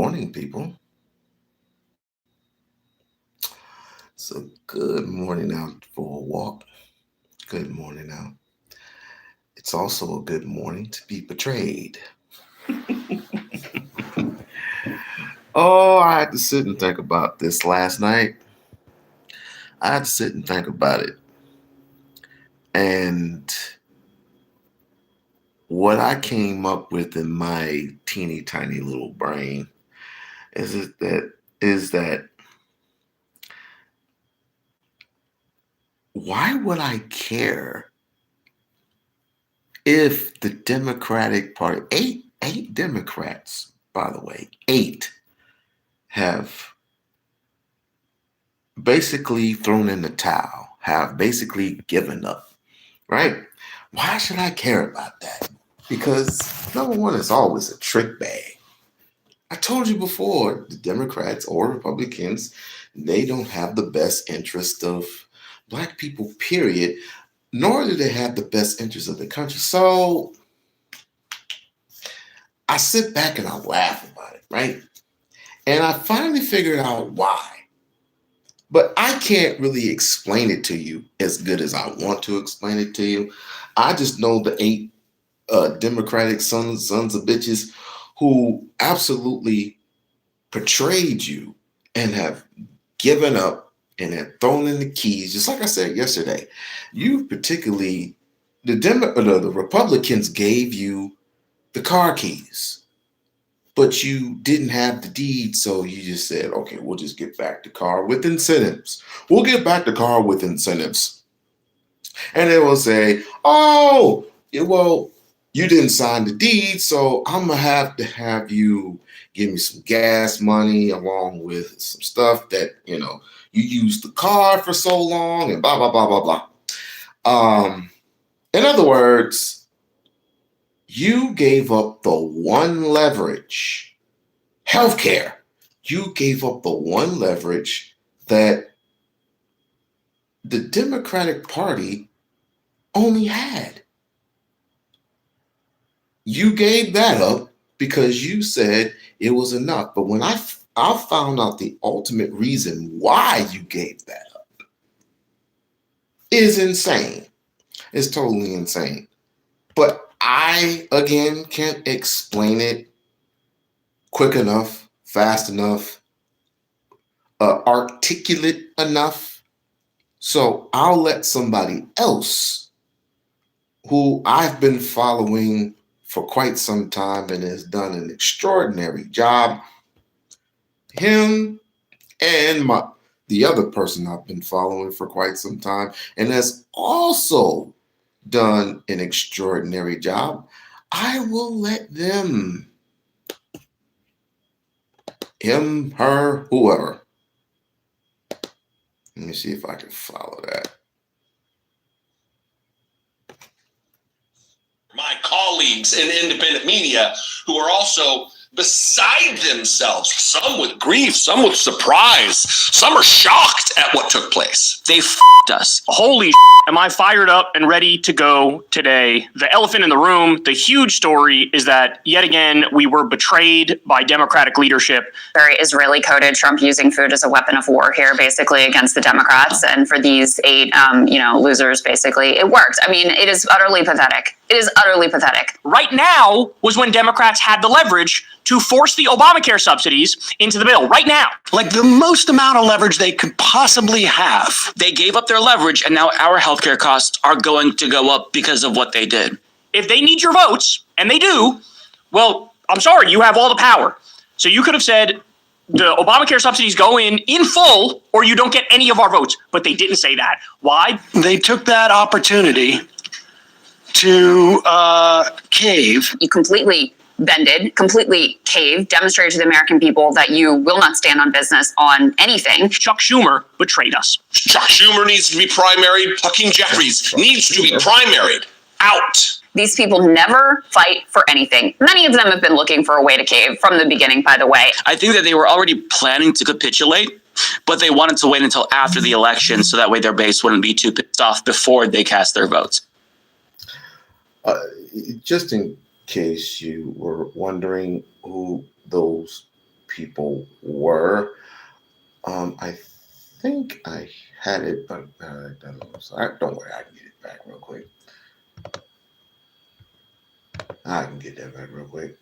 morning, people. So, good morning out for a walk. Good morning out. It's also a good morning to be betrayed. Oh, I had to sit and think about this last night. I had to sit and think about it. And what I came up with in my teeny tiny little brain is that why would I care if the Democratic Party, eight Democrats, by the way, eight have basically thrown in the towel, have basically given up, right? Why should I care about that? Because number one, it's always a trick bag. I told you before, the Democrats or Republicans, they don't have the best interest of Black people, period, nor do they have the best interest of the country. So I sit back and I laugh about it, right? And I finally figured out why. But I can't really explain it to you as good as I want to explain it to you. I just know the eight Democratic sons of bitches who absolutely portrayed you and have given up and have thrown in the keys. Just like I said yesterday, you particularly, the Republicans gave you the car keys, but you didn't have the deed, so you just said, okay, we'll just get back the car with incentives. We'll get back the car with incentives. And they will say, oh, yeah, well, you didn't sign the deed, so I'm going to have you give me some gas money along with some stuff that, you used the car for so long and blah, blah, blah, blah, blah. In other words, you gave up the one leverage, healthcare. You gave up the one leverage that the Democratic Party only had. You gave that up because you said it was enough. But when I found out the ultimate reason why you gave that up is insane. It's totally insane. But I, again, can't explain it quick enough, fast enough, articulate enough. So I'll let somebody else who I've been following for quite some time and has done an extraordinary job, him and the other person I've been following for quite some time and has also done an extraordinary job, I will let them, him, her, whoever. Let me see if I can follow that. My colleagues in independent media who are also beside themselves, some with grief, some with surprise, some are shocked at what took place. They f***ed us. Holy am I fired up and ready to go today. The elephant in the room, the huge story is that yet again, we were betrayed by Democratic leadership. Very Israeli coded Trump using food as a weapon of war here, basically against the Democrats. And for these eight, losers, basically, it worked. I mean, it is utterly pathetic. It is utterly pathetic. Right now was when Democrats had the leverage to force the Obamacare subsidies into the bill. Right now. Like the most amount of leverage they could possibly have. They gave up their leverage, and now our healthcare costs are going to go up because of what they did. If they need your votes, and they do, well, I'm sorry, you have all the power. So you could have said the Obamacare subsidies go in full, or you don't get any of our votes. But they didn't say that. Why? They took that opportunity to cave. You completely bended, completely caved, demonstrated to the American people that you will not stand on business on anything. Chuck Schumer betrayed us. Chuck Schumer needs to be primaried. Hakeem Jeffries needs to be primaried. Out. These people never fight for anything. Many of them have been looking for a way to cave from the beginning, by the way. I think that they were already planning to capitulate, but they wanted to wait until after the election so that way their base wouldn't be too pissed off before they cast their votes. Just in case you were wondering who those people were. I think I had it, but don't worry, I can get it back real quick. I can get that back real quick.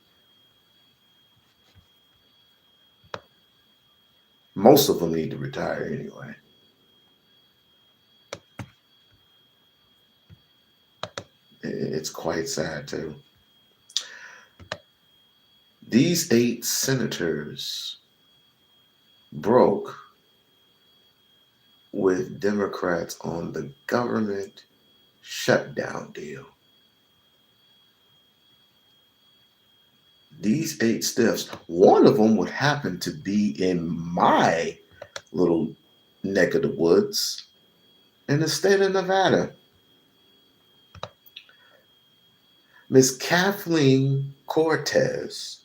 Most of them need to retire anyway. It's quite sad too. These 8 senators broke with Democrats on the government shutdown deal. These 8 stiffs, one of them would happen to be in my little neck of the woods in the state of Nevada. Miss Kathleen Cortez,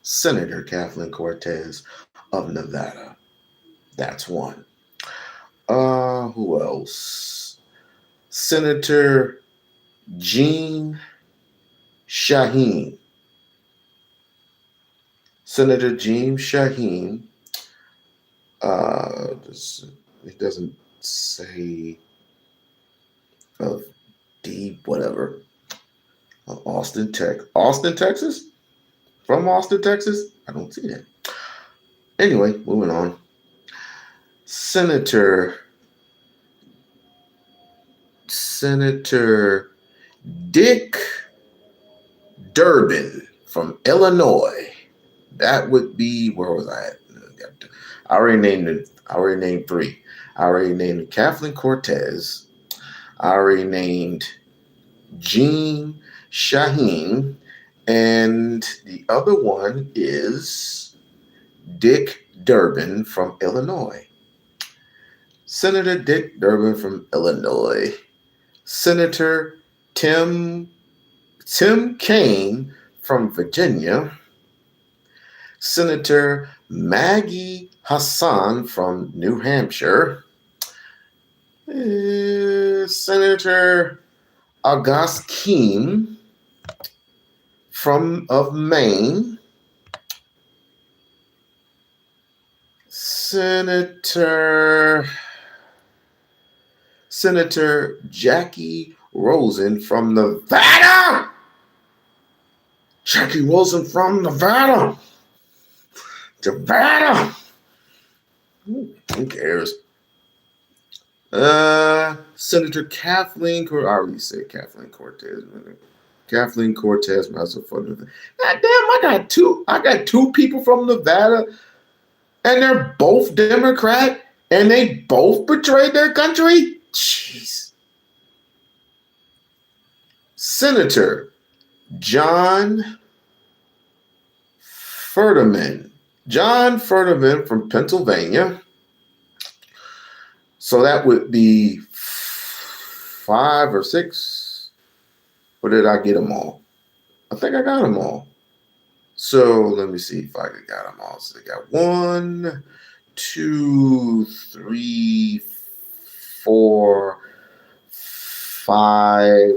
Senator Kathleen Cortez of Nevada. That's one. Who else? Senator Jean Shaheen. Senator Jean Shaheen. It doesn't say of deep whatever. Austin, Texas? From Austin, Texas? I don't see that. Anyway, moving on. Senator Dick Durbin from Illinois. That would be, where was I at? I already named 3. I already named Kathleen Cortez. I already named Jean Shaheen. And the other one is Dick Durbin from Illinois. Senator Dick Durbin from Illinois. Senator Tim Kaine from Virginia. Senator Maggie Hassan from New Hampshire. Senator August Keene of Maine. Senator Jackie Rosen from Nevada. Jackie Rosen from Nevada. Nevada. Who cares? Senator Kathleen, I already said Kathleen Cortez. Kathleen Cortez, myself. God damn, I got two people from Nevada, and they're both Democrat, and they both betrayed their country. Jeez. Senator John Fetterman from Pennsylvania. So that would be 5 or 6. Or did I get them all? I think I got them all. So let me see if I got them all. So I got 1, 2, 3, 4, 5,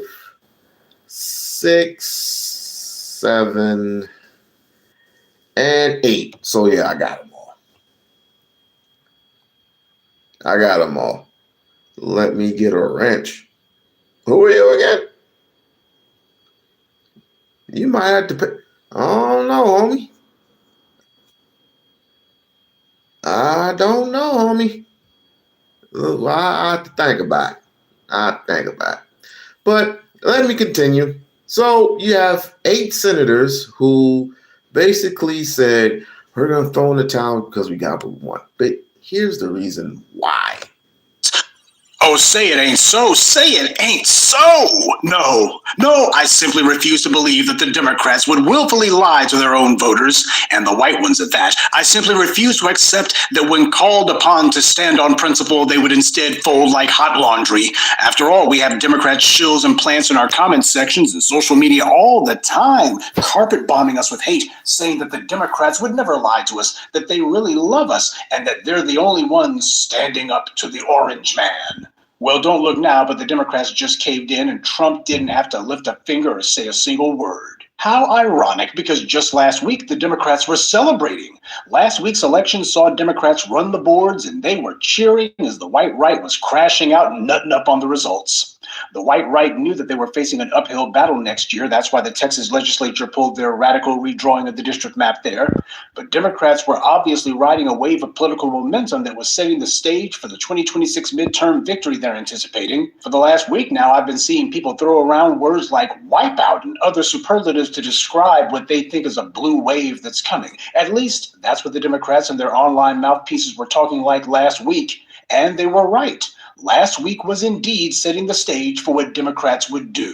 6, 7, and 8. So yeah, I got them all. Let me get a wrench. Who are you again? You might have to pay. I don't know, homie. I have to think about it. But let me continue. So you have 8 senators who basically said, we're going to throw in the towel because we got what we want. But here's the reason why. Oh, say it ain't so. Say it ain't so. No, I simply refuse to believe that the Democrats would willfully lie to their own voters, and the white ones at that. I simply refuse to accept that when called upon to stand on principle, they would instead fold like hot laundry. After all, we have Democrat shills and plants in our comment sections and social media all the time, carpet bombing us with hate, saying that the Democrats would never lie to us, that they really love us, and that they're the only ones standing up to the orange man. Well, don't look now, but the Democrats just caved in and Trump didn't have to lift a finger or say a single word. How ironic, because just last week the Democrats were celebrating. Last week's election saw Democrats run the boards and they were cheering as the white right was crashing out and nutting up on the results. The white right knew that they were facing an uphill battle next year. That's why the Texas legislature pulled their radical redrawing of the district map there. But Democrats were obviously riding a wave of political momentum that was setting the stage for the 2026 midterm victory they're anticipating. For the last week now, I've been seeing people throw around words like wipeout and other superlatives to describe what they think is a blue wave that's coming. At least that's what the Democrats and their online mouthpieces were talking like last week. And they were right. Last week was indeed setting the stage for what Democrats would do,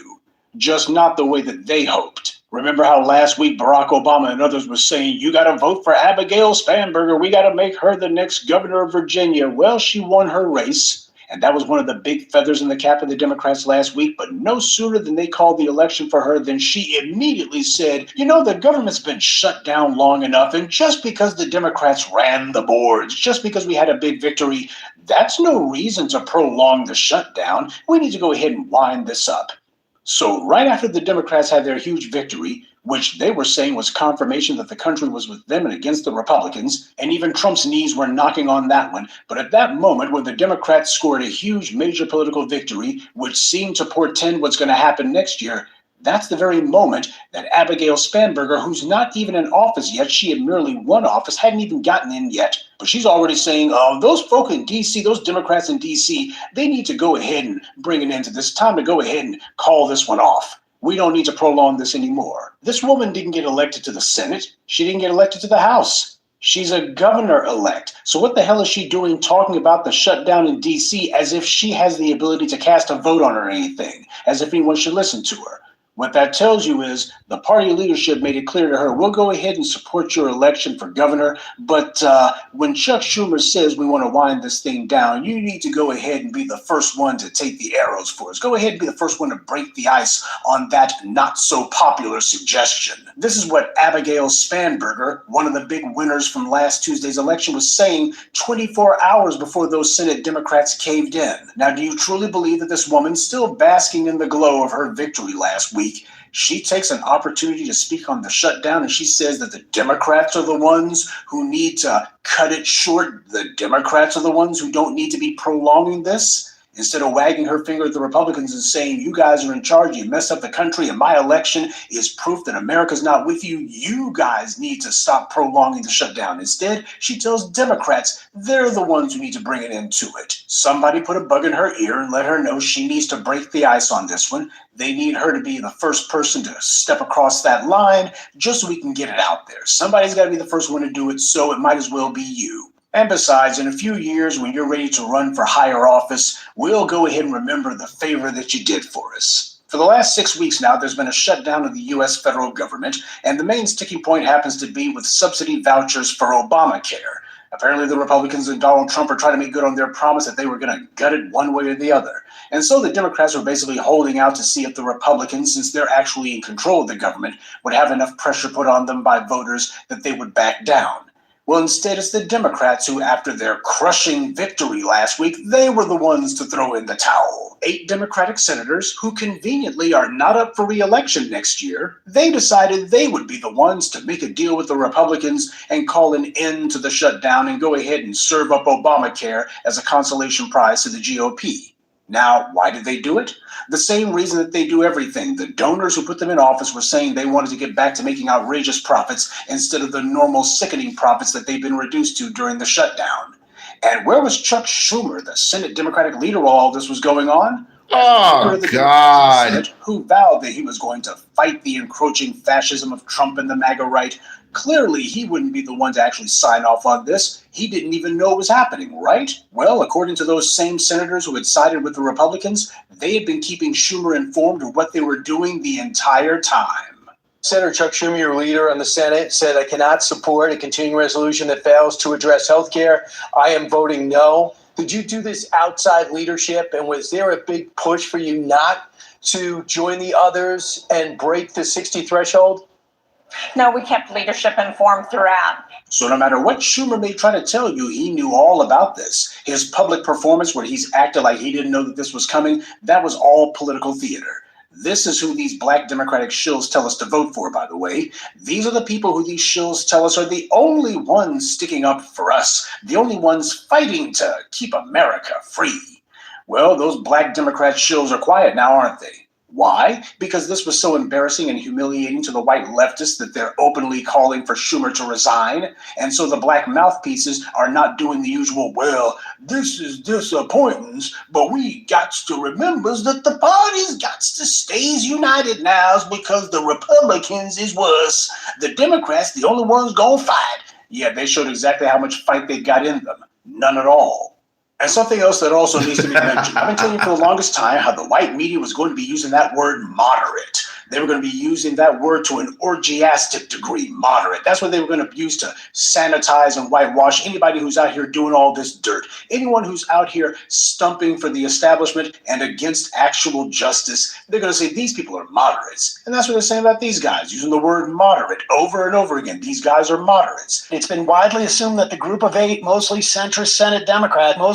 just not the way that they hoped. Remember how last week Barack Obama and others were saying, you got to vote for Abigail Spanberger. We got to make her the next governor of Virginia. Well, she won her race. And that was one of the big feathers in the cap of the Democrats last week. But no sooner than they called the election for her than she immediately said, you know, the government's been shut down long enough. And just because the Democrats ran the boards, just because we had a big victory, that's no reason to prolong the shutdown. We need to go ahead and wind this up. So right after the Democrats had their huge victory, which they were saying was confirmation that the country was with them and against the Republicans, and even Trump's knees were knocking on that one. But at that moment, when the Democrats scored a huge major political victory, which seemed to portend what's going to happen next year, that's the very moment that Abigail Spanberger, who's not even in office yet, she had merely won office, hadn't even gotten in yet, but she's already saying, oh, those folk in D.C., those Democrats in D.C., they need to go ahead and bring an end to this. Time to go ahead and call this one off. We don't need to prolong this anymore. This woman didn't get elected to the Senate. She didn't get elected to the House. She's a governor-elect. So what the hell is she doing talking about the shutdown in D.C. as if she has the ability to cast a vote on her or anything, as if anyone should listen to her? What that tells you is the party leadership made it clear to her, we'll go ahead and support your election for governor, but when Chuck Schumer says we want to wind this thing down, you need to go ahead and be the first one to take the arrows for us. Go ahead and be the first one to break the ice on that not so popular suggestion. This is what Abigail Spanberger, one of the big winners from last Tuesday's election, was saying 24 hours before those Senate Democrats caved in. Now, do you truly believe that this woman, still basking in the glow of her victory last week, she takes an opportunity to speak on the shutdown and she says that the Democrats are the ones who need to cut it short? The Democrats are the ones who don't need to be prolonging this? Instead of wagging her finger at the Republicans and saying, you guys are in charge, you messed up the country, and my election is proof that America's not with you, you guys need to stop prolonging the shutdown. Instead, she tells Democrats they're the ones who need to bring an end to it. Somebody put a bug in her ear and let her know she needs to break the ice on this one. They need her to be the first person to step across that line just so we can get it out there. Somebody's got to be the first one to do it, so it might as well be you. And besides, in a few years, when you're ready to run for higher office, we'll go ahead and remember the favor that you did for us. For the last 6 weeks now, there's been a shutdown of the U.S. federal government, and the main sticking point happens to be with subsidy vouchers for Obamacare. Apparently, the Republicans and Donald Trump are trying to make good on their promise that they were going to gut it one way or the other. And so the Democrats are basically holding out to see if the Republicans, since they're actually in control of the government, would have enough pressure put on them by voters that they would back down. Well, instead, it's the Democrats who, after their crushing victory last week, they were the ones to throw in the towel. 8 Democratic senators, who conveniently are not up for re-election next year, they decided they would be the ones to make a deal with the Republicans and call an end to the shutdown and go ahead and serve up Obamacare as a consolation prize to the GOP. Now, why did they do it? The same reason that they do everything. The donors who put them in office were saying they wanted to get back to making outrageous profits instead of the normal sickening profits that they've been reduced to during the shutdown. And where was Chuck Schumer, the Senate Democratic leader, while all this was going on? Oh, God. Senate, who vowed that he was going to fight the encroaching fascism of Trump and the MAGA right. Clearly, he wouldn't be the one to actually sign off on this. He didn't even know it was happening, right? Well, according to those same senators who had sided with the Republicans, they had been keeping Schumer informed of what they were doing the entire time. Senator Chuck Schumer, your leader on the Senate, said, I cannot support a continuing resolution that fails to address health care. I am voting no. Did you do this outside leadership, and was there a big push for you not to join the others and break the 60 threshold? No, we kept leadership informed throughout. So no matter what Schumer may try to tell you, he knew all about this. His public performance where he's acted like he didn't know that this was coming, that was all political theater. This is who these black Democratic shills tell us to vote for, by the way. These are the people who these shills tell us are the only ones sticking up for us, the only ones fighting to keep America free. Well, those black Democrat shills are quiet now, aren't they? Why? Because this was so embarrassing and humiliating to the white leftists that they're openly calling for Schumer to resign. And so the black mouthpieces are not doing the usual, well, this is disappointing, but we got to remember that the party's got to stay united now because the Republicans is worse. The Democrats, the only ones gonna fight. Yeah, they showed exactly how much fight they got in them. None at all. And something else that also needs to be mentioned. I've been telling you for the longest time how the white media was going to be using that word moderate. They were going to be using that word to an orgiastic degree, moderate. That's what they were going to use to sanitize and whitewash anybody who's out here doing all this dirt. Anyone who's out here stumping for the establishment and against actual justice, they're going to say these people are moderates. And that's what they're saying about these guys, using the word moderate over and over again. These guys are moderates. It's been widely assumed that the group of 8, mostly centrist Senate Democrats,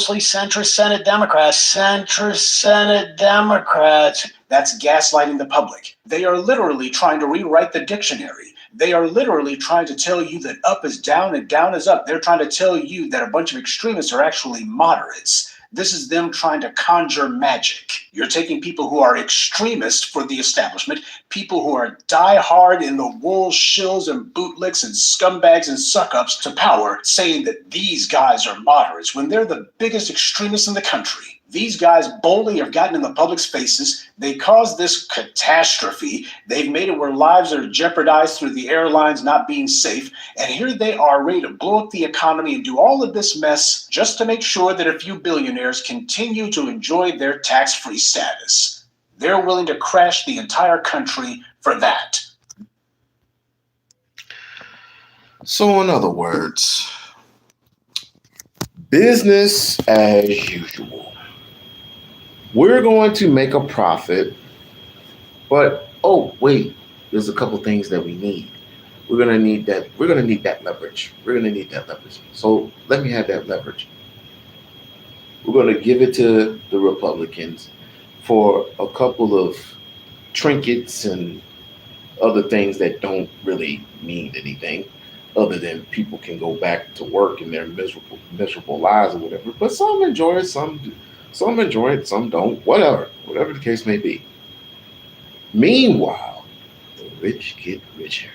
That's gaslighting the public. They are literally trying to rewrite the dictionary. They are literally trying to tell you that up is down and down is up. They're trying to tell you that a bunch of extremists are actually moderates. This is them trying to conjure magic. You're taking people who are extremists for the establishment, people who are die-hard in the wool shills and bootlicks and scumbags and suck-ups to power, saying that these guys are moderates when they're the biggest extremists in the country. These guys boldly have gotten in the public's faces. They caused this catastrophe. They've made it where lives are jeopardized through the airlines not being safe. And here they are ready to blow up the economy and do all of this mess just to make sure that a few billionaires continue to enjoy their tax-free status. They're willing to crash the entire country for that. So in other words, business as usual. We're going to make a profit, but oh wait, there's a couple things that we need. We're gonna need that leverage. So let me have that leverage. We're gonna give it to the Republicans for a couple of trinkets and other things that don't really mean anything, other than people can go back to work in their miserable lives or whatever. But some enjoy it, some enjoy it, some don't, whatever the case may be. Meanwhile, the rich get richer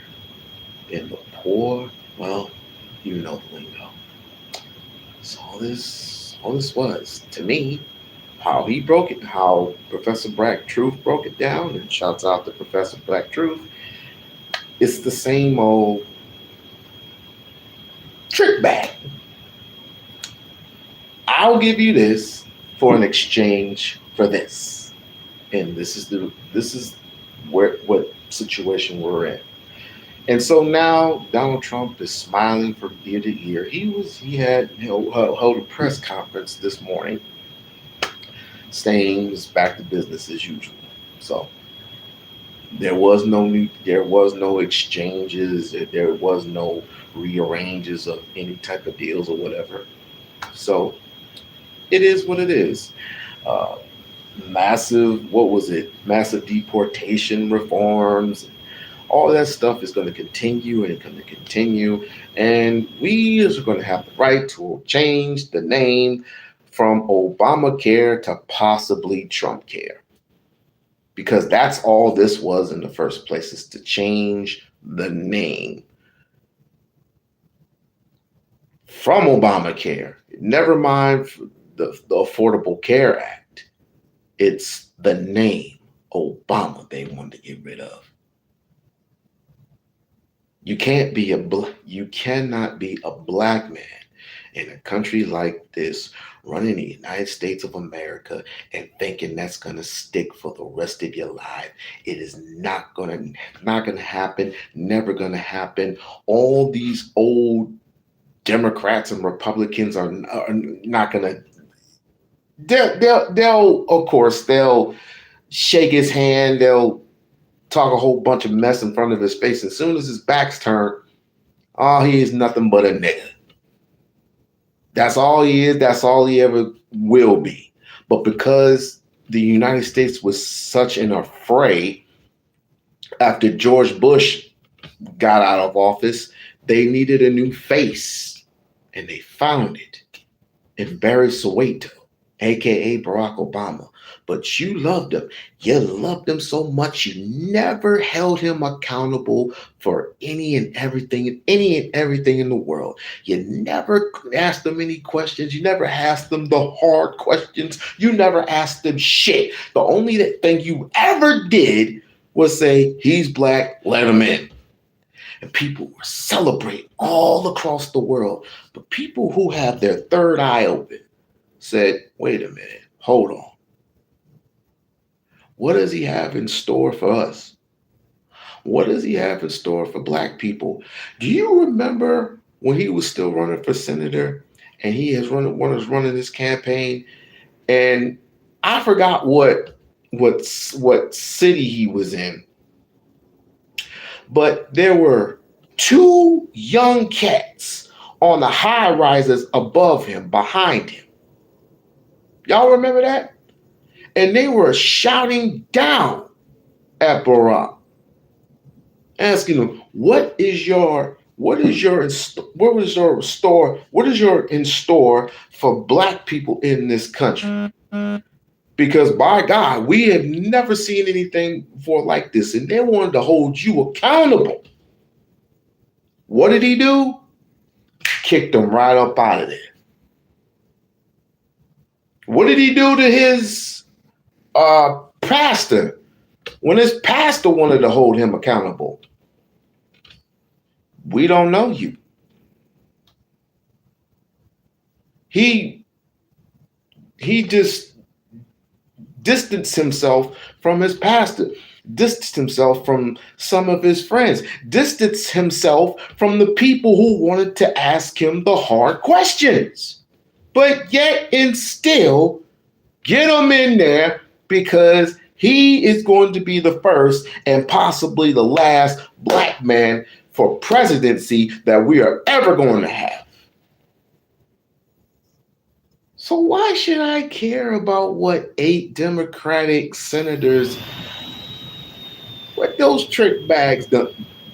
and the poor, well, you know the lingo. So all this was, to me, how Professor Black Truth broke it down, and shouts out to Professor Black Truth, it's the same old trick bag. I'll give you this for an exchange for this, and this is what situation we're in. And so now Donald Trump is smiling from ear to ear. He held a press conference this morning, saying it's back to business as usual. So there was no exchanges, there was no rearranges of any type of deals or whatever. So it is what it is. Massive deportation reforms, all that stuff is going to continue, and we are going to have the right to change the name from Obamacare to possibly Trumpcare, because that's all this was in the first place, is to change the name from Obamacare. Never mind the Affordable Care Act. It's the name Obama they wanted to get rid of. You cannot be a black man in a country like this, running the United States of America, and thinking that's gonna stick for the rest of your life. It is not gonna happen. Never gonna happen. All these old Democrats and Republicans are not gonna. They'll of course they'll shake his hand. They'll talk a whole bunch of mess in front of his face. As soon as his back's turned, he is nothing but a nigga. That's all he is. That's all he ever will be. But because the United States was such an affray after George Bush got out of office, they needed a new face, and they found it in Barry Soweto, aka Barack Obama. But you loved him. You loved him so much you never held him accountable for any and everything in the world. You never asked them any questions. You never asked them the hard questions. You never asked them shit. The only thing you ever did was say, he's black, let him in. And people were celebrating all across the world. But people who have their third eye open said, wait a minute, hold on. What does he have in store for us? What does he have in store for black people? Do you remember when he was still running for senator and he was running his campaign? And I forgot what city he was in. But there were two young cats on the high rises above him, behind him. Y'all remember that? And they were shouting down at Barack, asking him, what is your in store for black people in this country? Because by God, we have never seen anything before like this, and they wanted to hold you accountable. What did he do? Kicked them right up out of there. What did he do to his pastor when his pastor wanted to hold him accountable? We don't know you. He just distanced himself from his pastor, distanced himself from some of his friends, distanced himself from the people who wanted to ask him the hard questions. But yet and still, get him in there because he is going to be the first and possibly the last black man for presidency that we are ever going to have. So why should I care about what 8 Democratic senators, what those trick bags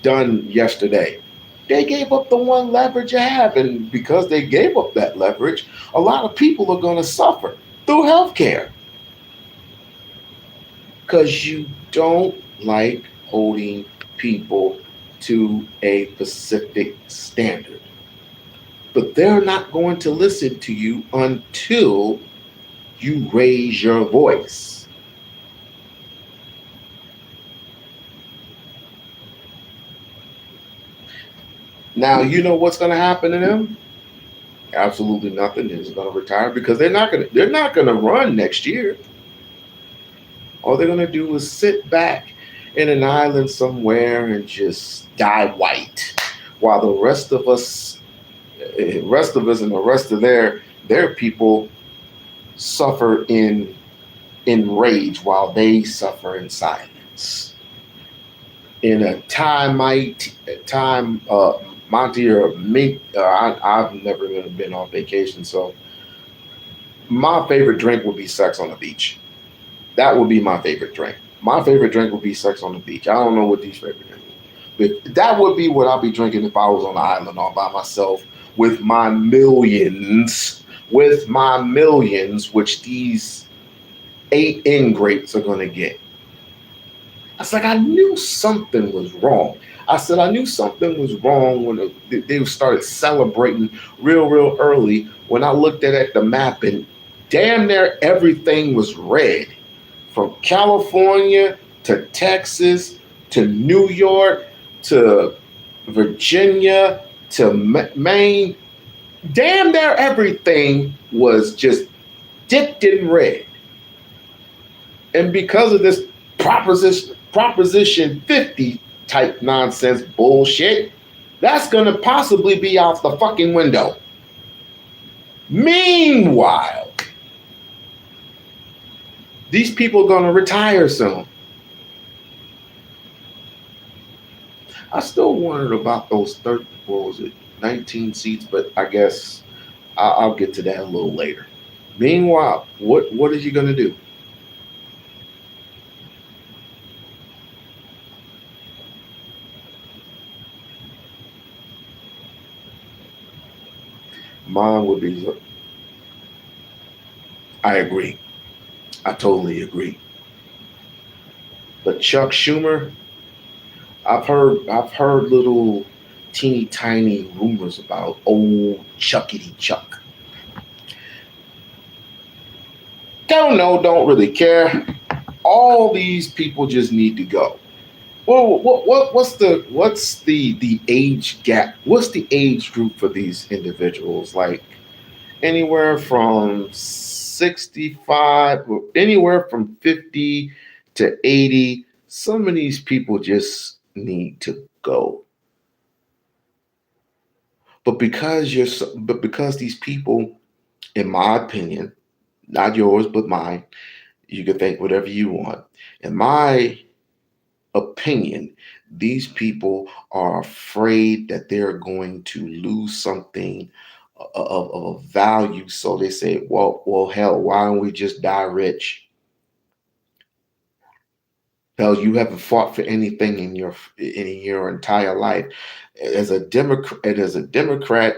done yesterday? They gave up the one leverage they have, and because they gave up that leverage, a lot of people are going to suffer through healthcare. Because you don't like holding people to a specific standard. But they're not going to listen to you until you raise your voice. Now, you know what's going to happen to them? Absolutely nothing. They're just going to retire because they're not going to run next year. All they're going to do is sit back in an island somewhere and just die white, while the rest of us and the rest of their people suffer in rage while they suffer in silence. In a Monty or me, I've never even been on vacation, so my favorite drink would be sex on the beach. That would be my favorite drink. My favorite drink would be sex on the beach. I don't know what these favorite drinks would be, but that would be what I'd be drinking if I was on the island all by myself with my millions, which these 8 ingrates are going to get. I was like, I knew something was wrong. I knew something was wrong when they started celebrating real early when I looked at the map and damn near everything was red. From California to Texas to New York to Virginia to Maine, damn near everything was just dipped in red. And because of this Proposition 50 type nonsense bullshit, that's going to possibly be out the fucking window. Meanwhile, these people are going to retire soon. I still wondered about those 19 seats, but I guess I'll get to that a little later. Meanwhile, what is he going to do? mine would be, I agree. I totally agree. But Chuck Schumer, I've heard little teeny tiny rumors about old Chuckity Chuck. Don't know, don't really care. All these people just need to go. Well, what's the age gap? What's the age group for these individuals? Like anywhere from 65, anywhere from 50 to 80. Some of these people just need to go. But because these people, in my opinion, not yours but mine, you can think whatever you want. In my opinion, these people are afraid that they're going to lose something of value. So they say, well, hell, why don't we just die rich? Hell, you haven't fought for anything in your entire life. As a Democrat,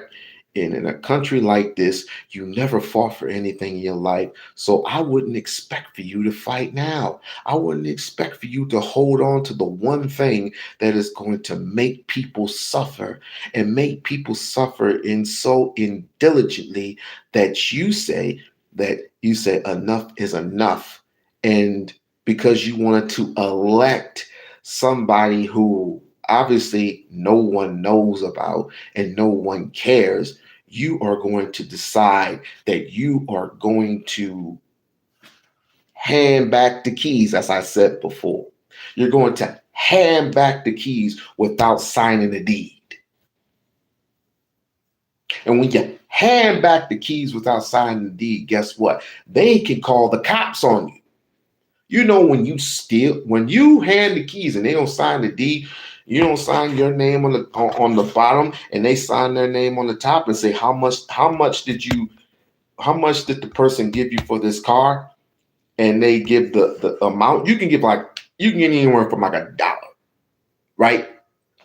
in a country like this, you never fought for anything in your life. So I wouldn't expect for you to fight now. I wouldn't expect for you to hold on to the one thing that is going to make people suffer, and make people suffer so diligently that you say enough is enough. And because you wanted to elect somebody who obviously no one knows about and no one cares, you are going to decide that you are going to hand back the keys, as I said before. You're going to hand back the keys without signing the deed. And when you hand back the keys without signing the deed, guess what? They can call the cops on you. You know, when you hand the keys and they don't sign the deed, you don't sign your name on the bottom, and they sign their name on the top and say how much did the person give you for this car, and they give the amount. You can get anywhere from like $1, right?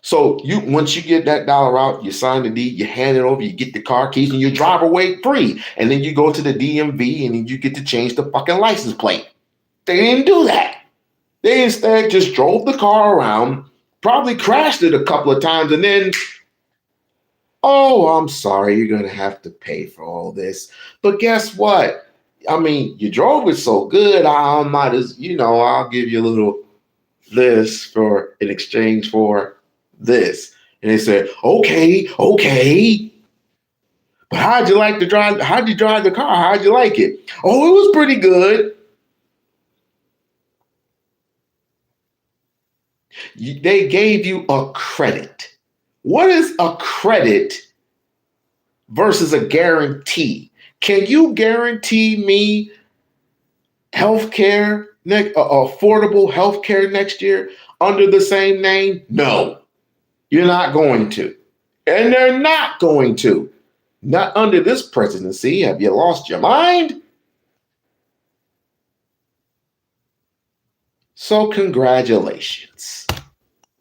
So once you get that $1 out, you sign the deed, you hand it over, you get the car keys, and you drive away free. And then you go to the DMV and then you get to change the fucking license plate. They didn't do that. They instead just drove the car around, probably crashed it a couple of times, and then, oh, I'm sorry, you're going to have to pay for all this. But guess what? I mean, you drove it so good, I might I'll give you a little this in exchange for this. And they said, okay. But how'd you drive the car? How'd you like it? Oh, it was pretty good. They gave you a credit. What is a credit versus a guarantee? Can you guarantee me healthcare, affordable healthcare next year under the same name? No, you're not going to. And they're not going to. Not under this presidency. Have you lost your mind? So congratulations.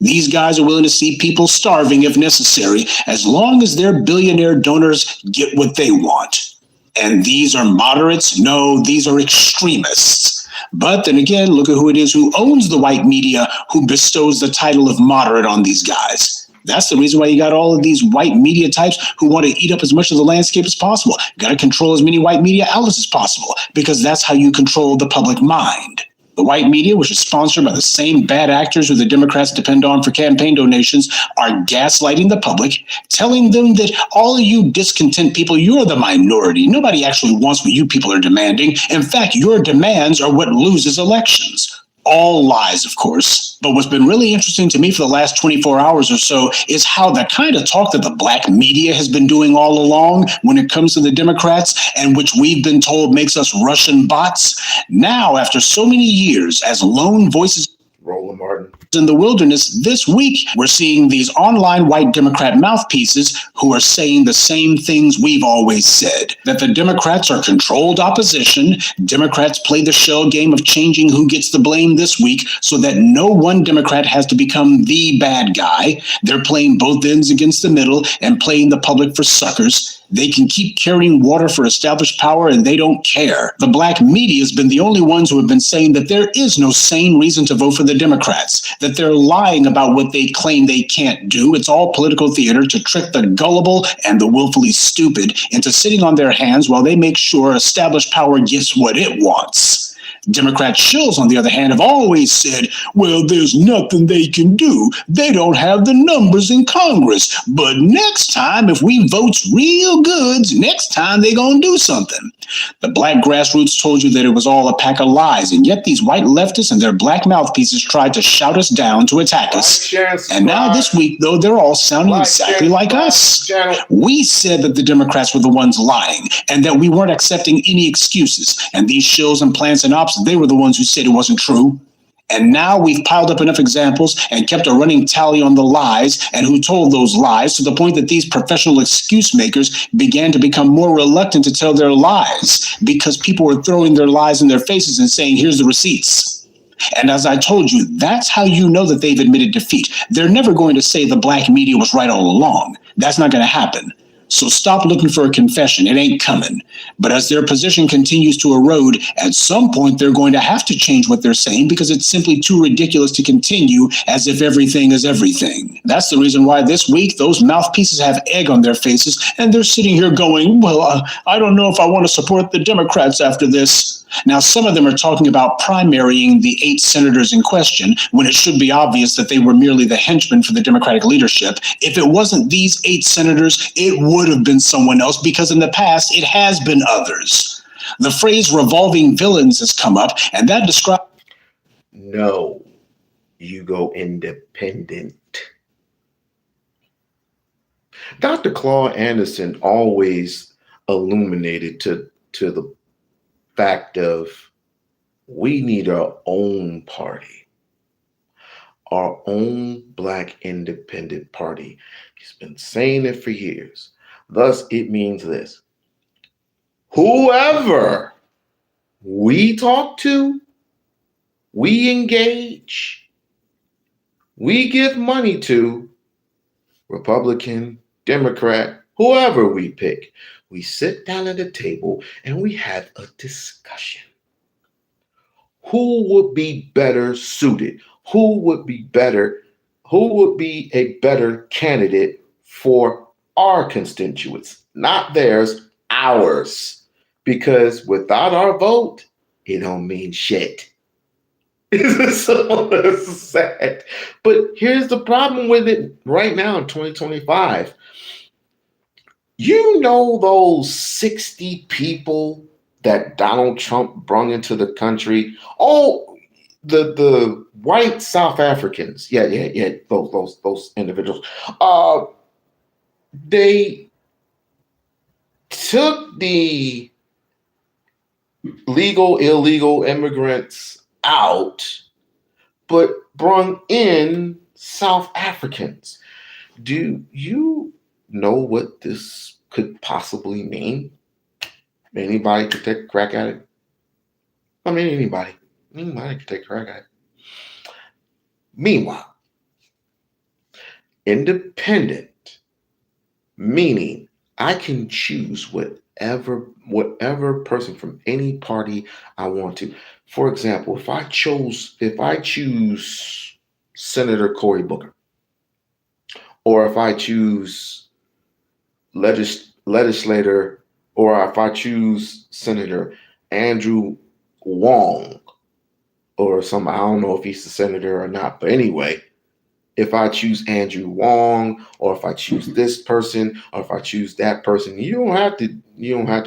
These guys are willing to see people starving if necessary, as long as their billionaire donors get what they want. And these are moderates? No, these are extremists. But then again, look at who it is who owns the white media, who bestows the title of moderate on these guys. That's the reason why you got all of these white media types who want to eat up as much of the landscape as possible. You got to control as many white media outlets as possible, because that's how you control the public mind. The white media, which is sponsored by the same bad actors who the Democrats depend on for campaign donations, are gaslighting the public, telling them that all of you discontent people, you're the minority. Nobody actually wants what you people are demanding. In fact, your demands are what loses elections. All lies, of course. But what's been really interesting to me for the last 24 hours or so is how the kind of talk that the black media has been doing all along when it comes to the Democrats, and which we've been told makes us Russian bots, now, after so many years as lone voices Roland Martin in the wilderness, this week we're seeing these online white Democrat mouthpieces who are saying the same things we've always said, that the Democrats are controlled opposition. Democrats play the shell game of changing who gets the blame this week so that no one Democrat has to become the bad guy. They're playing both ends against the middle and playing the public for suckers. They can keep carrying water for established power and they don't care. The black media has been the only ones who have been saying that there is no sane reason to vote for the Democrats, that they're lying about what they claim they can't do. It's all political theater to trick the gullible and the willfully stupid into sitting on their hands while they make sure established power gets what it wants. Democrat shills, on the other hand, have always said, well, there's nothing they can do. They don't have the numbers in Congress. But next time, if we votes real good, next time they're going to do something. The black grassroots told you that it was all a pack of lies, and yet these white leftists and their black mouthpieces tried to shout us down to attack us. And now this week, though, they're all sounding exactly like us. We said that the Democrats were the ones lying, and that we weren't accepting any excuses. And these shills and plants and ops, they were the ones who said it wasn't true. And now we've piled up enough examples and kept a running tally on the lies and who told those lies, to the point that these professional excuse makers began to become more reluctant to tell their lies because people were throwing their lies in their faces and saying, here's the receipts. And as I told you, that's how you know that they've admitted defeat. They're never going to say the black media was right all along. That's not going to happen. So stop looking for a confession. It ain't coming. But as their position continues to erode, at some point they're going to have to change what they're saying because it's simply too ridiculous to continue as if everything is everything. That's the reason why this week those mouthpieces have egg on their faces and they're sitting here going, well, I don't know if I want to support the Democrats after this. Now, some of them are talking about primarying the 8 senators in question when it should be obvious that they were merely the henchmen for the Democratic leadership. If it wasn't these 8 senators, it would have been someone else because in the past it has been others. The phrase revolving villains has come up, and that describes... No, you go independent. Dr. Claude Anderson always illuminated to the fact of we need our own party, our own black independent party. He's been saying it for years. Thus, it means this: whoever we talk to, we engage, we give money to, Republican, Democrat, whoever we pick, we sit down at a table and we have a discussion. Who would be better suited? Who would be a better candidate for our constituents? Not theirs, ours. Because without our vote, it don't mean shit. It's so sad. But here's the problem with it right now in 2025. You know those 60 people that Donald Trump brought into the country? Oh, the white South Africans. Yeah. Those individuals. They took the legal, illegal immigrants out, but brought in South Africans. Do you know what this could possibly mean? Anybody could take a crack at it. I mean, anybody could take a crack at it. Meanwhile, independent, meaning I can choose whatever person from any party I want to. For example, if I choose Senator Cory Booker, or if I choose legislator, or if I choose Senator Andrew Wong, or some, I don't know if he's a senator or not, but anyway, if I choose Andrew Wong, or if I choose this person, or if I choose that person, you don't have to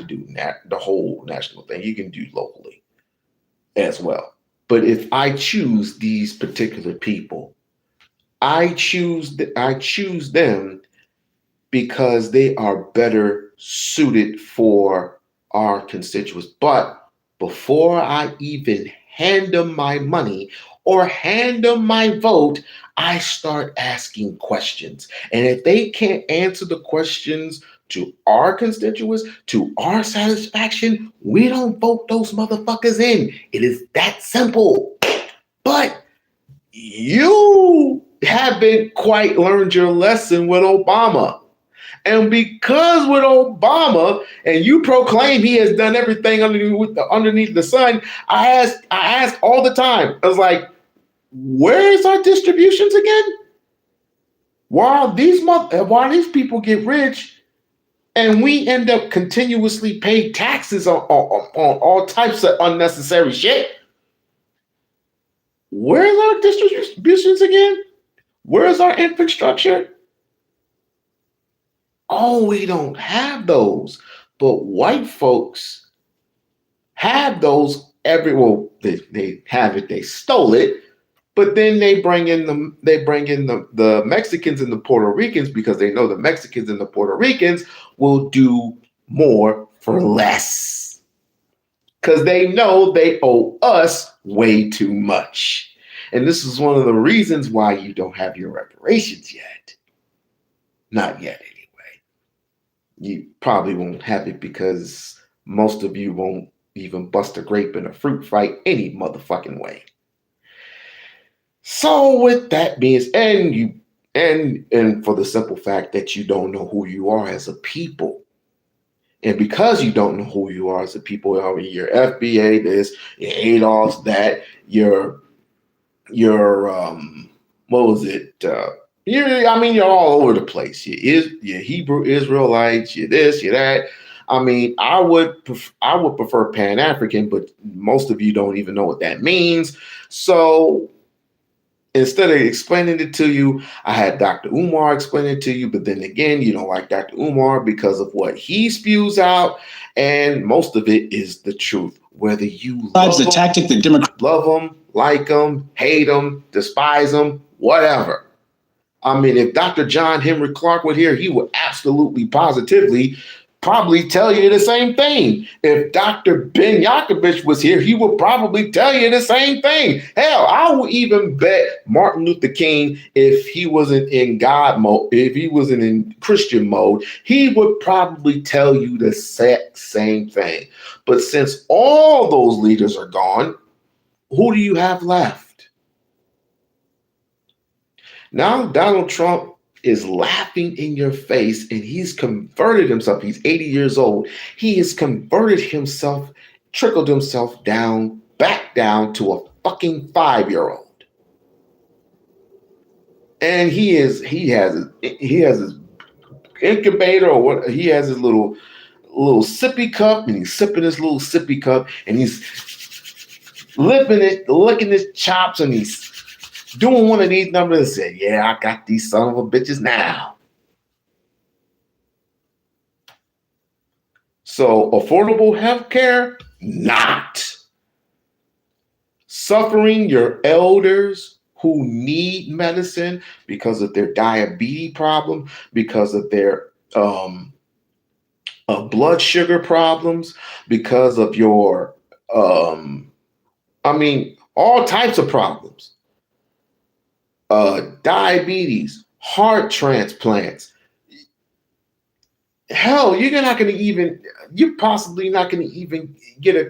do the whole national thing. You can do locally as well. But if I choose these particular people, I choose them because they are better suited for our constituents. But before I even hand them my money or hand them my vote, I start asking questions. And if they can't answer the questions to our constituents, to our satisfaction, we don't vote those motherfuckers in. It is that simple. But you haven't quite learned your lesson with Obama. And because with Obama, and you proclaim he has done everything underneath the sun, I ask all the time. I was like, where's our distributions again? While these people get rich, and we end up continuously paying taxes on all types of unnecessary shit. Where's our distributions again? Where's our infrastructure? Oh, we don't have those. But white folks have those they have it, they stole it, but then they bring in the Mexicans and the Puerto Ricans because they know the Mexicans and the Puerto Ricans will do more for less. Because they know they owe us way too much. And this is one of the reasons why you don't have your reparations yet. Not yet, anyway. You probably won't have it because most of you won't even bust a grape in a fruit fight any motherfucking way. So with that being said, and for the simple fact that you don't know who you are as a people. And because you don't know who you are as a people, your FBA this, your ADOS that, your what was it? You're all over the place. You're Hebrew Israelites, you're this, you're that. I mean, I would prefer Pan-African, but most of you don't even know what that means. So instead of explaining it to you, I had Dr. Umar explain it to you, but then again, you don't like Dr. Umar because of what he spews out, and most of it is the truth. Whether you love them, like them, hate them, despise them, whatever. I mean, if Dr. John Henry Clark were here, he would absolutely, positively probably tell you the same thing. If Dr. Ben Yakovich was here, he would probably tell you the same thing. Hell, I would even bet Martin Luther King, if he wasn't in God mode, if he wasn't in Christian mode, he would probably tell you the same thing. But since all those leaders are gone, who do you have left? Now Donald Trump is laughing in your face, and he's converted himself. He's 80 years old. He has converted himself, trickled himself back down to a fucking 5-year-old. And he has his incubator, or what, he has his little sippy cup, and he's sipping his little sippy cup, and he's licking his chops, and he's doing one of these numbers and said, yeah, I got these son of a bitches now. So affordable health care, not. Suffering your elders who need medicine because of their diabetes problem, because of their blood sugar problems, because of your, all types of problems. Diabetes, heart transplants. Hell, you're possibly not going to even get a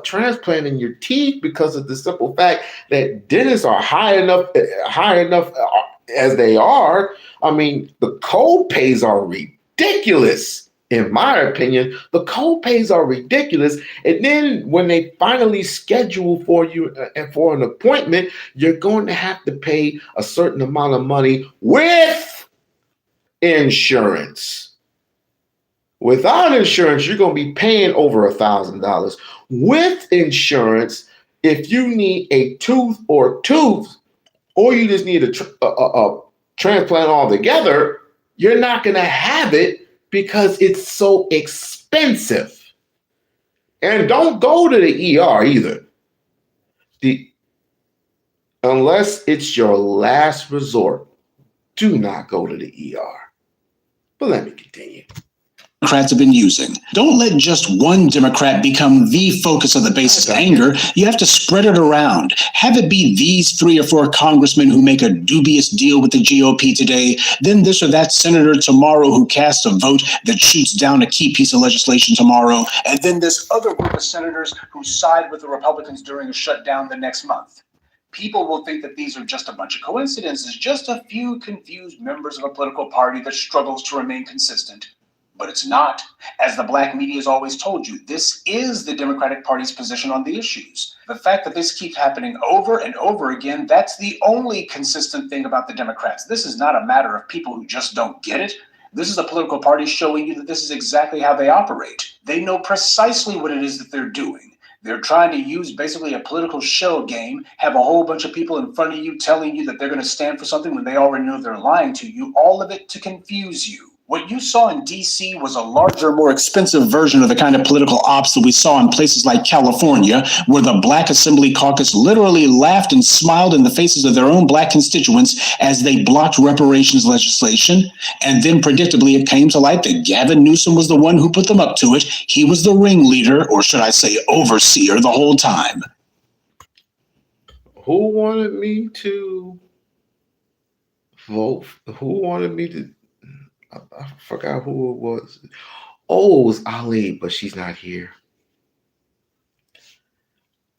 transplant in your teeth because of the simple fact that dentists are high enough as they are. I mean, the co-pays are ridiculous. In my opinion, the co-pays are ridiculous. And then when they finally schedule for you for an appointment, you're going to have to pay a certain amount of money with insurance. Without insurance, you're going to be paying over $1,000. With insurance, if you need a tooth, or you just need a transplant altogether, you're not going to have it because it's so expensive. And don't go to the ER either. Unless it's your last resort, do not go to the ER. But let me continue. Democrats have been using. Don't let just one Democrat become the focus of the base's anger. You have to spread it around. Have it be these 3 or 4 congressmen who make a dubious deal with the GOP today, then this or that senator tomorrow who casts a vote that shoots down a key piece of legislation tomorrow, and then this other group of senators who side with the Republicans during a shutdown the next month. people will think that these are just a bunch of coincidences, just a few confused members of a political party that struggles to remain consistent. But it's not. As the black media has always told you, this is the Democratic Party's position on the issues. The fact that this keeps happening over and over again, that's the only consistent thing about the Democrats. This is not a matter of people who just don't get it. This is a political party showing you that this is exactly how they operate. They know precisely what it is that they're doing. They're trying to use basically a political shell game, have a whole bunch of people in front of you telling you that they're going to stand for something when they already know they're lying to you, all of it to confuse you. What you saw in D.C. was a larger, more expensive version of the kind of political ops that we saw in places like California, where the Black Assembly Caucus literally laughed and smiled in the faces of their own Black constituents as they blocked reparations legislation. And then predictably, it came to light that Gavin Newsom was the one who put them up to it. He was the ringleader, or should I say overseer, the whole time. Who wanted me to vote? Who wanted me to? I forgot who it was. Oh, it was Ali, but she's not here.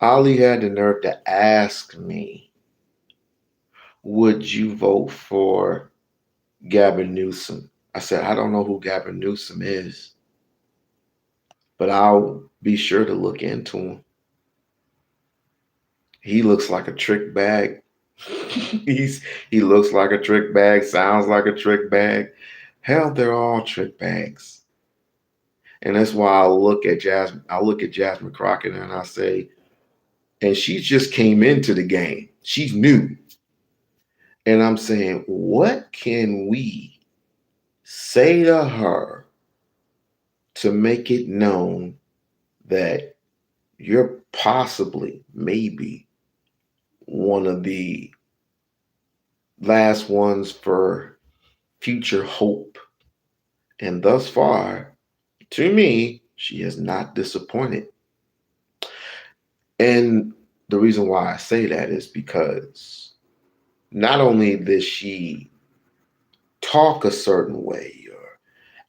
Ali had the nerve to ask me, would you vote for Gavin Newsom? I said, I don't know who Gavin Newsom is, but I'll be sure to look into him. He looks like a trick bag. He looks like a trick bag, sounds like a trick bag. Hell, they're all trick bags. And that's why I look at Jasmine Crockett and I say, and she just came into the game. She's new. And I'm saying, what can we say to her to make it known that you're possibly, maybe, one of the last ones for future hope? And thus far, to me, she has not disappointed. And the reason why I say that is because not only does she talk a certain way or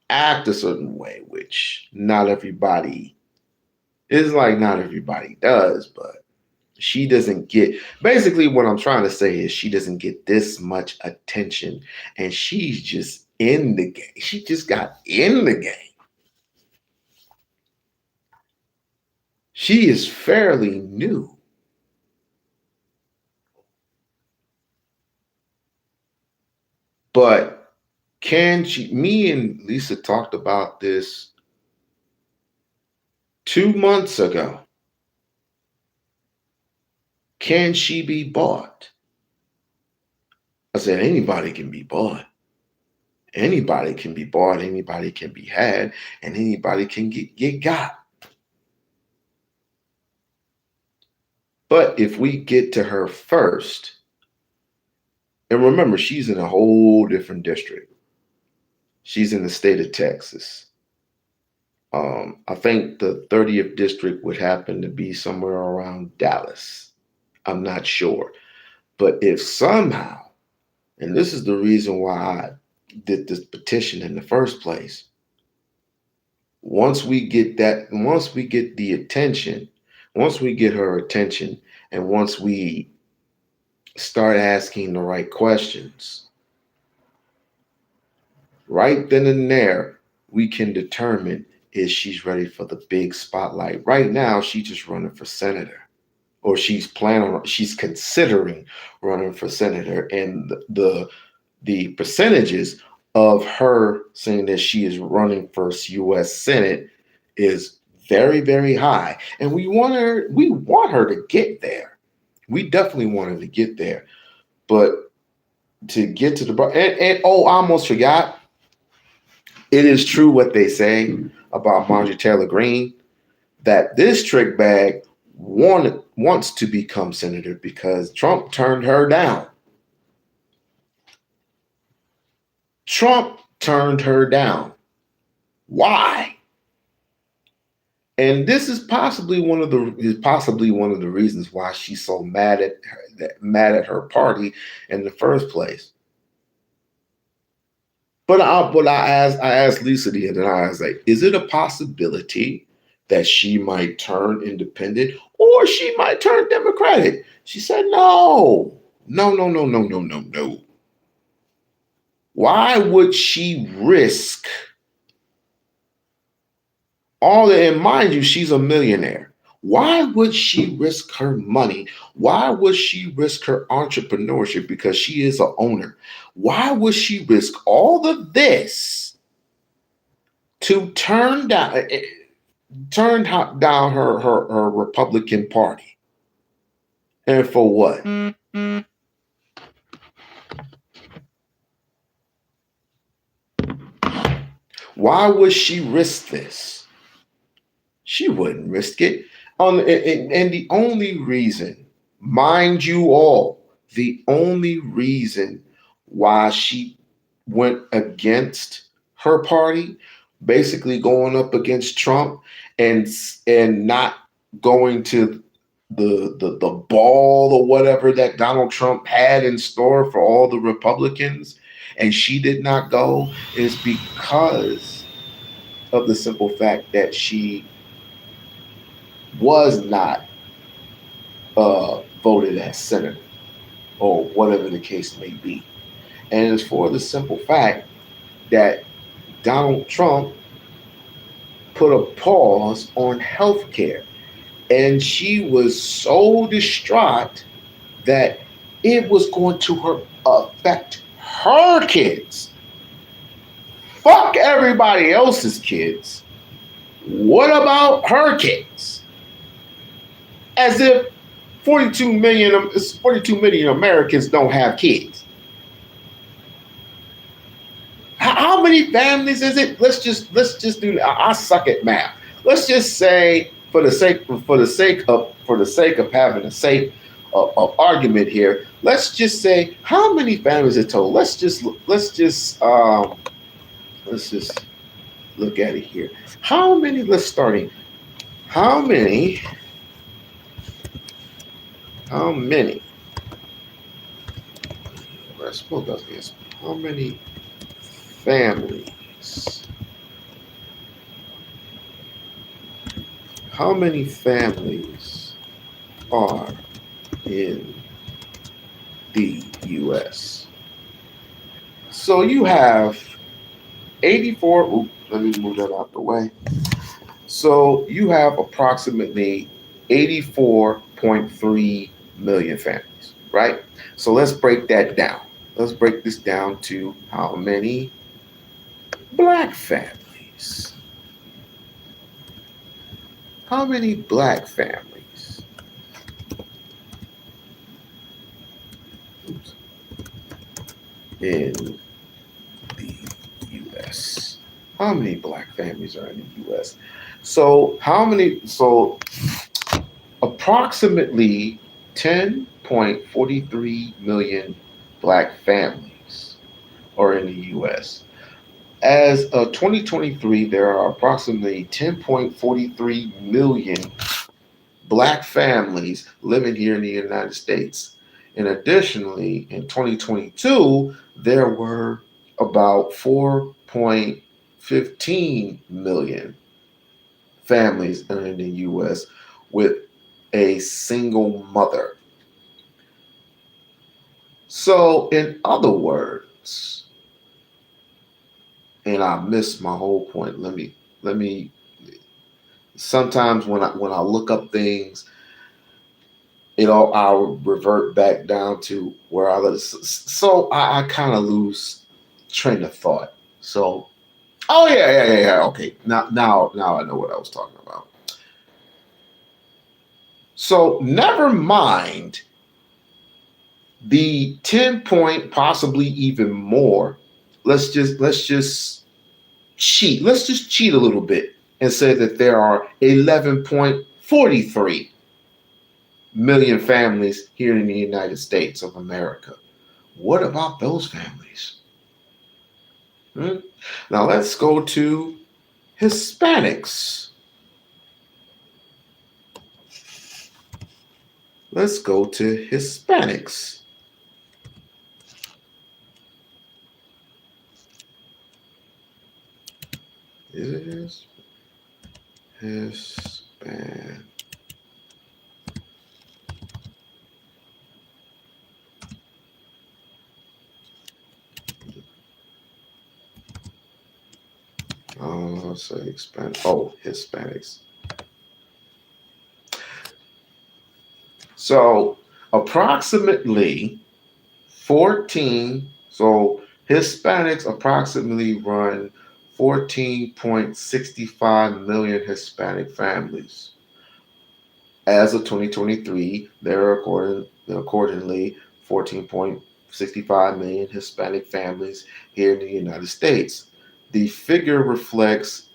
act a certain way, which not everybody does, but she doesn't get, basically what I'm trying to say is she doesn't get this much attention, and she's just in the game. She just got in the game. She is fairly new. But me and Lisa talked about this 2 months ago. Can she be bought? I said, anybody can be bought. Anybody can be bought, anybody can be had, and anybody can get got. But if we get to her first, and remember, she's in a whole different district. She's in the state of Texas. I think the 30th district would happen to be somewhere around Dallas. I'm not sure. But if somehow, and this is the reason why I did this petition in the first place, once we get the attention, once we get her attention, and once we start asking the right questions, right then and there, we can determine if she's ready for the big spotlight. Right now, she's just running for senator, or she's considering running for senator. And the percentages of her saying that she is running for U.S. Senate is very, very high. And we want her to get there. We definitely want her to get there. But to get to the and I almost forgot. It is true what they say about Marjorie Taylor Greene, that this trick bag wants to become senator because Trump turned her down. Trump turned her down. Why? And this is possibly one of the reasons why she's so mad at her party in the first place. But I asked Lisa the other night, I was like, is it a possibility that she might turn independent or she might turn Democratic. She said, no. Why would she risk all that? And mind you, she's a millionaire. Why would she risk her money? Why would she risk her entrepreneurship? Because she is an owner. Why would she risk all of this to turn down her Republican Party? And for what? Why would she risk this? She wouldn't risk it. And the only reason, mind you all, the only reason why she went against her party, basically going up against Trump and not going to the ball or whatever that Donald Trump had in store for all the Republicans, and she did not go, is because of the simple fact that she was not voted as senator or whatever the case may be. And it's for the simple fact that Donald Trump put a pause on health care. And she was so distraught that it was going to affect her kids. Fuck everybody else's kids. What about her kids? As if 42 million Americans don't have kids. How many families is it? Let's just do. I suck at math. Let's just say, for the sake of having a sake of argument here, let's just say how many families are total. Let's just look at it here. How many? Let's starting. How many? How many? How many families? How many families are in the U.S.? So you have 84. Oops, let me move that out the way. So you have approximately 84.3 million families, right? So let's break that down. Let's break this down to how many Black families. How many Black families? In the U.S. How many Black families are in the U.S.? So approximately 10.43 million Black families are in the U.S. As of 2023, there are approximately 10.43 million Black families living here in the United States. And additionally, in 2022, there were about 4.15 million families in the U.S. with a single mother. So, in other words, and I missed my whole point. Let me. Sometimes when I look up things, I'll revert back down to where I live. So I kind of lose train of thought. So, yeah. Okay, now I know what I was talking about. So never mind the 10 point, possibly even more. Let's just cheat. Let's just cheat a little bit and say that there are 11.43 million families here in the United States of America. What about those families? Now let's go to Hispanics. Let's go to Hispanics. Is it Hispanic. Let's say Hispanic. Oh, Hispanics. So approximately 14. So Hispanics approximately run 14.65 million Hispanic families. As of 2023, there are accordingly 14.65 million Hispanic families here in the United States. The figure reflects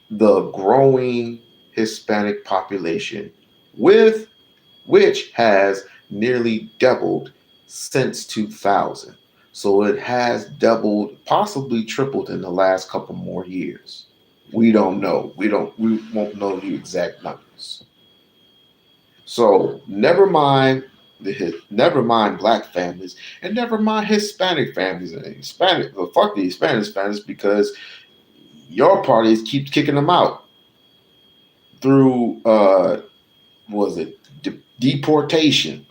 the growing Hispanic population, which has nearly doubled since 2000. So it has doubled, possibly tripled in the last couple more years. We don't know. We won't know the exact numbers. So never mind black families, and never mind Hispanic families and Hispanic. Well, fuck the Hispanic families, because your parties keep kicking them out through deportation,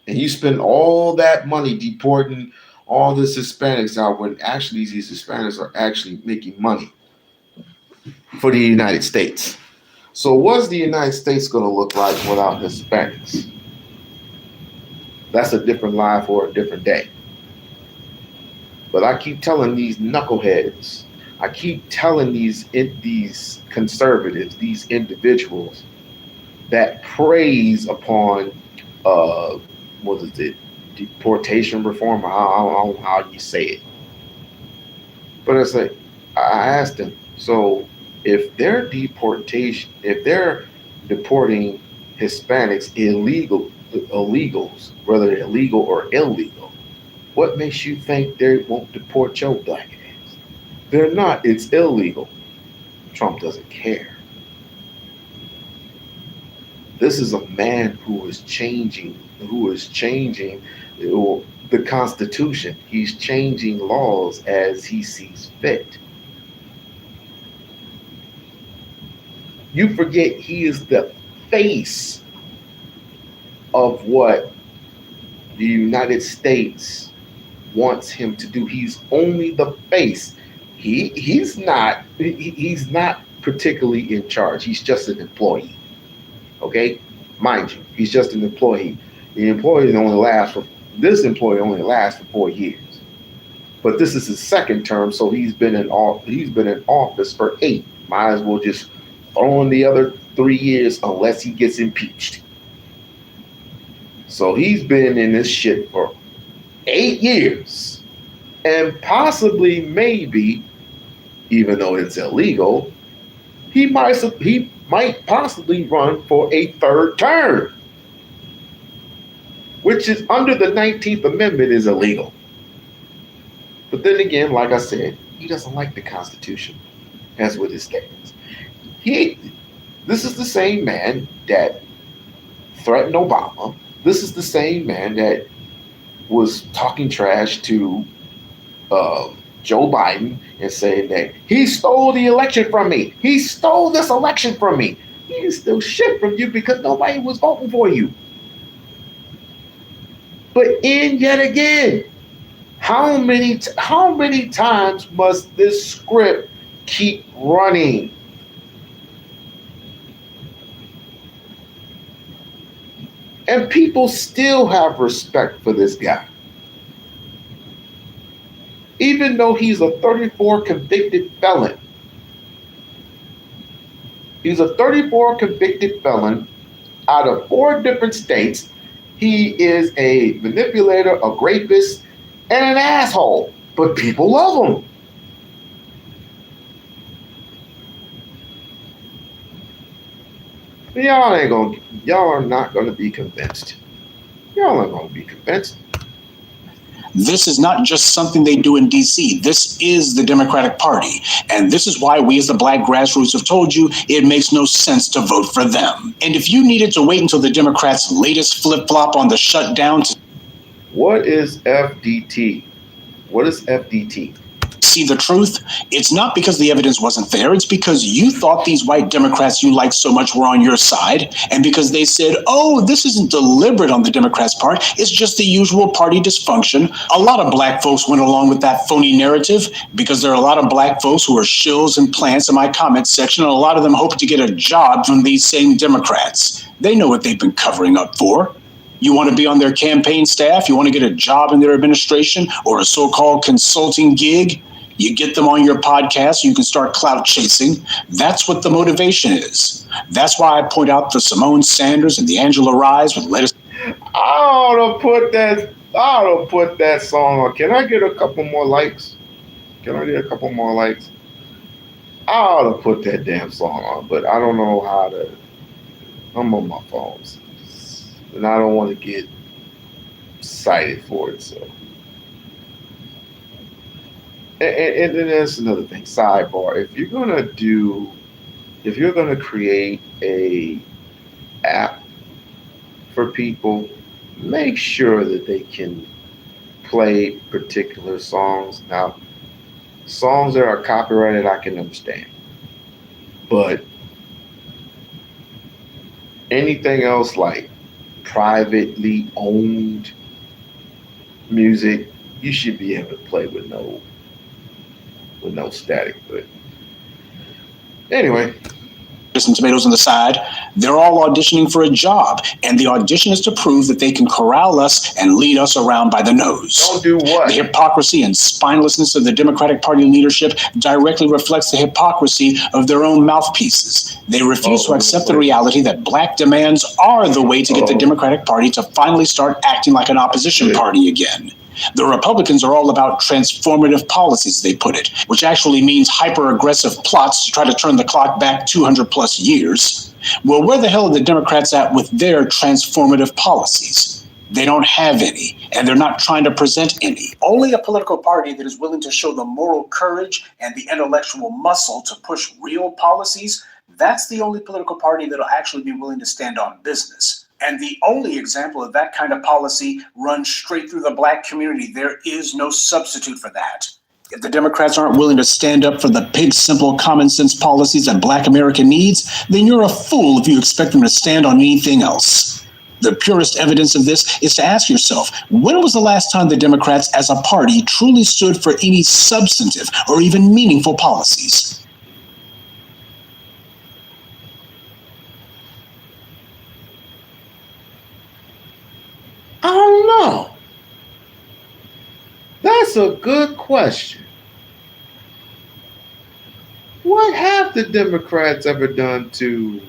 and you spend all that money deporting all these Hispanics out when actually these Hispanics are actually making money for the United States. So what's the United States going to look like without Hispanics? That's a different lie for a different day. But I keep telling these knuckleheads, I keep telling these conservatives, these individuals that praise upon deportation reform, or how you say it. But I asked them, so if they're deporting Hispanics illegals, whether illegal or illegal, what makes you think they won't deport your black ass? They're not. It's illegal. Trump doesn't care. This is a man who is changing the Constitution. He's changing laws as he sees fit. You forget he is the face of what the United States wants him to do. He's only the face. He's not particularly in charge. He's just an employee. Okay, mind you, he's just an employee. This employee only lasts for 4 years. But this is his second term, so he's been in office for 8. Might as well just throw in the other 3 years unless he gets impeached. So he's been in this shit for 8 years, and possibly, maybe, even though it's illegal, he might possibly run for a 3rd term, which is under the 19th Amendment is illegal. But then again, like I said, he doesn't like the Constitution. That's what it states. This is the same man that threatened Obama. This is the same man that was talking trash to Joe Biden and saying that he stole the election from me. He stole this election from me. He didn't steal shit from you because nobody was voting for you. But yet again, how many times must this script keep running? And people still have respect for this guy. Even though he's a 34 convicted felon. He's a 34 convicted felon out of 4 different states. He is a manipulator, a rapist, and an asshole. But people love him. Y'all are not gonna be convinced. Y'all aren't gonna be convinced. This is not just something they do in D.C. This is the Democratic Party. And this is why we as the Black grassroots have told you it makes no sense to vote for them. And if you needed to wait until the Democrats' latest flip-flop on the shutdown What is FDT? What is FDT? see the truth, it's not because the evidence wasn't there. It's because you thought these white Democrats you liked so much were on your side. And because they said, oh, this isn't deliberate on the Democrats' part. It's just the usual party dysfunction. A lot of black folks went along with that phony narrative because there are a lot of black folks who are shills and plants in my comment section. And a lot of them hope to get a job from these same Democrats. They know what they've been covering up for. You want to be on their campaign staff? You want to get a job in their administration or a so-called consulting gig? You get them on your podcast, you can start clout chasing. That's what the motivation is. That's why I point out the Simone Sanders and the Angela Rye's with lettuce. I ought to put that song on. Can I get a couple more likes? I ought to put that damn song on, but I don't know how to. I'm on my phones. And I don't want to get cited for it, so. And then there's another thing, sidebar. If you're gonna create a app for people, make sure that they can play particular songs. Now, songs that are copyrighted, I can understand, but anything else like privately owned music, you should be able to play with no static. But anyway, Some tomatoes on the side. They're all auditioning for a job, and the audition is to prove that they can corral us and lead us around by the nose. don't do what? The hypocrisy and spinelessness of the Democratic Party leadership directly reflects the hypocrisy of their own mouthpieces. They refuse to accept the reality that black demands are the way to get the Democratic Party to finally start acting like an opposition party again. The Republicans are all about transformative policies, they put it, which actually means hyper-aggressive plots to try to turn the clock back 200 plus years. Well, where the hell are the Democrats at with their transformative policies? They don't have any, and they're not trying to present any. Only a political party that is willing to show the moral courage and the intellectual muscle to push real policies, that's the only political party that'll actually be willing to stand on business. And the only example of that kind of policy runs straight through the black community. There is no substitute for that. If the Democrats aren't willing to stand up for the pig simple common sense policies that black America needs, then you're a fool if you expect them to stand on anything else. The purest evidence of this is to ask yourself, when was the last time the Democrats as a party truly stood for any substantive or even meaningful policies? I don't know. That's a good question. What have the Democrats ever done to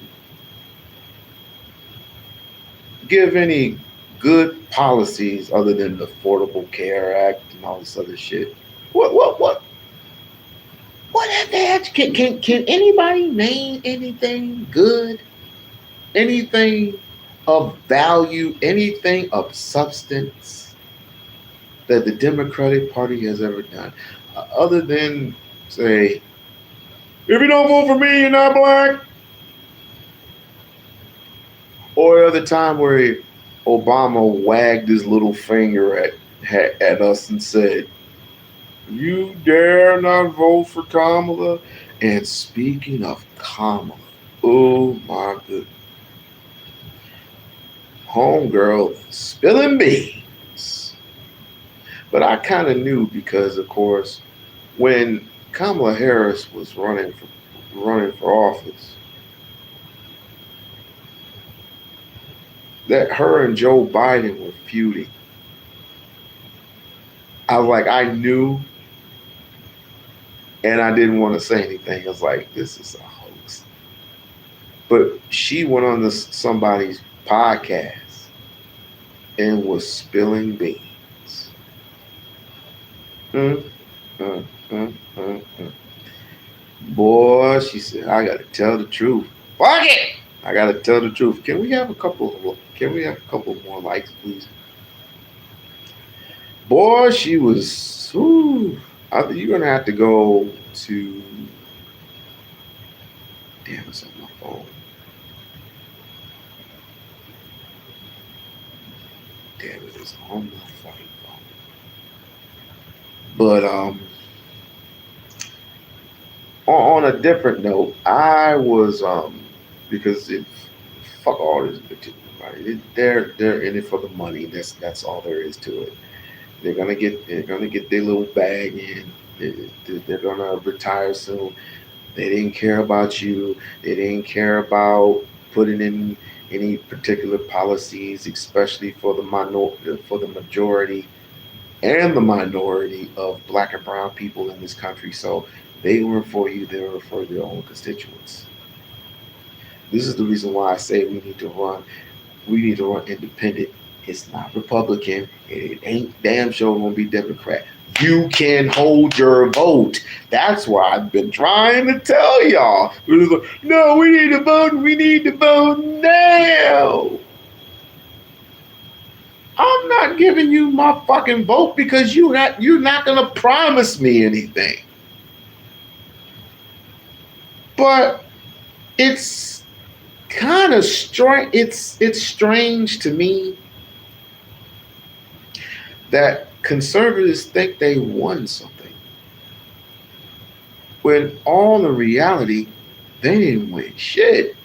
give any good policies other than the Affordable Care Act and all this other shit? What have they actually, can anybody name anything good? Anything of value, anything of substance that the Democratic Party has ever done, other than say, if you don't vote for me, you're not black? Or the other time where Obama wagged his little finger at us and said, you dare not vote for Kamala? And speaking of Kamala, oh my goodness. Homegirl spilling beans. But I kind of knew because, of course, when Kamala Harris was running for office, that her and Joe Biden were feuding. I was like, I knew, and I didn't want to say anything. I was like, this is a hoax. But she went on somebody's podcast and was spilling beans. Boy, she said, I gotta tell the truth. Fuck it! I gotta tell the truth. Can we have a couple more likes, please? Boy, she was, you're gonna have to go to, damn, it's on my phone. Damn, it is on my fucking phone. But, On a different note, I was because it fuck all this bitch, right? They're in it for the money. That's all there is to it. They're gonna get their little bag in. They're gonna retire soon. They didn't care about you. They didn't care about putting in any particular policies, especially for for the majority and the minority of black and brown people in this country. So they were for you. They were for their own constituents. This is the reason why I say we need to run. We need to run independent. It's not Republican. It ain't damn sure gonna be Democrat. You can hold your vote. That's why I've been trying to tell y'all. No, we need to vote. We need to vote now. I'm not giving you my fucking vote because you're not gonna promise me anything. But it's kind of strange. It's strange to me that conservatives think they won something, when all in reality they didn't win shit.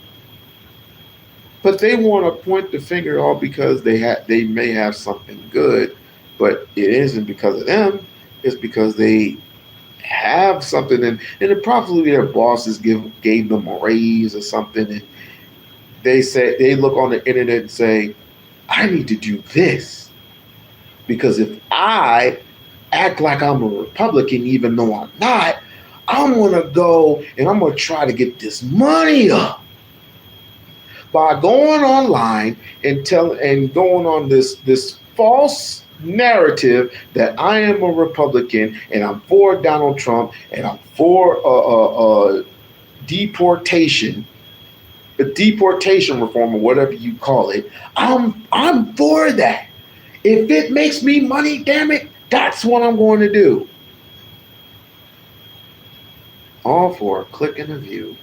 But they want to point the finger all because they may have something good, but it isn't because of them. It's because they have something, and it probably their bosses gave them a raise or something, and they look on the internet and say, I need to do this because if I act like I'm a Republican even though I'm not, I'm gonna go and I'm gonna try to get this money up by going online and going on this false narrative that I am a Republican and I'm for Donald Trump and I'm for deportation reform or whatever you call it. I'm for that. If it makes me money, damn it, that's what I'm going to do. All for a click and a view.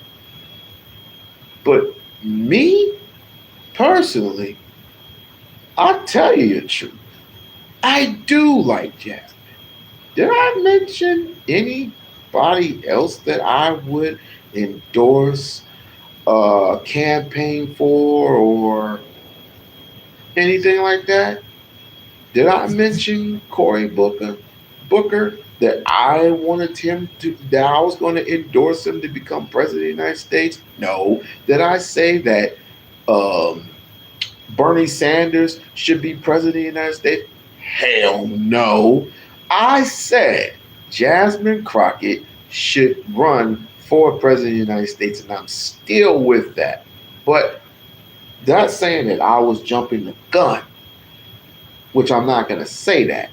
But me, personally, I'll tell you the truth. I do like Jasmine. Did I mention anybody else that I would endorse, campaign for, or anything like that? Did I mention Cory Booker that I wanted that I was going to endorse him to become president of the United States? No. Did I say that Bernie Sanders should be president of the United States? Hell no. I said Jasmine Crockett should run for president of the United States, and I'm still with that. But that's saying that I was jumping the gun, which I'm not going to say that,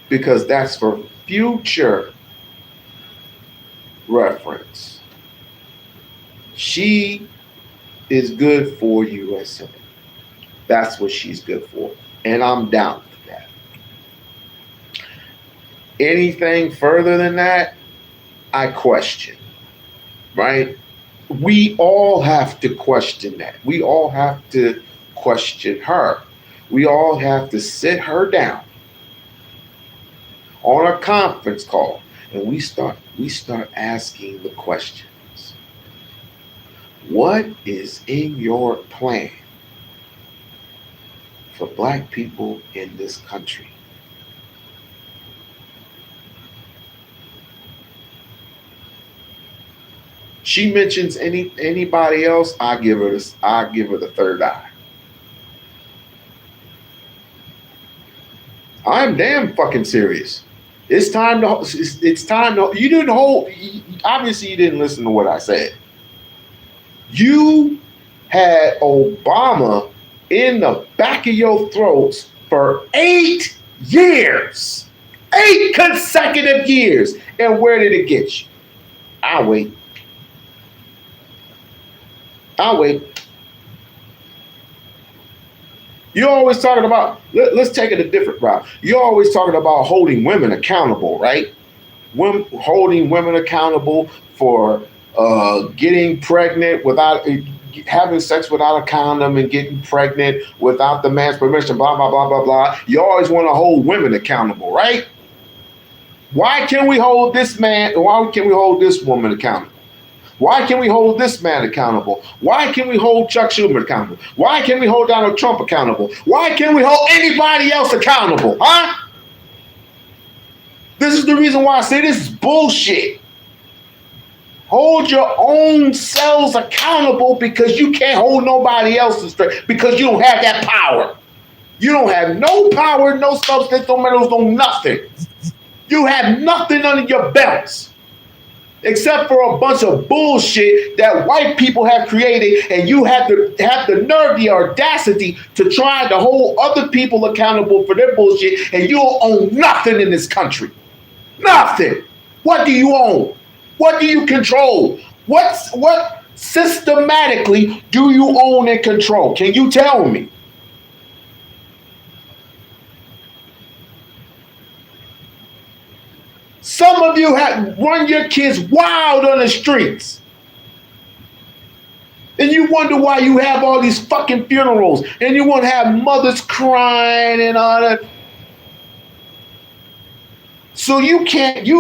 because that's for future reference. She is good for USA. That's what she's good for. And I'm down with that. Anything further than that, I question. Right? We all have to question that. We all have to question her. We all have to sit her down on a conference call and we start asking the questions. What is in your plan for black people in this country? She mentions anybody else, I give her the third eye. I'm damn fucking serious. It's time to you didn't hold, obviously you didn't listen to what I said. You had Obama in the back of your throats for 8 years. 8 consecutive years. And where did it get you? I'll wait. You're always talking about, let's take it a different route. You're always talking about holding women accountable, right? Holding women accountable for getting pregnant without having sex without a condom and getting pregnant without the man's permission, blah, blah, blah, blah, blah. You always want to hold women accountable, right? Why can't we hold this man? Why can't we hold this woman accountable? Why can't we hold this man accountable? Why can't we hold Chuck Schumer accountable? Why can't we hold Donald Trump accountable? Why can't we hold anybody else accountable? Huh? This is the reason why I say this is bullshit. Hold your own selves accountable because you can't hold nobody else's straight because you don't have that power. You don't have no power, no substance, no metals, no nothing. You have nothing under your belts except for a bunch of bullshit that white people have created, and you have the nerve, the audacity to try to hold other people accountable for their bullshit, and you don't own nothing in this country. Nothing. What do you own? What do you control? What systematically do you own and control? Can you tell me? Some of you have run your kids wild on the streets. And you wonder why you have all these fucking funerals and you want to have mothers crying and all that. So you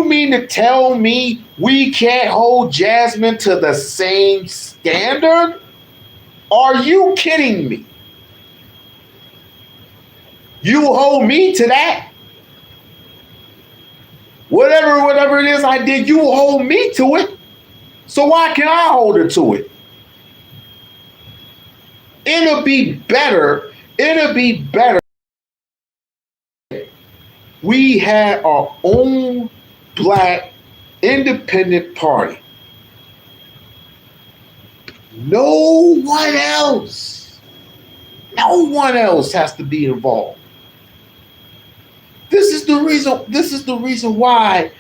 mean to tell me we can't hold Jasmine to the same standard? Are you kidding me? You will hold me to that? Whatever it is I did, you will hold me to it. So why can't I hold her to it? It'll be better. We had our own black independent party. No one else has to be involved. This is the reason why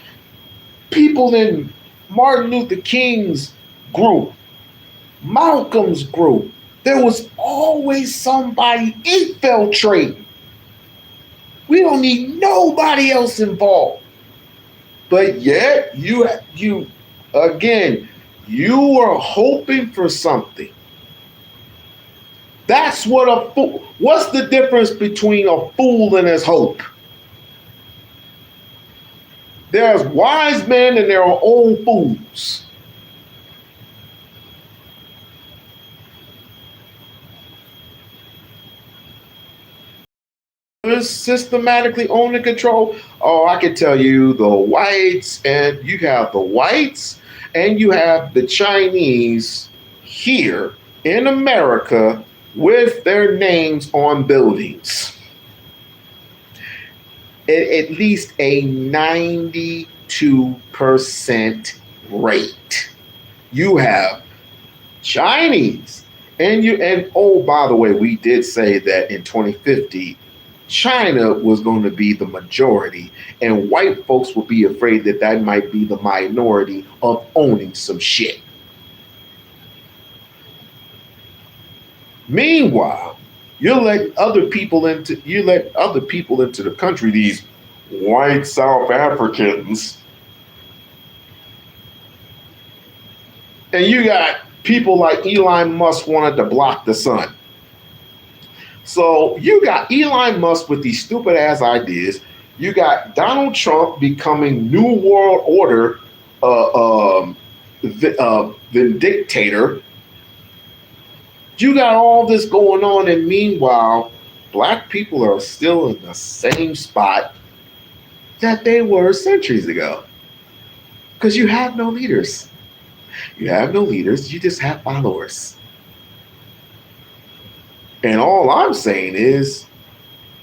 people in Martin Luther King's group, Malcolm's group, there was always somebody infiltrating. We don't need nobody else involved. But yet you are hoping for something. That's what a fool. What's the difference between a fool and his hope? There's wise men and there are old fools. Systematically own and control. Oh, I can tell you the whites, and you have the whites and you have the Chinese here in America with their names on buildings. At least a 92% rate. You have Chinese, and oh, by the way, we did say that in 2050, China was going to be the majority, and white folks would be afraid that that might be the minority of owning some shit. Meanwhile, you let other people into the country, these white South Africans. And you got people like Elon Musk wanted to block the sun. So you got Elon Musk with these stupid ass ideas. You got Donald Trump becoming New World Order the dictator. You got all this going on, and meanwhile, black people are still in the same spot that they were centuries ago. Because you have no leaders. You have no leaders, you just have followers. And all I'm saying is,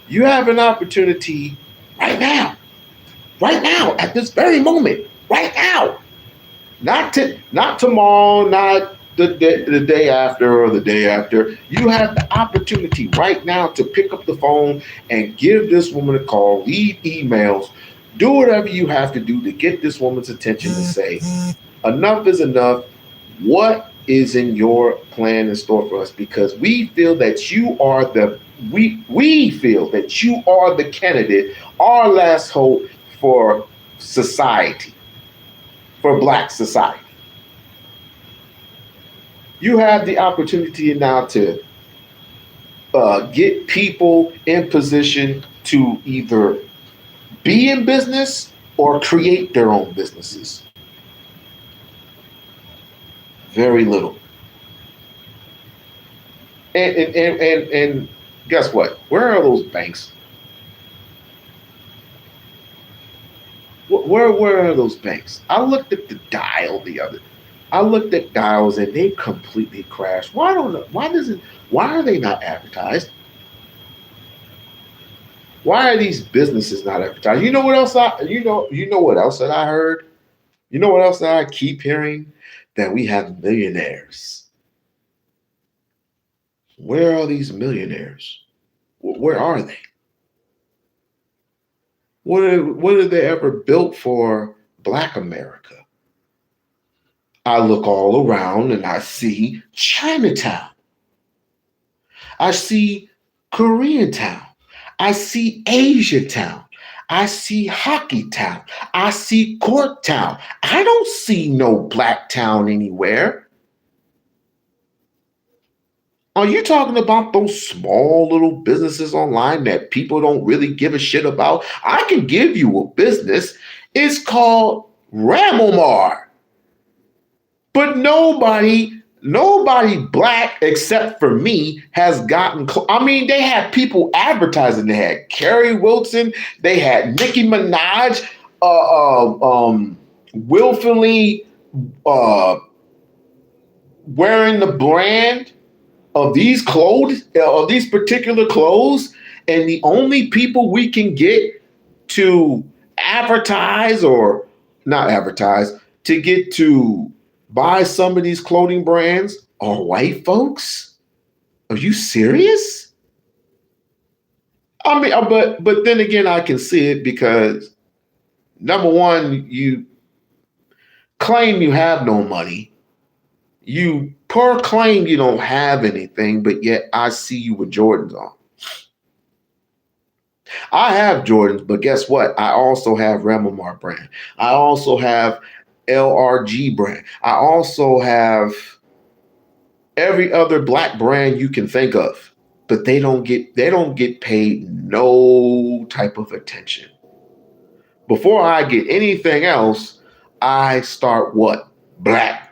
you have an opportunity right now, at this very moment, right now. Not tomorrow, not the day after or the day after. You have the opportunity right now to pick up the phone and give this woman a call, leave emails, do whatever you have to do to get this woman's attention to say, enough is enough. What is in your plan in store for us? Because we feel that you are we feel that you are the candidate, our last hope for society, for black society. You have the opportunity now to get people in position to either be in business or create their own businesses? Very little. And guess what? Where are those banks? Where are those banks? I looked at the dial the other. I looked at dials and they completely crashed. Why don't? Why does it? Why are they not advertised? Why are these businesses not advertised? You know what else? You know what else that I heard? You know what else that I keep hearing? That we have millionaires. Where are these millionaires? Where are they? What have they ever built for Black America? I look all around and I see Chinatown. I see Koreatown. I see Asia Town. I see Hockey Town. I see Court Town. I don't see no Black town anywhere. Are you talking about those small little businesses online that people don't really give a shit about? I can give you a business. It's called Ramomar. But nobody Black except for me has gotten. I mean, they had people advertising. They had Carrie Wilson. They had Nicki Minaj, willfully wearing the brand of these clothes, of these particular clothes, and the only people we can get to advertise or not advertise to get to buy some of these clothing brands are white folks? Are you serious? I mean, but then again, I can see it because number one, you claim you have no money. You proclaim you don't have anything, but yet I see you with Jordans on. I have Jordans, but guess what? I also have Remomar brand. I also have LRG brand. I also have every other Black brand you can think of, but they don't get paid no type of attention. Before I get anything else, I start what? Black.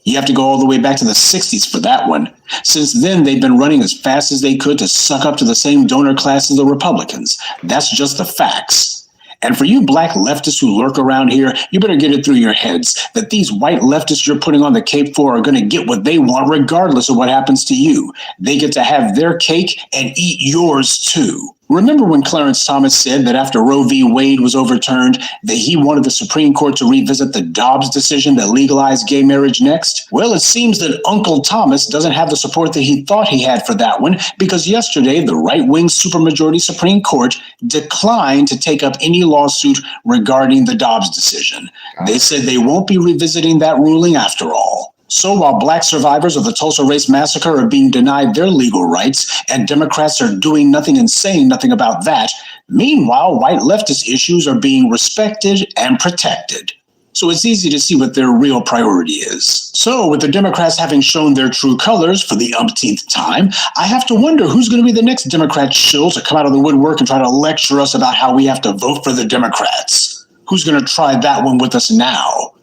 You have to go all the way back to the 60s for that one. Since then, they've been running as fast as they could to suck up to the same donor class as the Republicans. That's just the facts. And for you Black leftists who lurk around here, you better get it through your heads that these white leftists you're putting on the cape for are going to get what they want regardless of what happens to you. They get to have their cake and eat yours too. Remember when Clarence Thomas said that after Roe v. Wade was overturned, that he wanted the Supreme Court to revisit the Dobbs decision that legalized gay marriage next? Well, it seems that Uncle Thomas doesn't have the support that he thought he had for that one, because yesterday the right-wing supermajority Supreme Court declined to take up any lawsuit regarding the Dobbs decision. They said they won't be revisiting that ruling after all. So while Black survivors of the Tulsa Race Massacre are being denied their legal rights, and Democrats are doing nothing and saying nothing about that, meanwhile, white leftist issues are being respected and protected. So it's easy to see what their real priority is. So with the Democrats having shown their true colors for the umpteenth time, I have to wonder who's going to be the next Democrat shill to come out of the woodwork and try to lecture us about how we have to vote for the Democrats. Who's going to try that one with us now?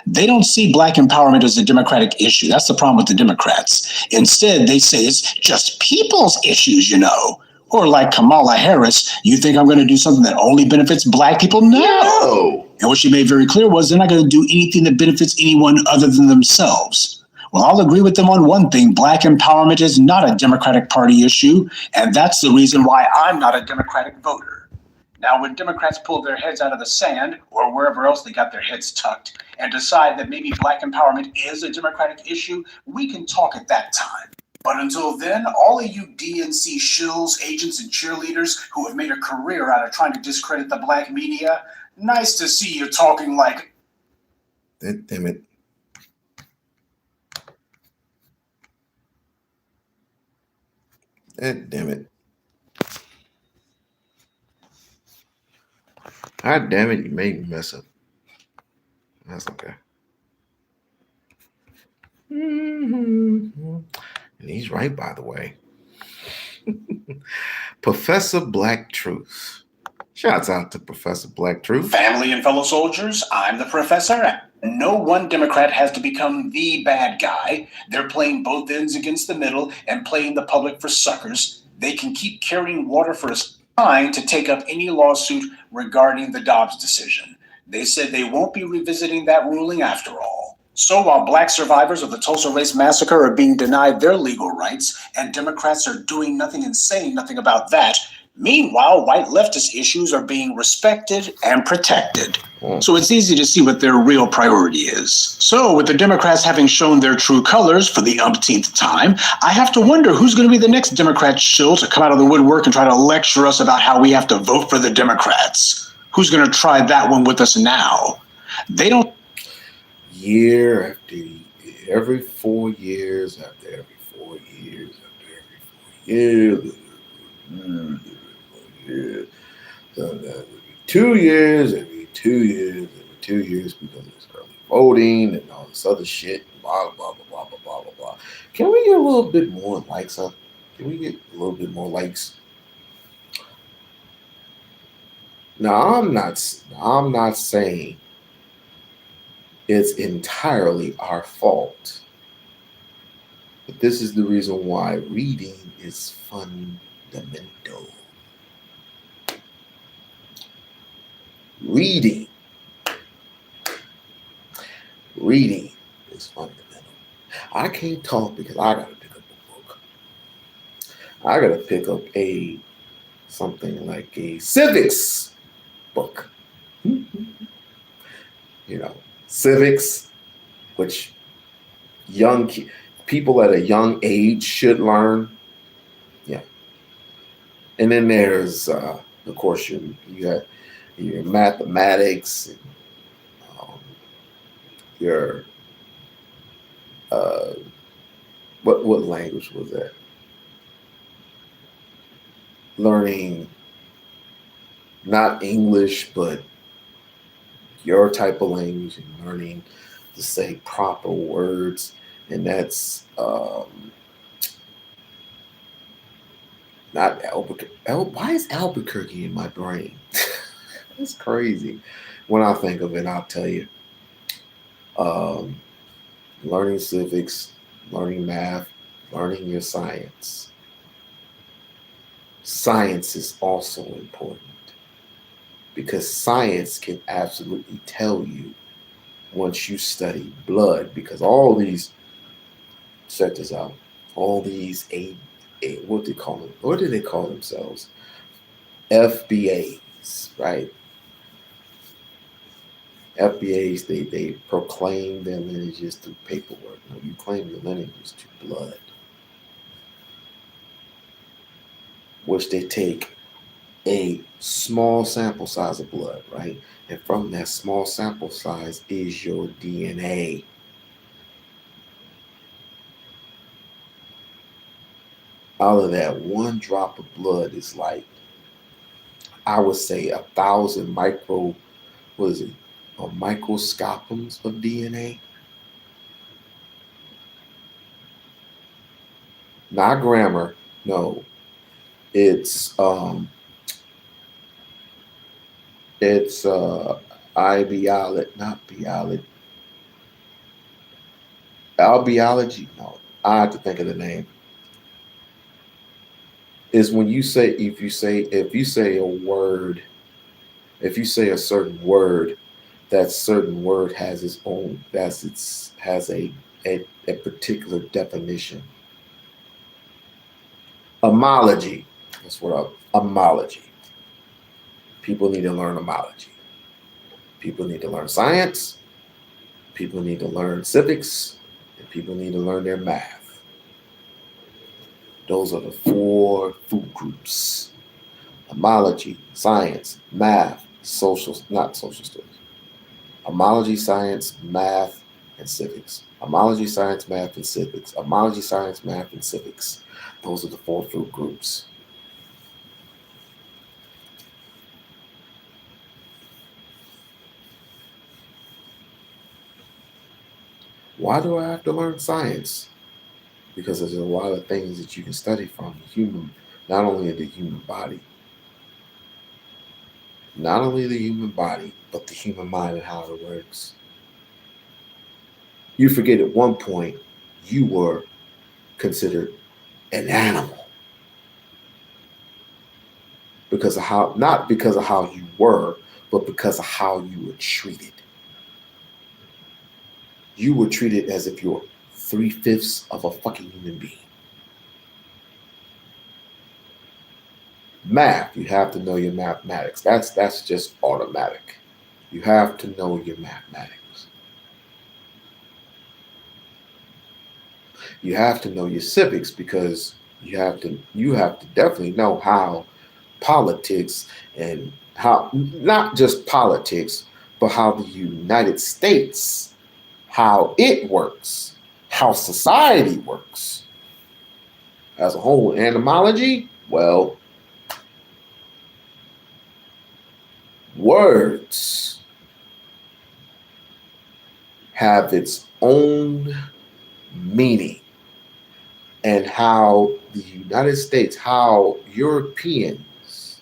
They don't see Black empowerment as a Democratic issue. That's the problem with the Democrats. Instead, they say it's just people's issues, you know. Or like Kamala Harris, you think I'm going to do something that only benefits Black people? No. And what she made very clear was they're not going to do anything that benefits anyone other than themselves. Well, I'll agree with them on one thing. Black empowerment is not a Democratic Party issue, and that's the reason why I'm not a Democratic voter. Now, when Democrats pull their heads out of the sand, or wherever else they got their heads tucked, and decide that maybe Black empowerment is a Democratic issue, we can talk at that time. But until then, all of you DNC shills, agents, and cheerleaders who have made a career out of trying to discredit the Black media, nice to see you talking like... Damn it. Damn it. God damn it, you made me mess up. That's okay. And he's right, by the way. Professor Black Truth. Shouts out to Professor Black Truth. Family and fellow soldiers, I'm the professor. No one Democrat has to become the bad guy. They're playing both ends against the middle and playing the public for suckers. They can keep carrying water for a time to take up any lawsuit regarding the Dobbs decision. They said they won't be revisiting that ruling after all. So while black survivors of the Tulsa Race Massacre are being denied their legal rights, and Democrats are doing nothing and saying nothing about that, meanwhile, white leftist issues are being respected and protected. So it's easy to see what their real priority is. So with the Democrats having shown their true colors for the umpteenth time, I have to wonder who's going to be the next Democrat shill to come out of the woodwork and try to lecture us about how we have to vote for the Democrats. Who's going to try that one with us now? They don't. Year after year, every 4 years, after every 4 years, after every 4 years, every 2 years, every 2 years, every 2 years, because it's early voting and all this other shit, blah, blah, blah, blah, blah, blah, blah, blah. Can we get a little bit more likes up? Can we get a little bit more likes? Now, I'm not saying it's entirely our fault, but this is the reason why reading is fundamental. Reading is fundamental. I can't talk because I gotta pick up a book. I gotta pick up something like a civics book. Civics, which young people at a young age should learn. Yeah. And then there's, of course, you got your mathematics, and, your what language was that? Learning not English, but your type of language, and learning to say proper words, and that's not Albuquerque. Why is Albuquerque in my brain? It's crazy. When I think of it, I'll tell you. Learning civics, learning math, learning your science. Science is also important, because science can absolutely tell you once you study blood, because all these, check this out, all these what do they call themselves? FBAs, right? FBAs, they proclaim their lineages through paperwork. No, you claim your lineages through blood, which they take a small sample size of blood, right? And from that small sample size is your DNA. Out of that one drop of blood is like, I would say 1,000 microscopiums of DNA. Not grammar, no. It's albiology. No, I have to think of the name. Is when you say, if you say a word, if you say a certain word, that certain word has its own, has a particular definition. Homology. That's what homology. People need to learn homology. People need to learn science. People need to learn civics, and people need to learn their math. Those are the 4 food groups: homology, science, math, not social studies. Homology, science, math, and civics. Homology, science, math, and civics. Homology, science, math, and civics. Those are the 4 food groups. Why do I have to learn science? Because there's a lot of things that you can study from. not only the human body, but the human mind and how it works. You forget at one point you were considered an animal because of how, not because of how you were, but because of how you were treated. You were treated as if you're 3/5 of a fucking human being. Math, you have to know your mathematics. That's just automatic. You have to know your mathematics. You have to know your civics because you have to definitely know how politics and how, not just politics, but how the United States, how it works, how society works as a whole. Etymology, well, words have its own meaning, and how the United States, how Europeans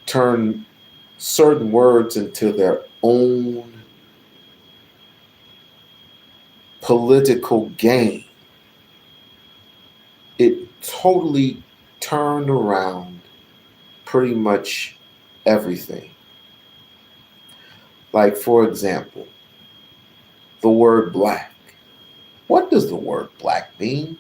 turn certain words into their own political gain. It totally turned around pretty much everything. Like, for example, the word black. What does the word black mean?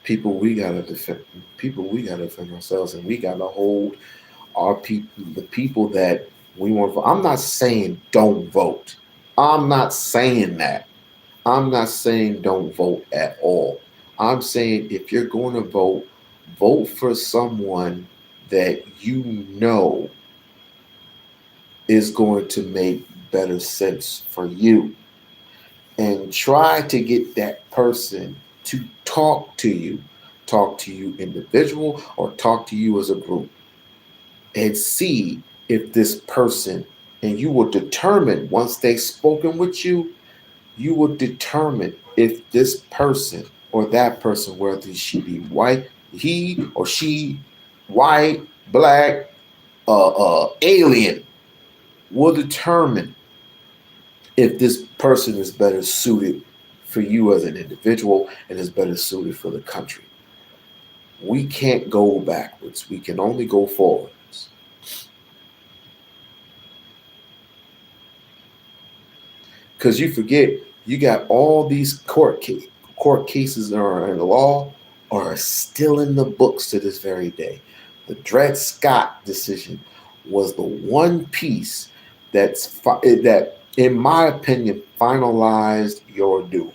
People, we gotta defend. People, we gotta defend ourselves, and we gotta hold our people, the people that we want to vote. I'm not saying don't vote. I'm not saying that. I'm not saying don't vote at all. I'm saying if you're going to vote, vote for someone that you know is going to make better sense for you. And try to get that person to talk to you individual or talk to you as a group, and see if this person, and you will determine once they've spoken with you, you will determine if this person or that person, whether she be white, he or she, white, black, alien, will determine if this person is better suited for you as an individual and is better suited for the country. We can't go backwards. We can only go forwards. Because you forget, you got all these court cases that are in the law are still in the books to this very day. The Dred Scott decision was the one piece that, in my opinion, finalized your doom.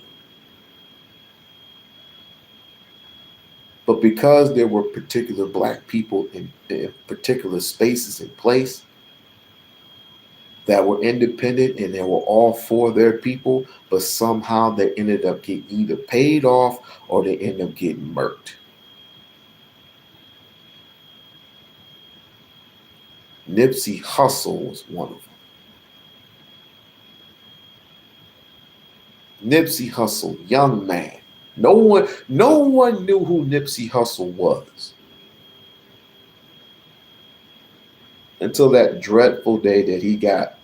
But because there were particular black people in particular spaces in place that were independent and they were all for their people, but somehow they ended up getting either paid off or they ended up getting murked. Nipsey Hussle was one of them. Nipsey Hussle, young man. No one knew who Nipsey Hussle was until that dreadful day that he got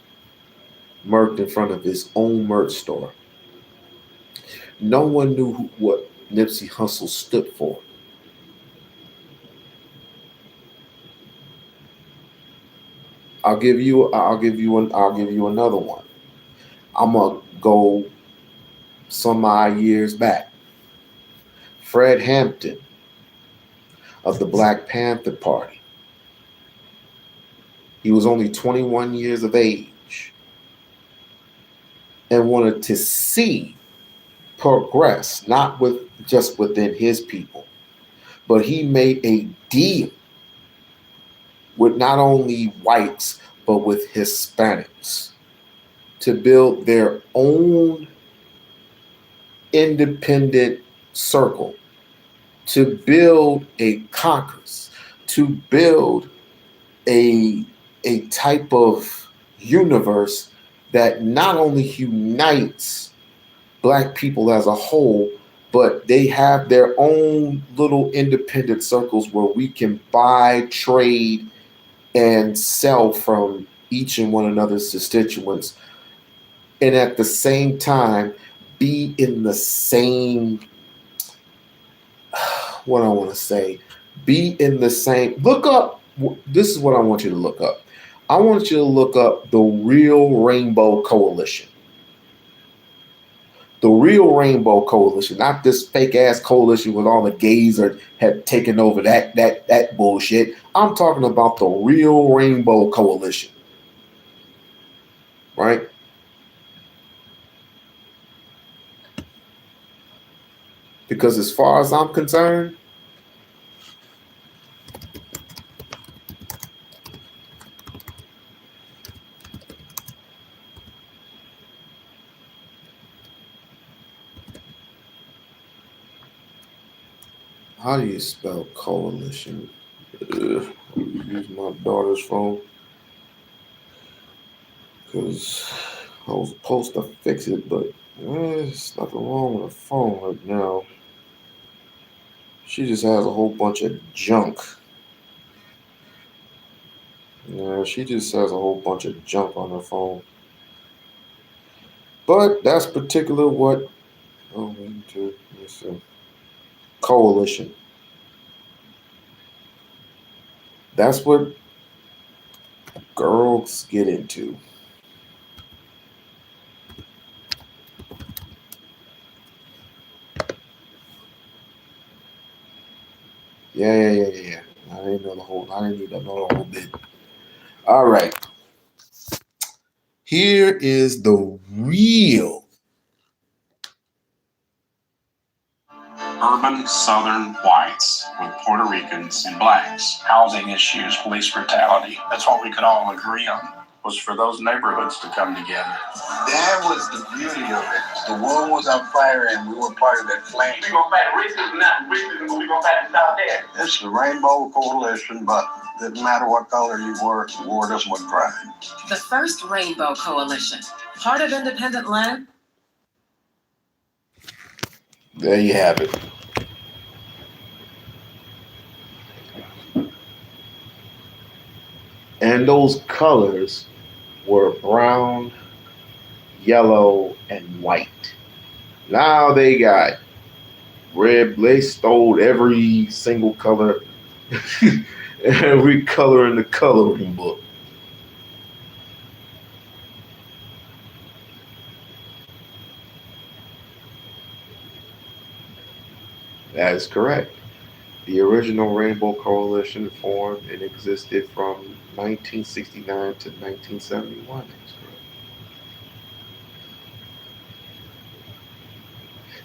murked in front of his own merch store. No one knew what Nipsey Hussle stood for. I'll give you another one. I'm gonna go some odd years back. Fred Hampton of the Black Panther Party. He was only 21 years of age and wanted to see progress, not just within his people, but he made a deal with not only whites, but with Hispanics to build their own independent circle, to build a caucus, to build a type of universe that not only unites Black people as a whole, but they have their own little independent circles where we can buy, trade, and sell from each and one another's constituents, and at the same time be in the same, what I want to say, be in the same, look up, this is what I want you to look up. I want you to look up the Real Rainbow Coalition. The Real Rainbow Coalition, not this fake ass coalition with all the gays have taken over that bullshit. I'm talking about the Real Rainbow Coalition. Right? Because as far as I'm concerned, how do you spell coalition? Use my daughter's phone because I was supposed to fix it, but there's nothing wrong with her phone right now. She just has a whole bunch of junk. Yeah, she just has a whole bunch of junk on her phone. But that's particular what. Oh, let's see. Coalition. That's what girls get into. Yeah. I didn't need to know the whole bit. All right. Here is the real Urban Southern whites with Puerto Ricans and blacks. Housing issues, police brutality. That's what we could all agree on, was for those neighborhoods to come together. That was the beauty of it. The world was on fire and we were part of that flame. We're going to fight racism, not racism, but we're going to fight it out there. It's the Rainbow Coalition, but it didn't matter what color you wore, us with pride. The first Rainbow Coalition, part of independent land. There you have it. And those colors were brown, yellow, and white. Now they got red. They stole every single color, every color in the coloring book. That is correct. The original Rainbow Coalition formed and existed from 1969 to 1971. That's correct.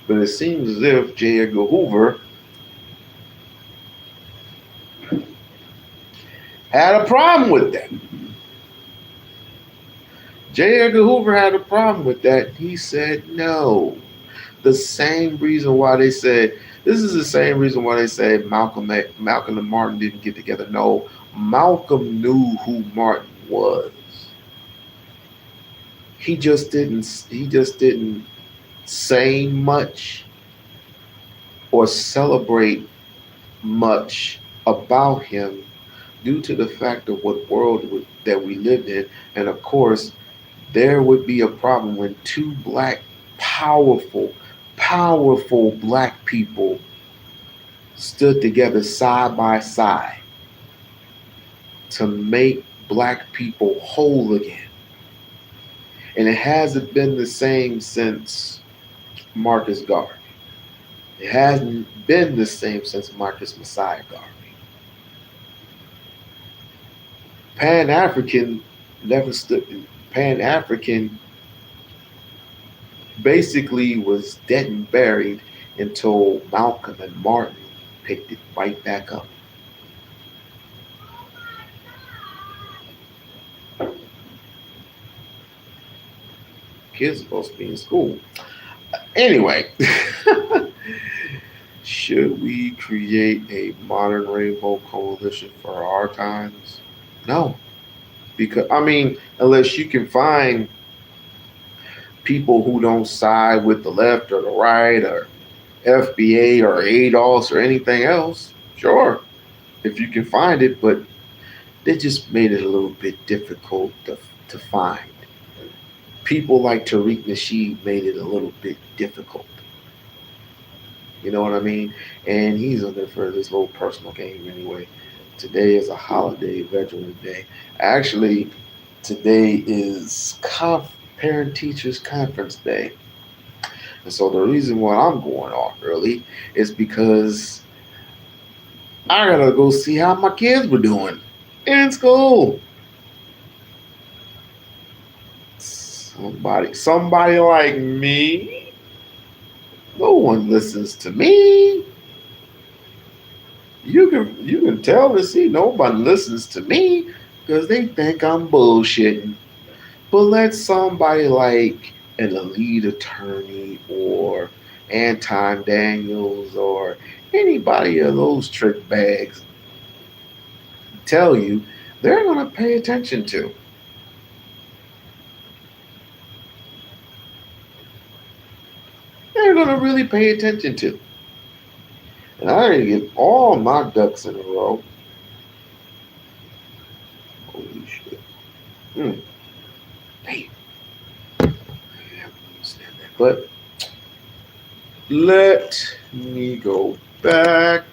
But it seems as if J. Edgar Hoover had a problem with that. J. Edgar Hoover had a problem with that. He said no. The same reason why they said, this is the same reason why they say Malcolm and Martin didn't get together. No, Malcolm knew who Martin was. He just didn't say much or celebrate much about him due to the fact of what world that we lived in. And of course, there would be a problem when two black, powerful black people stood together side by side to make black people whole again. And it hasn't been the same since Marcus Garvey. It hasn't been the same since Marcus Messiah Garvey. Pan-African basically was dead and buried until Malcolm and Martin picked it right back up. Kids supposed to be in school. Anyway, Should we create a modern rainbow coalition for our times? No, because I mean, unless you can find people who don't side with the left or the right or FBA or ADOS or anything else, sure, if you can find it, but they just made it a little bit difficult to find. People like Tariq Nasheed made it a little bit difficult. You know what I mean? And he's on there for this little personal game anyway. Today is a holiday, Veterans Day. Actually, today is Parent Teachers Conference Day. And so the reason why I'm going off early is because I gotta go see how my kids were doing in school. Somebody like me. No one listens to me. You can tell to see nobody listens to me because they think I'm bullshitting. But let somebody like an elite attorney or Anton Daniels or anybody of those trick bags tell you, they're going to pay attention to. They're going to really pay attention to. And I gotta get all my ducks in a row. Holy shit. Damn. I understand that. But let me go back.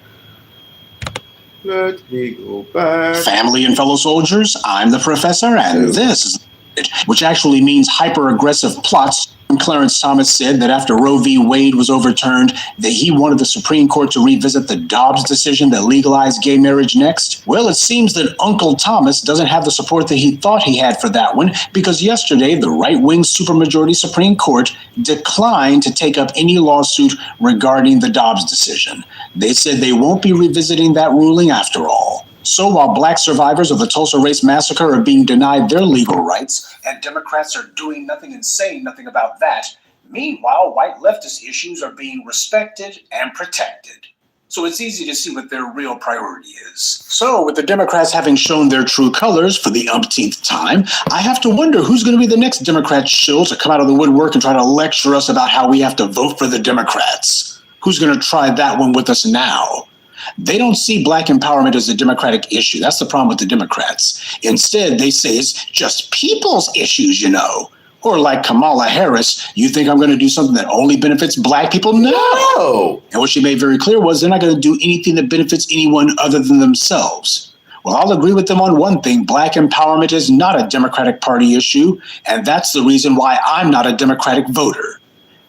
Let me go back. Family and fellow soldiers, I'm the professor, and this is which actually means hyper-aggressive plots. Clarence Thomas said that after Roe v. Wade was overturned, that he wanted the Supreme Court to revisit the Dobbs decision that legalized gay marriage next. Well, it seems that Uncle Thomas doesn't have the support that he thought he had for that one, because yesterday the right-wing supermajority Supreme Court declined to take up any lawsuit regarding the Dobbs decision. They said they won't be revisiting that ruling after all. So while black survivors of the Tulsa Race Massacre are being denied their legal rights, and Democrats are doing nothing and saying nothing about that, meanwhile, white leftist issues are being respected and protected. So it's easy to see what their real priority is. So with the Democrats having shown their true colors for the umpteenth time, I have to wonder who's going to be the next Democrat shill to come out of the woodwork and try to lecture us about how we have to vote for the Democrats. Who's going to try that one with us now? They don't see black empowerment as a Democratic issue. That's the problem with the Democrats. Instead, they say it's just people's issues, you know. Or like Kamala Harris, you think I'm going to do something that only benefits black people? No. And what she made very clear was they're not going to do anything that benefits anyone other than themselves. Well, I'll agree with them on one thing. Black empowerment is not a Democratic Party issue, and that's the reason why I'm not a Democratic voter.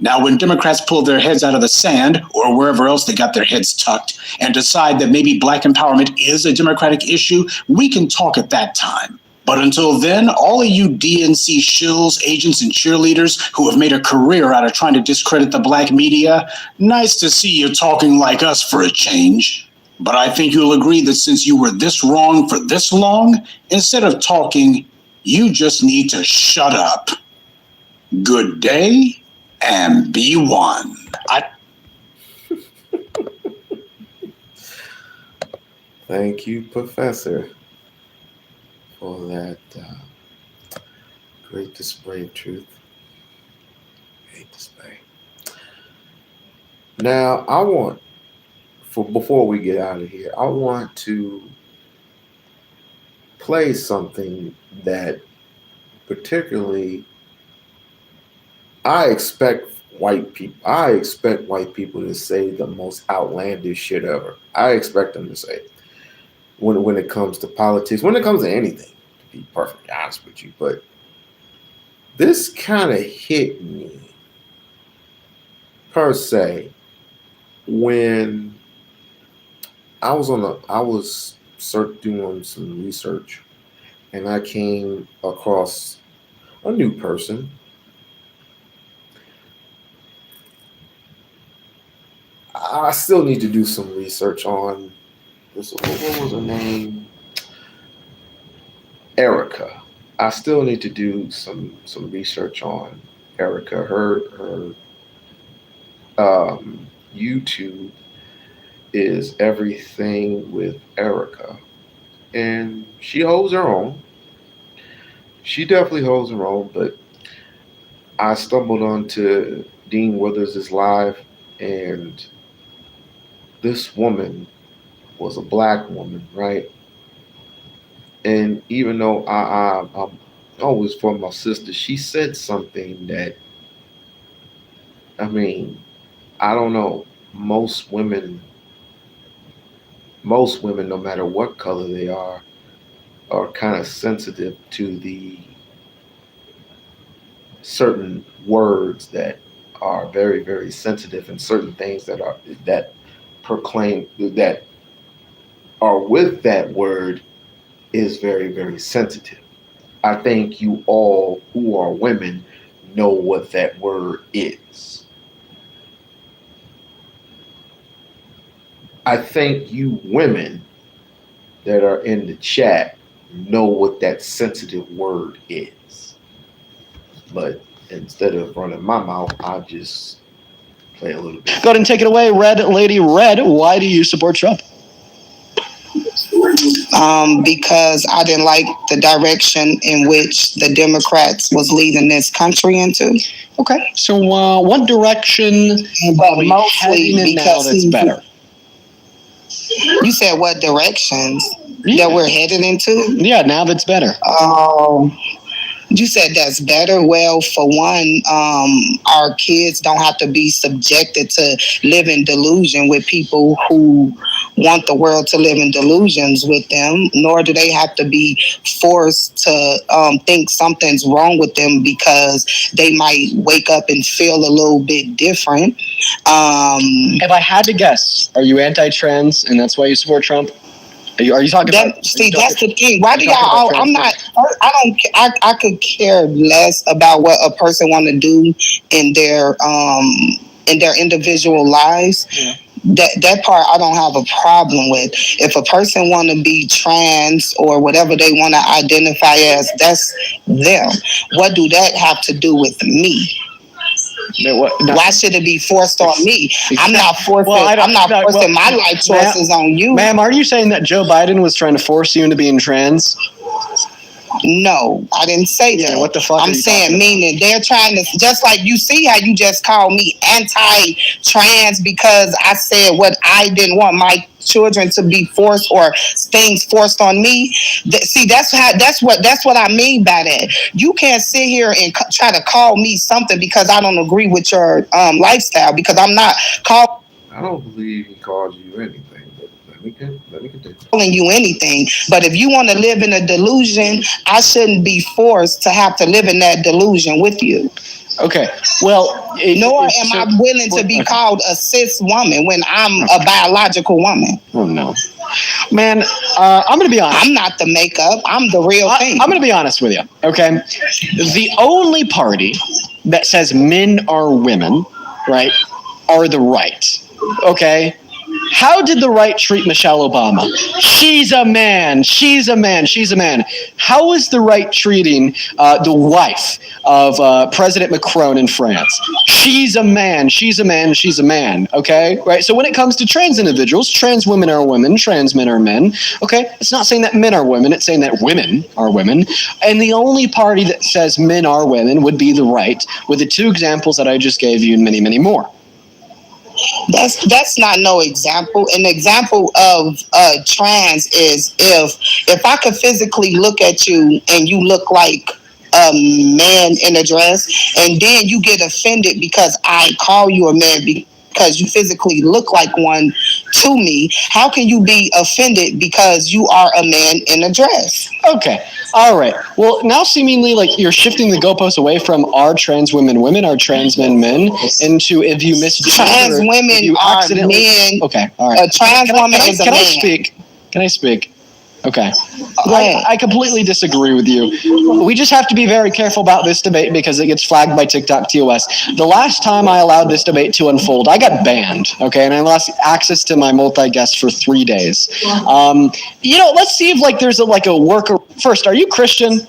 Now, when Democrats pull their heads out of the sand or wherever else they got their heads tucked and decide that maybe black empowerment is a Democratic issue, we can talk at that time. But until then, all of you DNC shills, agents, and cheerleaders who have made a career out of trying to discredit the black media, nice to see you talking like us for a change. But I think you'll agree that since you were this wrong for this long, instead of talking, you just need to shut up. Good day. And be one. Thank you, Professor, for that great display of truth. Great display. Now, before we get out of here, I want to play something that particularly I expect white people to say the most outlandish shit ever. I expect them to say it when it comes to politics, when it comes to anything, to be perfectly honest with you. But this kind of hit me per se when I was doing some research and I came across a new person. I still need to do some research on this. What was her name? Erica. I still need to do some research on Erica. Her YouTube is everything with Erica. And she holds her own. She definitely holds her own, but I stumbled onto Dean Withers' live, and this woman was a black woman, right? And even though I'm always for my sister, she said something that, I mean, I don't know. Most women, no matter what color they are kind of sensitive to the certain words that are very, very sensitive, and certain things that proclaim that are with that word is very, very sensitive. I think you all who are women know what that word is. I think you women that are in the chat know what that sensitive word is. But instead of running my mouth, I'll just play a little bit. Go ahead and take it away, Red Lady Red. Why do you support Trump? Because I didn't like the direction in which the Democrats was leading this country into. Okay, so what direction but mostly because that's better? You said what directions that we're headed into? Yeah, now that's better. You said that's better. Well, for one, our kids don't have to be subjected to live in delusion with people who want the world to live in delusions with them, nor do they have to be forced to think something's wrong with them because they might wake up and feel a little bit different. If I had to guess, are you anti-trans and that's why you support Trump? Are you talking about? See, that's the thing. Why do y'all? I'm not. I don't. I could care less about what a person want to do in their individual lives. Yeah. That part I don't have a problem with. If a person want to be trans or whatever they want to identify as, that's them. What do that have to do with me? Why should it be forced on me? I'm not forcing. I'm not forcing my life choices on you, ma'am. Are you saying that Joe Biden was trying to force you into being trans? No, I didn't say that. What the fuck? I'm saying meaning they're trying to, just like you see how you just called me anti-trans because I said what I didn't want my children to be forced or things forced on me. See, that's what I mean by that. You can't sit here and try to call me something because I don't agree with your lifestyle, because I'm not called. I don't believe he called you anything. Let me continue. Calling you anything, but if you want to live in a delusion, I shouldn't be forced to have to live in that delusion with you. Okay, well, nor am I willing to be called a cis woman when I'm a biological woman. Oh no, man, I'm gonna be honest. I'm not the makeup. I'm the real thing. I'm gonna be honest with you. Okay, the only party that says men are women, right, are the right. Okay. How did the right treat Michelle Obama? She's a man. She's a man. She's a man. How is the right treating the wife of President Macron in France? She's a man. She's a man. She's a man. Okay? Right? So when it comes to trans individuals, trans women are women, trans men are men. Okay? It's not saying that men are women. It's saying that women are women. And the only party that says men are women would be the right, with the two examples that I just gave you and many, many more. That's not no example. An example of trans is if I could physically look at you and you look like a man in a dress, and then you get offended because I call you a man because you physically look like one to me. How can you be offended because you are a man in a dress? Okay. All right. Well, now seemingly like you're shifting the goalposts away from are trans women women, are trans men men, into if you misgender. Trans women are men. Okay. All right. A trans woman is a man. Can I speak? Okay. I completely disagree with you. We just have to be very careful about this debate because it gets flagged by TikTok TOS. The last time I allowed this debate to unfold, I got banned, okay, and I lost access to my multi-guest for 3 days. Let's see if like there's a worker. First, are you Christian?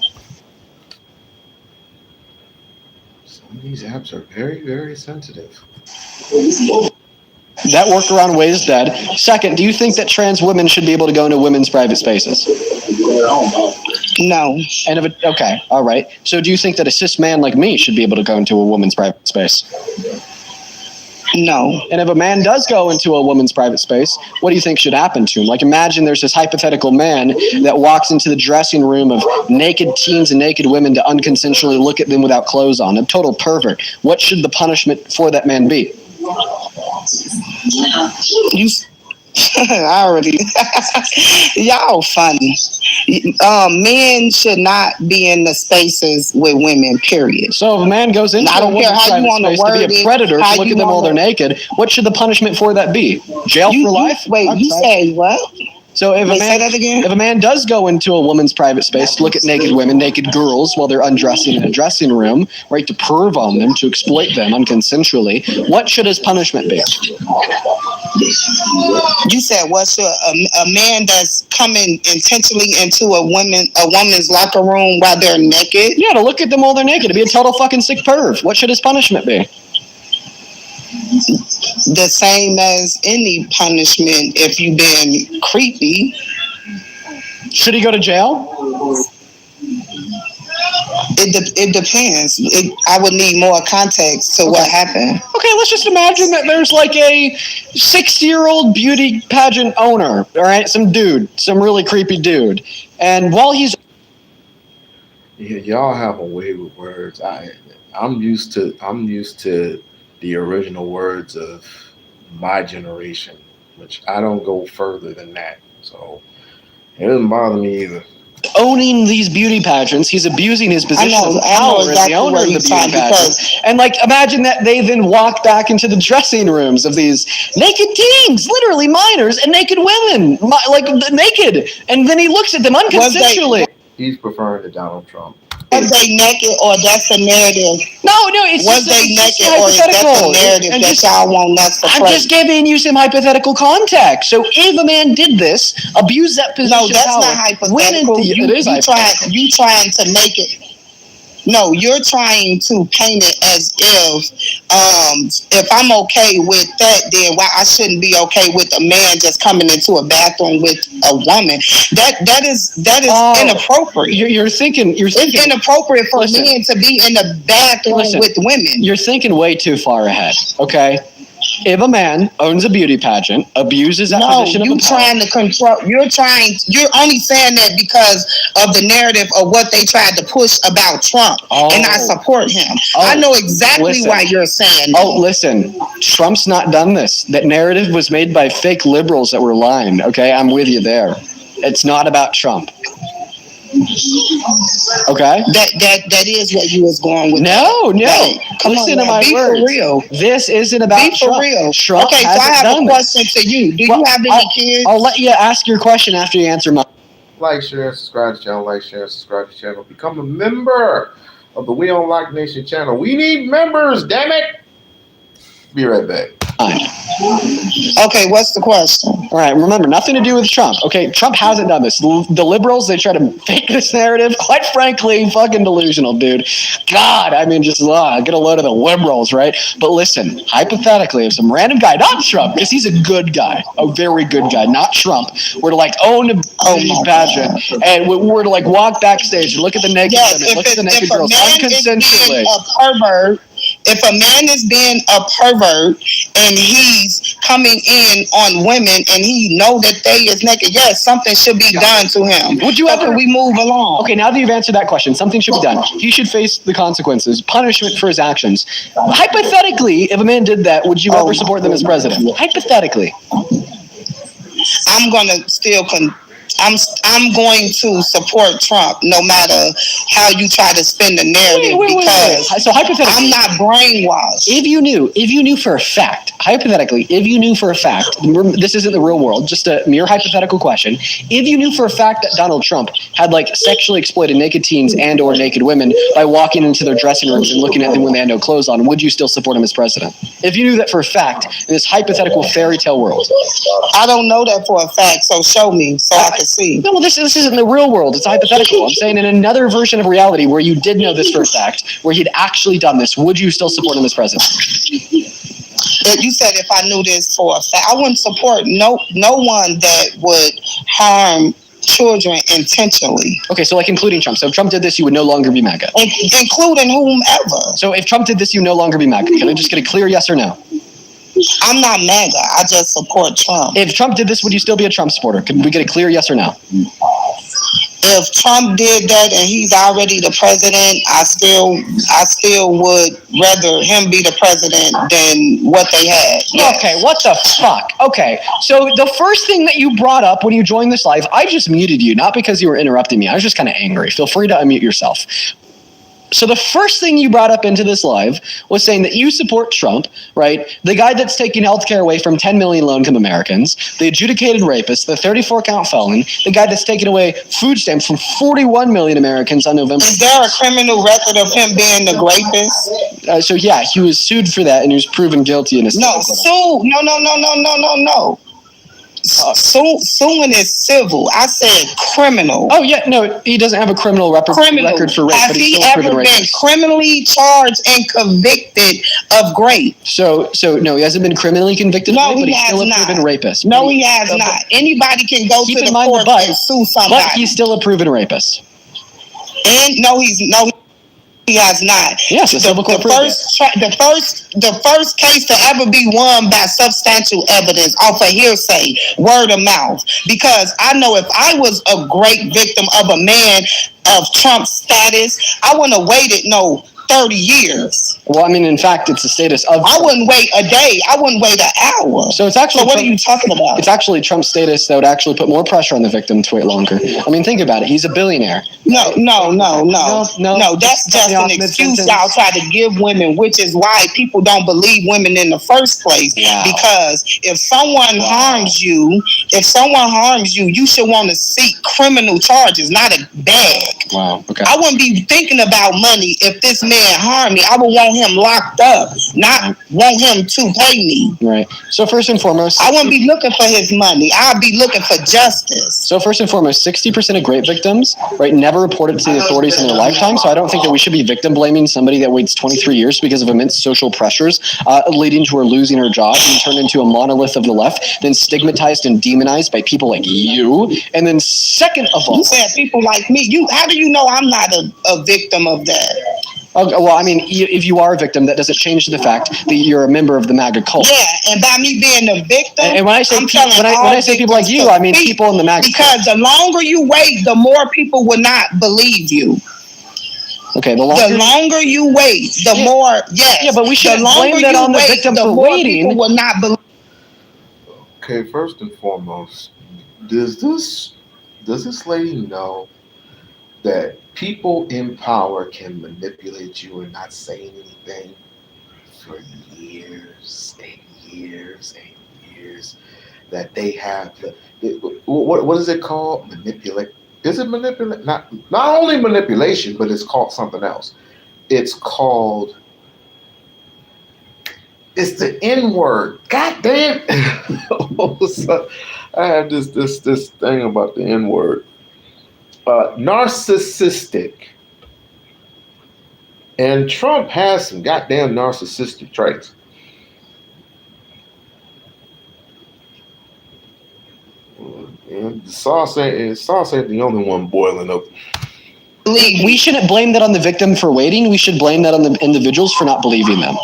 Some of these apps are very, very sensitive. That workaround way is dead. Second, do you think that trans women should be able to go into women's private spaces? No. And okay, all right. So do you think that a cis man like me should be able to go into a woman's private space? No. And if a man does go into a woman's private space, what do you think should happen to him? Like, imagine there's this hypothetical man that walks into the dressing room of naked teens and naked women to unconsensually look at them without clothes on. A total pervert. What should the punishment for that man be? You, I already. Y'all funny. Men should not be in the spaces with women. Period. So if a man goes into I don't care how you want to word to be a predator, to look at them while they're naked, what should the punishment for that be? Jail for life? Wait, you say what? So if a man does go into a woman's private space to look at naked women, naked girls while they're undressing in a dressing room, right, to perv on them, to exploit them unconsensually, what should his punishment be? You said what should a man that's coming intentionally into a woman's locker room while they're naked? Yeah, to look at them while they're naked, to be a total fucking sick perv. What should his punishment be? The same as any punishment if you've been creepy. Should he go to jail? It depends. I would need more context to what happened. Okay, let's just imagine that there's like a 60-year-old beauty pageant owner, all right? Some dude, some really creepy dude. And while he's... Yeah, y'all have a way with words. I'm used to the original words of my generation, which I don't go further than that. So it doesn't bother me either. Owning these beauty pageants, he's abusing his position of power as the owner of the beauty pageants. And like, imagine that they then walk back into the dressing rooms of these naked teens, literally minors, and naked women, like naked. And then he looks at them unconsensually. He's preferring to Donald Trump. Was they naked or that's a narrative? No, it's was just, they it's naked or is that the narrative and that y'all want us to play? I'm just giving you some hypothetical context. So if a man did this, abuse that position, no, that's not hypothetical. You trying to make it. No, you're trying to paint it as if I'm okay with that, then why I shouldn't be okay with a man just coming into a bathroom with a woman. That is inappropriate. You're thinking it's inappropriate for men to be in the bathroom with women. You're thinking way too far ahead. Okay. If a man owns a beauty pageant, abuses that position of power. Trying to control. You're only saying that because of the narrative of what they tried to push about Trump, and I support him. I know exactly why you're saying that. Oh, listen, Trump's not done this. That narrative was made by fake liberals that were lying. Okay, I'm with you there. It's not about Trump. Okay. That is what you was going with. No. Listen to my words. For real. This isn't about Be for Trump. real. Trump okay, so I have a question to you. Do you have any kids? I'll let you ask your question after you answer mine. Like, share, subscribe to the channel. Like, share, subscribe to the channel. Become a member of the We-On-Loc Nation channel. We need members, damn it. Be right back. Okay, what's the question? All right, remember, nothing to do with Trump. Okay, Trump hasn't done this. The liberals, they try to fake this narrative. Quite frankly, fucking delusional, dude. God, I mean, just get a load of the liberals, right? But listen, hypothetically, if some random guy, not Trump, because he's a good guy, a very good guy, not Trump, were to like own a beauty pageant, and we're to like walk backstage and look at the naked women, look at the naked girls unconsensually. If a man is being a pervert and he's coming in on women and he know that they is naked, yes, something should be done to him. Would you ever? We move along. Okay, now that you've answered that question, something should be done. He should face the consequences, punishment for his actions. Hypothetically, if a man did that, would you ever support them as president? Hypothetically. I'm gonna still I'm going to support Trump no matter how you try to spin the narrative because so hypothetically, I'm not brainwashed. If you knew for a fact, hypothetically, this isn't the real world, just a mere hypothetical question. If you knew for a fact that Donald Trump had like sexually exploited naked teens and or naked women by walking into their dressing rooms and looking at them when they had no clothes on, would you still support him as president? If you knew that for a fact in this hypothetical fairy tale world. I don't know that for a fact, so show me so I can see. No, well, this isn't the real world. It's hypothetical. I'm saying in another version of reality where you did know this for a fact, where he'd actually done this, would you still support him as president? You said if I knew this for a fact, I wouldn't support no one that would harm children intentionally. Okay, so like including Trump. So if Trump did this, you would no longer be MAGA. Including whomever. So if Trump did this, you no longer be MAGA. Can I just get a clear yes or no? I'm not MAGA. I just support Trump. If Trump did this, would you still be a Trump supporter? Can we get a clear yes or no? If Trump did that and he's already the president, I still would rather him be the president than what they had. Yes. Okay, what the fuck? Okay, so the first thing that you brought up when you joined this live, I just muted you, not because you were interrupting me. I was just kind of angry. Feel free to unmute yourself. So the first thing you brought up into this live was saying that you support Trump, right? The guy that's taking healthcare away from 10 million low-income Americans, the adjudicated rapist, the 34-count felon, the guy that's taking away food stamps from 41 million Americans on November. Is there a criminal record of him being the rapist? So yeah, he was sued for that and he was proven guilty in a No. Suing is civil. I said criminal. Oh yeah, no, he doesn't have a criminal record for rape. Has he ever been criminally charged and convicted of rape? So no, he hasn't been criminally convicted of rape, but he's still a proven rapist. No, he has not. Anybody can go to the court and sue somebody. But he's still a proven rapist. And he has not. Yes, the first case to ever be won by substantial evidence off of hearsay, word of mouth. Because I know if I was a great victim of a man of Trump's status, I wouldn't have waited 30 years. Well, I mean, in fact, it's the status of. I wouldn't wait a day. I wouldn't wait an hour. So it's actually. So what are you talking about? It's actually Trump's status that would actually put more pressure on the victim to wait longer. I mean, think about it. He's a billionaire. No. That's just an excuse y'all try to give women, which is why people don't believe women in the first place. Yeah. Because if someone harms you, you should want to seek criminal charges, not a bag. Wow. Okay. I wouldn't be thinking about money if this man harmed me. I would want him locked up, not want him to pay me. Right. So first and foremost, I wouldn't be looking for his money. I'd be looking for justice. So first and foremost, 60% of rape victims, right, never report it to the authorities in their lifetime. So I don't think that we should be victim blaming somebody that waits 23 years because of immense social pressures, leading to her losing her job and turned into a monolith of the left, then stigmatized and demonized by people like you. And then second of all, you said people like me. How do you know I'm not a victim of that? Okay, well, I mean, if you are a victim, that doesn't change the fact that you're a member of the MAGA cult. Yeah, and by me being a victim, and when I say people like you, I mean people in the MAGA because cult. The longer you wait, the more people will not believe you. Okay, the longer you wait, the more. Yes. Yeah, but we shouldn't blame that on the victim for waiting. People will not believe. Okay, first and foremost, does this lady know that people in power can manipulate you and not saying anything for years and years and years? That they have what is it called? Manipulate? Is it manipulate? Not only manipulation, but it's called something else. It's called. It's the N word. God damn! I have this thing about the N word. Narcissistic. And Trump has some goddamn narcissistic traits. And the sauce ain't the only one boiling up. We shouldn't blame that on the victim for waiting. We should blame that on the individuals for not believing them.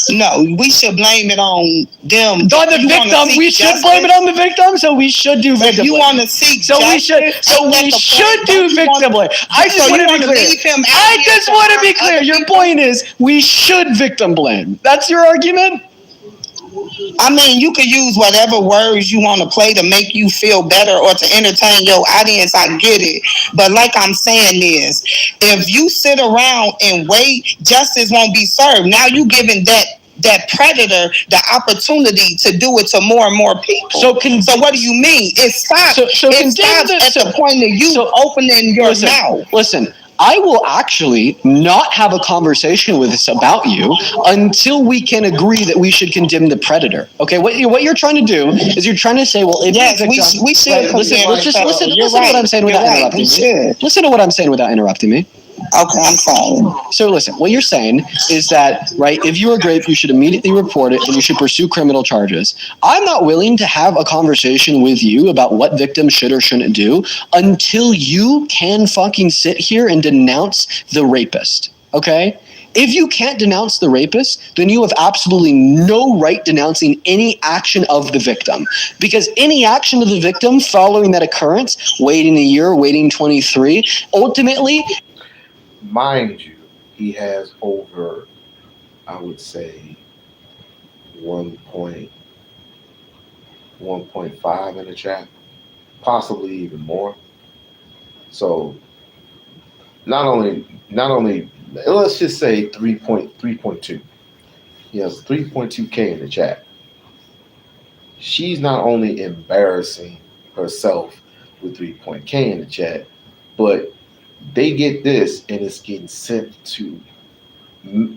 No, we should blame it on them. On the victim, we should blame it on the victim. So we should do victim. You want to seek so justice? we should do victim blame. I just want to be clear. I just want to be clear. Your point is we should victim blame. That's your argument? I mean, you could use whatever words you want to play to make you feel better or to entertain your audience. I get it. But like I'm saying is, if you sit around and wait, justice won't be served. Now you giving that predator the opportunity to do it to more and more people. So what do you mean? It stops. It stops at the point of you opening your mouth. Listen. I will actually not have a conversation with us about you until we can agree that we should condemn the predator. Okay, what you're trying to do is you're trying to say, well, if yes, we should. Listen to what I'm saying without interrupting me. Listen to what I'm saying without interrupting me. Okay, I'm sorry. So listen, what you're saying is that, right, if you are raped, you should immediately report it and you should pursue criminal charges. I'm not willing to have a conversation with you about what victims should or shouldn't do until you can fucking sit here and denounce the rapist, okay? If you can't denounce the rapist, then you have absolutely no right denouncing any action of the victim. Because any action of the victim following that occurrence, waiting a year, waiting 23, ultimately... Mind you, he has over, I would say, 1.5 in the chat, possibly even more. So not only let's just say 3.2. He has 3.2K in the chat. She's not only embarrassing herself with 3.K in the chat, but they get this and it's getting sent to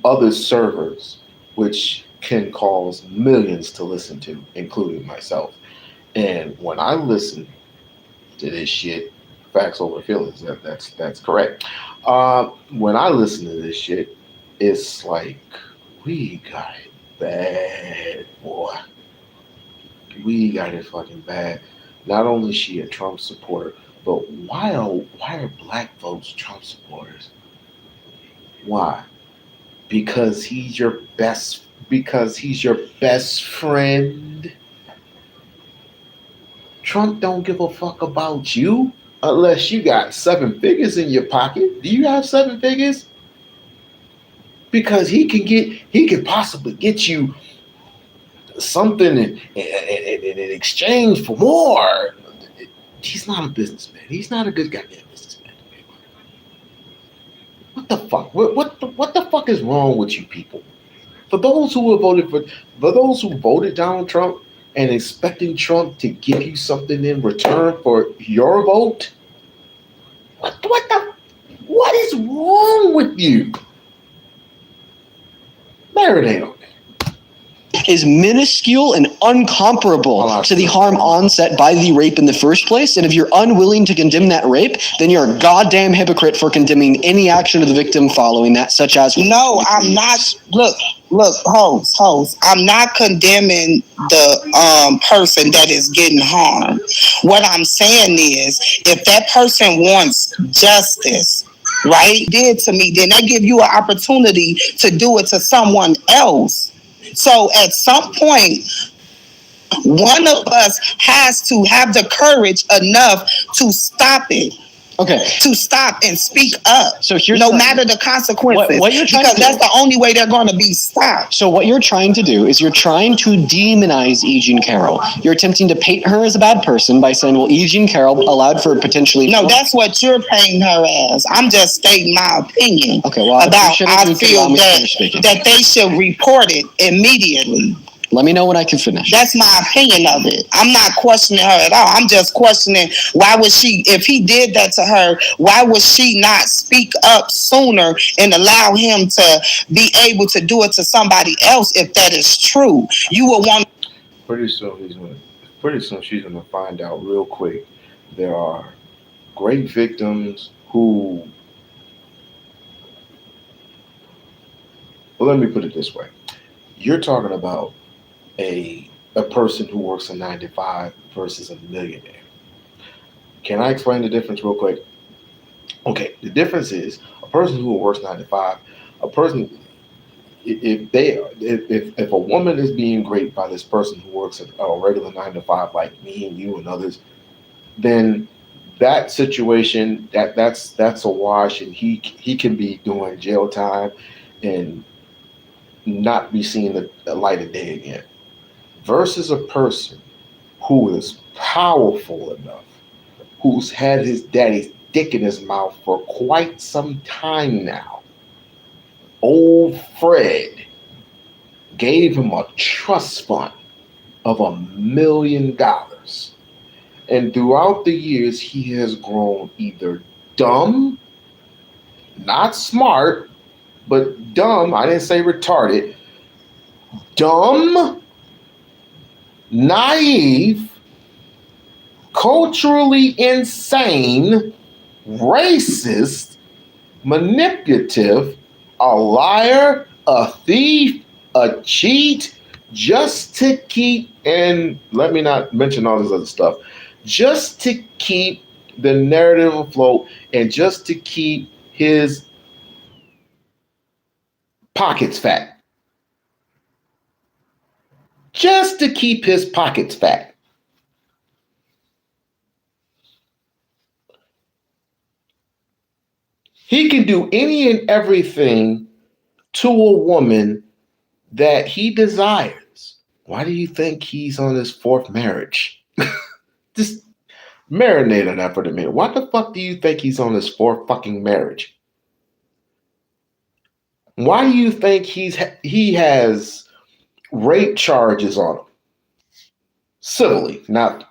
other servers, which can cause millions to listen to, including myself. And when I listen to this shit, facts over feelings, that's correct. When I listen to this shit, it's like, we got it bad, boy. We got it fucking bad. Not only is she a Trump supporter, but why are black folks Trump supporters? Why? Because he's your best friend. Trump don't give a fuck about you unless you got 7 figures in your pocket. Do you have 7 figures? Because he can possibly get you something in exchange for more. He's not a businessman. He's not a good goddamn businessman. What the fuck? What the fuck is wrong with you people? For those who voted Donald Trump and expecting Trump to give you something in return for your vote, what is wrong with you? Marinate on that. Is minuscule and uncomparable to the harm onset by the rape in the first place. And if you're unwilling to condemn that rape, then you're a goddamn hypocrite for condemning any action of the victim following that, such as... No, I'm not. Look, host. I'm not condemning the person that is getting harmed. What I'm saying is, if that person wants justice, right, did to me, then they give you an opportunity to do it to someone else. So at some point, one of us has to have the courage enough to stop it. Okay. To stop and speak up. So here's no matter the consequences. What you're trying because to do, that's the only way they're going to be stopped. So what you're trying to do is you're trying to demonize E. Jean Carroll. You're attempting to paint her as a bad person by saying, well, E. Jean Carroll allowed for potentially... No, that's what you're painting her as. I'm just stating my opinion. Okay, well, I feel that they should report it immediately. Let me know when I can finish. That's my opinion of it. I'm not questioning her at all. I'm just questioning why would she, if he did that to her, why would she not speak up sooner and allow him to be able to do it to somebody else if that is true? You will want... Pretty soon she's going to find out real quick there are great victims who... Well, let me put it this way. You're talking about a person who works a 9 to 5 versus a millionaire. Can I explain the difference real quick? Okay, the difference is a person who works 9 to 5, a person, if a woman is being raped by this person who works at a regular 9 to 5 like me and you and others, then that situation, that's a wash, and he can be doing jail time and not be seeing the light of day again. Versus a person who is powerful enough, who's had his daddy's dick in his mouth for quite some time now. Old Fred gave him a trust fund of $1 million. And throughout the years, he has grown either dumb, not smart, but dumb. I didn't say retarded. Dumb, naive, culturally insane, racist, manipulative, a liar, a thief, a cheat, just to keep, and let me not mention all this other stuff, just to keep the narrative afloat and just to keep his pockets fat. Just to keep his pockets fat. He can do any and everything to a woman that he desires. Why do you think he's on his fourth marriage? Just marinate on that for a minute. Why the fuck do you think he's on his fourth fucking marriage? Why do you think he has rape charges on him? Civilly, not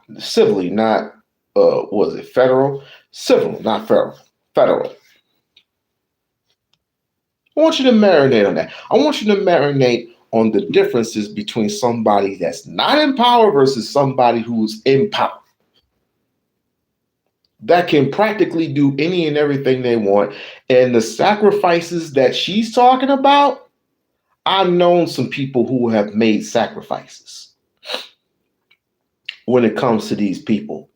was it federal? Civil, not federal. Federal. I want you to marinate on that. I want you to marinate on the differences between somebody that's not in power versus somebody who's in power. That can practically do any and everything they want. And the sacrifices that she's talking about, I've known some people who have made sacrifices when it comes to these people.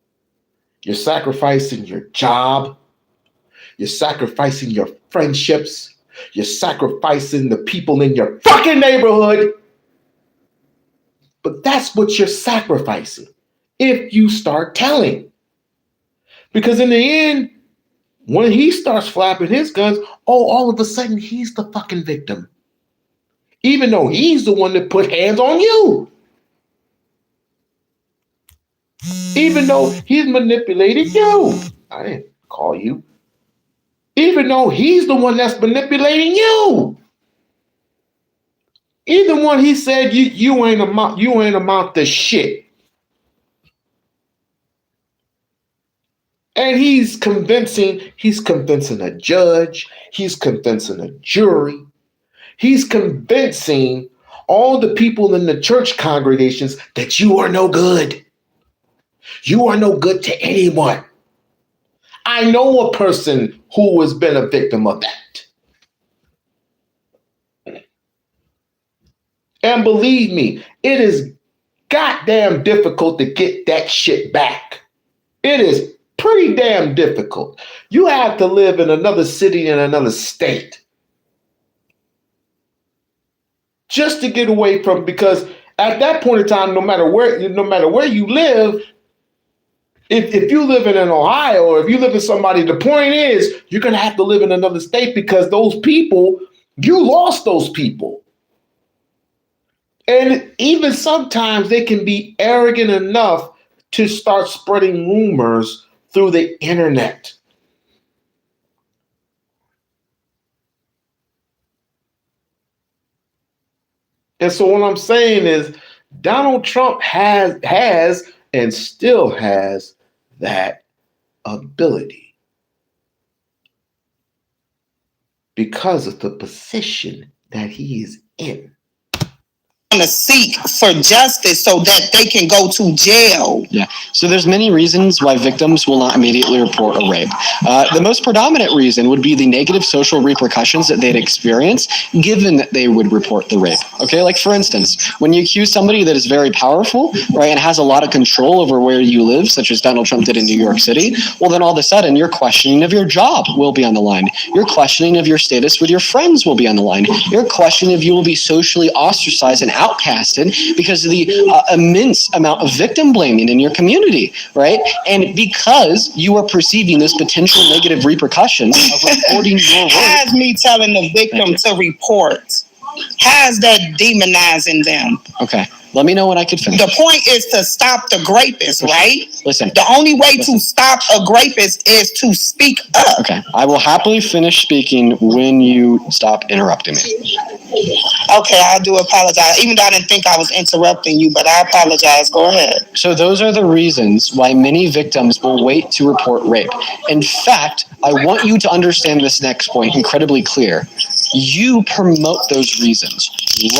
You're sacrificing your job. You're sacrificing your friendships. You're sacrificing the people in your fucking neighborhood. But that's what you're sacrificing if you start telling. Because in the end, when he starts flapping his guns, all of a sudden he's the fucking victim. Even though he's the one that put hands on you. Even though he's manipulated you. I didn't call you. Even though he's the one that's manipulating you. Either one, he said you ain't amount to shit. And he's convincing a judge, he's convincing a jury, he's convincing all the people in the church congregations that you are no good. You are no good to anyone. I know a person who has been a victim of that. And believe me, it is goddamn difficult to get that shit back. It is pretty damn difficult. You have to live in another city in another state just to get away from, because at that point in time, no matter where you live, if you live in Ohio or if you live in somebody, the point is you're going to have to live in another state because those people, you lost those people. And even sometimes they can be arrogant enough to start spreading rumors through the internet. And so what I'm saying is Donald Trump has and still has that ability because of the position that he is in. To seek for justice so that they can go to jail. Yeah. So there's many reasons why victims will not immediately report a rape. The most predominant reason would be the negative social repercussions that they'd experience given that they would report the rape. Okay, like for instance, when you accuse somebody that is very powerful, right, and has a lot of control over where you live, such as Donald Trump did in New York City, well then all of a sudden your questioning of your job will be on the line. Your questioning of your status with your friends will be on the line. Your questioning if you will be socially ostracized and outcasted because of the immense amount of victim blaming in your community, right? And because you are perceiving this potential negative repercussions of reporting your rape. Has me telling the victim to report. Has that demonizing them. Okay. Let me know when I could finish. The point is to stop the rapist, right? Listen. The only way to stop a rapist is to speak up. Okay. I will happily finish speaking when you stop interrupting me. Okay, I do apologize. Even though I didn't think I was interrupting you, but I apologize. Go ahead. So those are the reasons why many victims will wait to report rape. In fact, I want you to understand this next point incredibly clear. You promote those reasons.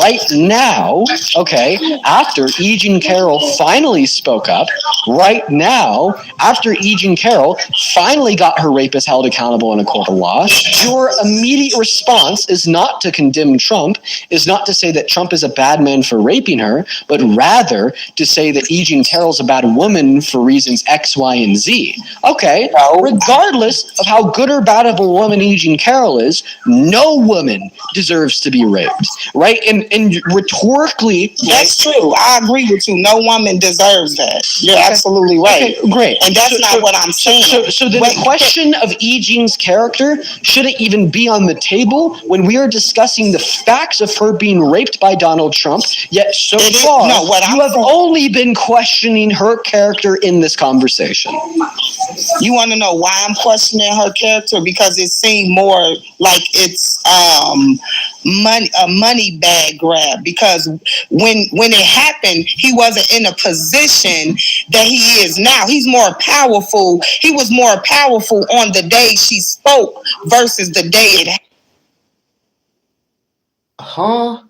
Right now, okay, after E. Jean Carroll finally spoke up, right now, after E. Jean Carroll finally got her rapist held accountable in a court of law, your immediate response is not to condemn Trump, is not to say that Trump is a bad man for raping her, but rather to say that E. Jean Carroll's a bad woman for reasons X, Y, and Z. Okay, regardless of how good or bad of a woman E. Jean Carroll is, no woman deserves to be raped, right? And rhetorically, that's true. I agree with you. No woman deserves that. You're absolutely right. Okay, great. And that's not what I'm saying. So then the question of E. Jean's character shouldn't even be on the table when we are discussing the facts of her being raped by Donald Trump, yet so far you have only been questioning her character in this conversation. You want to know why I'm questioning her character? Because it seemed more like it's a money bag grab. Because when it happened, he wasn't in a position that he is now. He's more powerful. He was more powerful on the day she spoke versus the day it happened. Huh?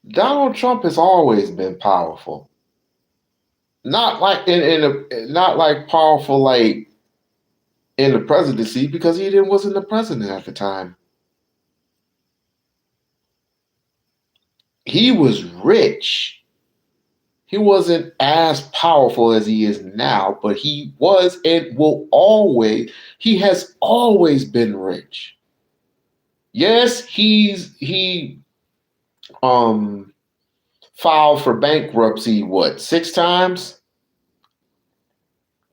Donald Trump has always been powerful. Not like not like powerful like in the presidency, because he wasn't the president at the time. He was rich. He wasn't as powerful as he is now, but he was and he has always been rich. Yes, he filed for bankruptcy, 6 times?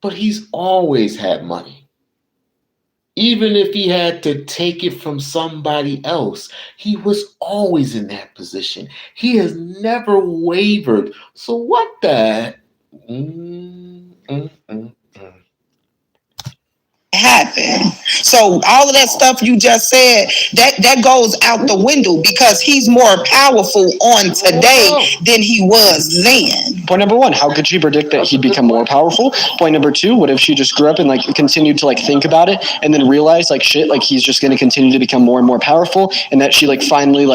But he's always had money. Even if he had to take it from somebody else, he was always in that position. He has never wavered. So what the? Happen. So all of that stuff you just said, that goes out the window because he's more powerful on today than he was then. Point number one, how could she predict that he'd become more powerful? Point number two, what if she just grew up and continued to think about it and then realized he's just going to continue to become more and more powerful, and that she finally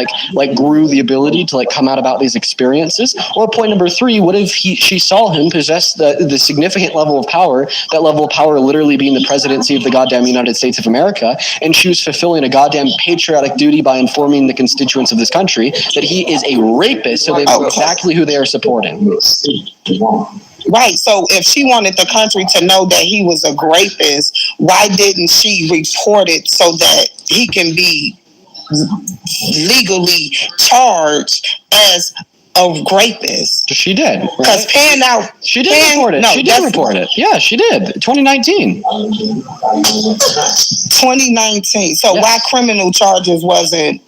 grew the ability to come out about these experiences? Or point number three, what if she saw him possess the significant level of power, that level of power literally being the presidency of the goddamn United States of America, and she was fulfilling a goddamn patriotic duty by informing the constituents of this country that he is a rapist, so they know exactly who they are supporting. Right. So if she wanted the country to know that he was a rapist, why didn't she report it so that he can be legally charged as a rapist? She did. Because she did report it. She did report it. Yeah, she did. 2019. 2019. So why criminal charges wasn't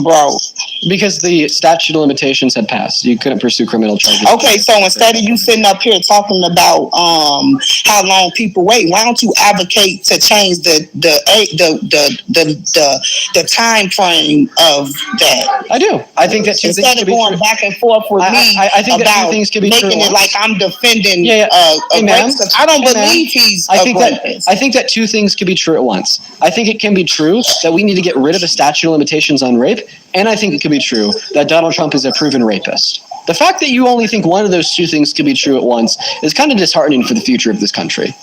brought? Because the statute of limitations had passed. You couldn't pursue criminal charges. Okay, so instead of you sitting up here talking about how long people wait, why don't you advocate to change the time frame of that? I do. I think that instead of going back and forth with me I think about that two things can be making true it like I'm defending a rapist. I don't believe he's I a think rapist. I think that two things can be true at once. I think it can be true that we need to get rid of the statute of limitations on rape, and I think it could be true that Donald Trump is a proven rapist. The fact that you only think one of those two things could be true at once is kind of disheartening for the future of this country.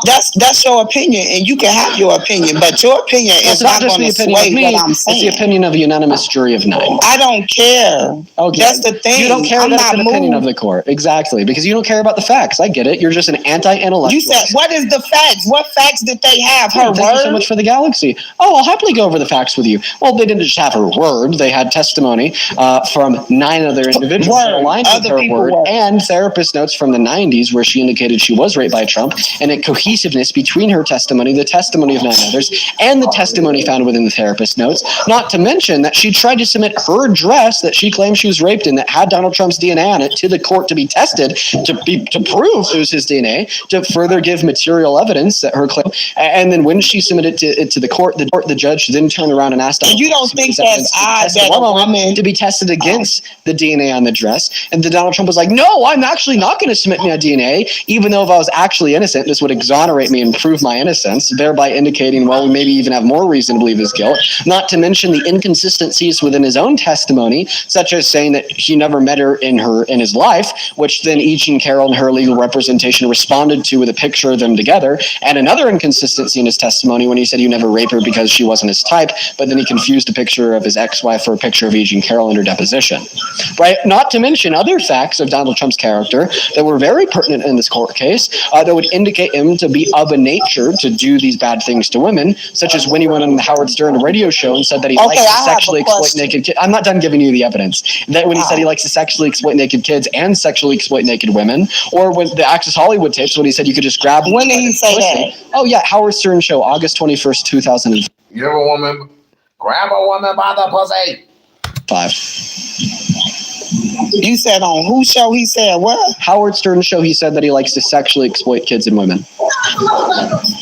That's your opinion, and you can have your opinion, but your opinion is not going to sway what I'm saying. It's the opinion of a unanimous jury of 9. I don't care. Okay. That's the thing. You don't care I'm that not it's an opinion of the court. Exactly, because you don't care about the facts. I get it. You're just an anti-intellectual. You said, what is the facts? What facts did they have? Her Thank word? you so much for the galaxy. Oh, I'll happily go over the facts with you. Well, they didn't just have her word. They had testimony from 9 other individuals aligned with her word, and therapist notes from the 90s where she indicated she was raped by Trump, and a cohesiveness between her testimony, the testimony of 9 others, and the testimony found within the therapist notes. Not to mention that she tried to submit her dress that she claimed she was raped in, that had Donald Trump's DNA on it, to the court to be tested, to prove it was his DNA, to further give material evidence that her claim. And then when she submitted it to the court, the judge then turned around and asked, and you don't think that's odd that a woman to be tested against the DNA on the dress? And then Donald Trump was like, no, I'm actually not going to submit my DNA, even though though if I was actually innocent, this would exonerate me and prove my innocence, thereby indicating, well, we maybe even have more reason to believe his guilt. Not to mention the inconsistencies within his own testimony, such as saying that he never met her in his life, which then E. Jean Carroll and her legal representation responded to with a picture of them together, and another inconsistency in his testimony when he said he never raped her because she wasn't his type, but then he confused a picture of his ex-wife for a picture of E. Jean Carroll in her deposition. Right? Not to mention other facts of Donald Trump's character that were very pertinent in this court case that would indicate him to be of a nature to do these bad things to women, such as when he went on the Howard Stern radio show and said that he likes to sexually exploit naked kids. I'm not done giving you the evidence. That when he said he likes to sexually exploit naked kids and sexually exploit naked women, or when the Access Hollywood tapes when he said you could just grab them. When did he say that? Oh yeah, Howard Stern show, August 21st, 2005. You ever woman grab a woman by the pussy? You said on whose show he said what? Howard Stern show, he said that he likes to sexually exploit kids and women.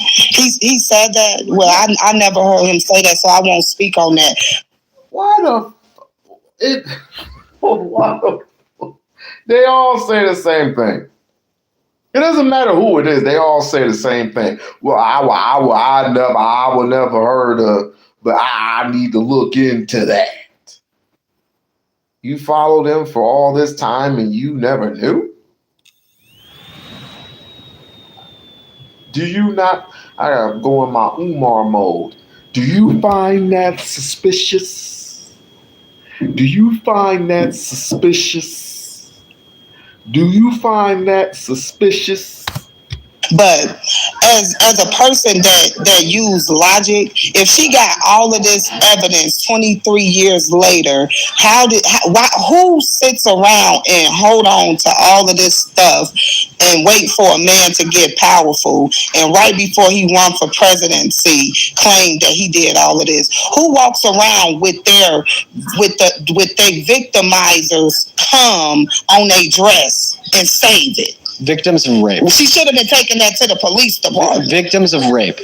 He said that? Well, I never heard him say that, so I won't speak on that. Why they all say the same thing. It doesn't matter who it is. They all say the same thing. Well, I will never heard of, but I need to look into that. You followed them for all this time and you never knew? Do you not? I gotta go in my Umar mode. Do you find that suspicious? Do you find that suspicious? Do you find that suspicious? But as a person that used logic, if she got all of this evidence 23 years later, who sits around and hold on to all of this stuff and wait for a man to get powerful and right before he run for presidency claim that he did all of this? Who walks around with their victimizers come on their dress and save it? Victims of rape. She should have been taking that to the police department. Victims of rape.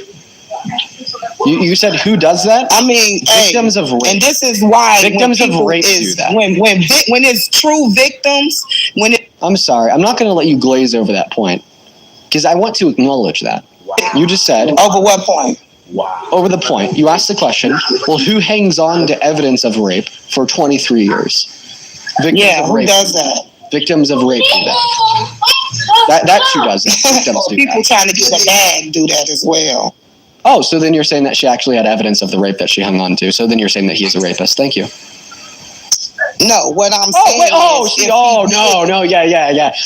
You said who does that? I mean, victims of rape. And this is why victims of rape do that. When it's true victims, I'm sorry, I'm not going to let you glaze over that point because I want to acknowledge that. Wow. You just said over what point? Wow. Over the point. You asked the question. Well, who hangs on to evidence of rape for 23 years? Victims who does that? Victims of rape do that. That's who does it. People trying to get a bag do that as well. Oh, so then you're saying that she actually had evidence of the rape that she hung on to. So then you're saying that he's a rapist. Thank you. No, what I'm saying no, yeah.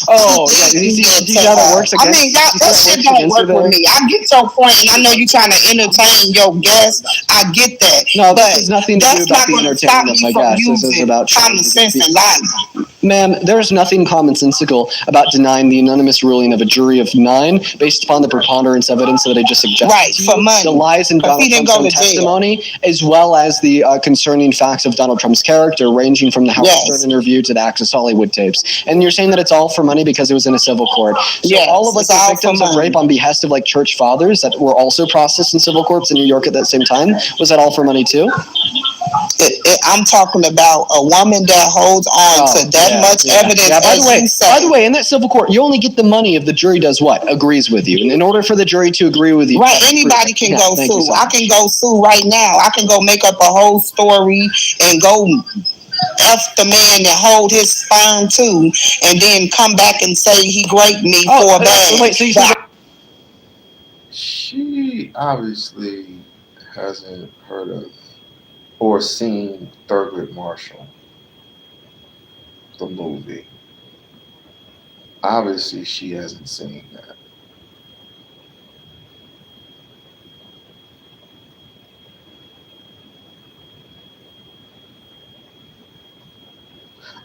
Oh, yeah. You see how that works again? I mean, that shit don't work with me. I get your point, and I know you're trying to entertain your guests. I get that. No, this has nothing to do about the entertainment of my guests. This is about common sense and logic. Ma'am, there's nothing commonsensical about denying the unanimous ruling of a jury of 9 based upon the preponderance evidence that I just suggested. Right, for money. The lies in Donald Trump's own testimony, as well as the concerning facts of Donald Trump's character, ranging from the Howard Stern interview to the Access Hollywood tapes. And you're saying that it's all for money because it was in a civil court. So all of us are victims of rape on behest of like church fathers that were also processed in civil courts in New York at that same time. Was that all for money too? I'm talking about a woman that holds on to that much evidence. Yeah, by the way, in that civil court, you only get the money if the jury does what? Agrees with you. And in order for the jury to agree with you, right? Anybody can go sue. I can go sue right now. I can go make up a whole story and go F the man that hold his sperm too, and then come back and say he raped me for a bag. Wait, so you said she obviously hasn't heard of or seen Thurgood Marshall, the movie. Obviously, she hasn't seen that.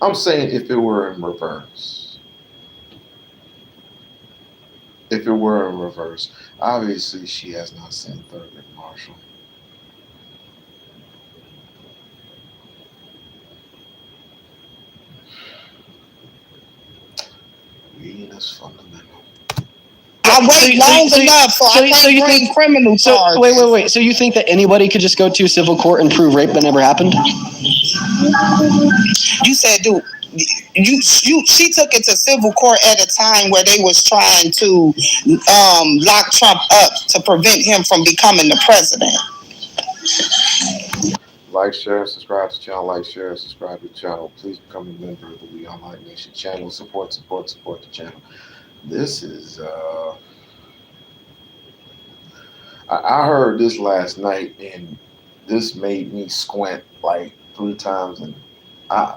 I'm saying if it were in reverse. If it were in reverse, obviously she has not seen Thurgood Marshall. Reading is fundamental. wait long enough, so I can't bring criminal charges. Wait. So you think that anybody could just go to civil court and prove rape that never happened? You said, dude, she took it to civil court at a time where they was trying to lock Trump up to prevent him from becoming the president. Like, share, subscribe to the channel. Like, share, subscribe to the channel. Please become a member of the We-On-Loc Nation channel. Support the channel. This is I heard this last night, and this made me squint like 3 times, and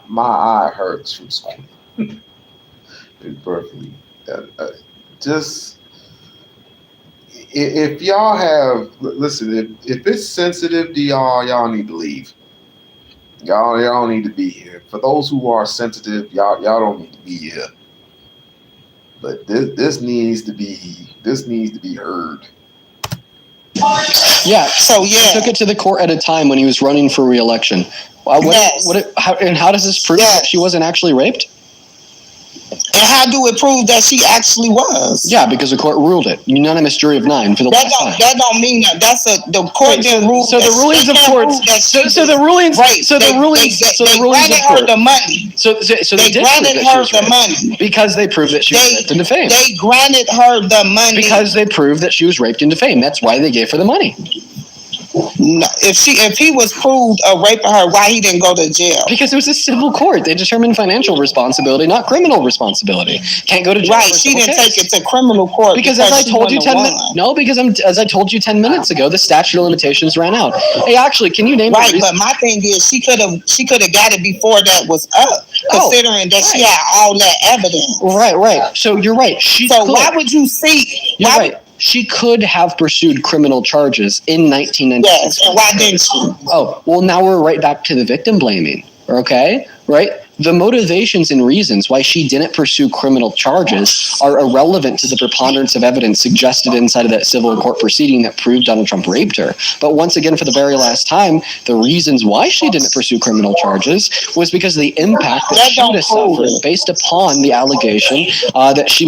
my eye hurts from squinting. Perfectly. Just if y'all have, listen, if it's sensitive to y'all need to leave. Y'all need to be here. For those who are sensitive, y'all don't need to be here. But this needs to be heard. Yeah. So he took it to the court at a time when he was running for re-election. How does this prove that she wasn't actually raped? And how do it prove that she actually was? Yeah, because the court ruled it. Unanimous jury of 9 for the last time. That don't mean that. The court didn't rule. So the rulings of courts. So the rulings. They granted her the money. So they granted her the money because they proved that she was raped and defamed. They granted her the money because they proved that she was raped and defamed. That's why they gave her the money. No, if he was proved of raping her, why he didn't go to jail? Because it was a civil court. They determined financial responsibility, not criminal responsibility. Can't go to jail. Right, she didn't take it to criminal court because as I told you 10 minutes. No, because as I told you 10 minutes ago, the statute of limitations ran out. Hey, actually, can you name? Right, but my thing is, she could have got it before that was up, considering that she had all that evidence. Right. So you're right. Why would you seek? You're right. She could have pursued criminal charges in 1996. Yes, and why didn't she? Oh, well, now we're right back to the victim blaming, okay? Right? The motivations and reasons why she didn't pursue criminal charges are irrelevant to the preponderance of evidence suggested inside of that civil court proceeding that proved Donald Trump raped her. But once again, for the very last time, the reasons why she didn't pursue criminal charges was because of the impact that she would have suffered based upon the allegation that she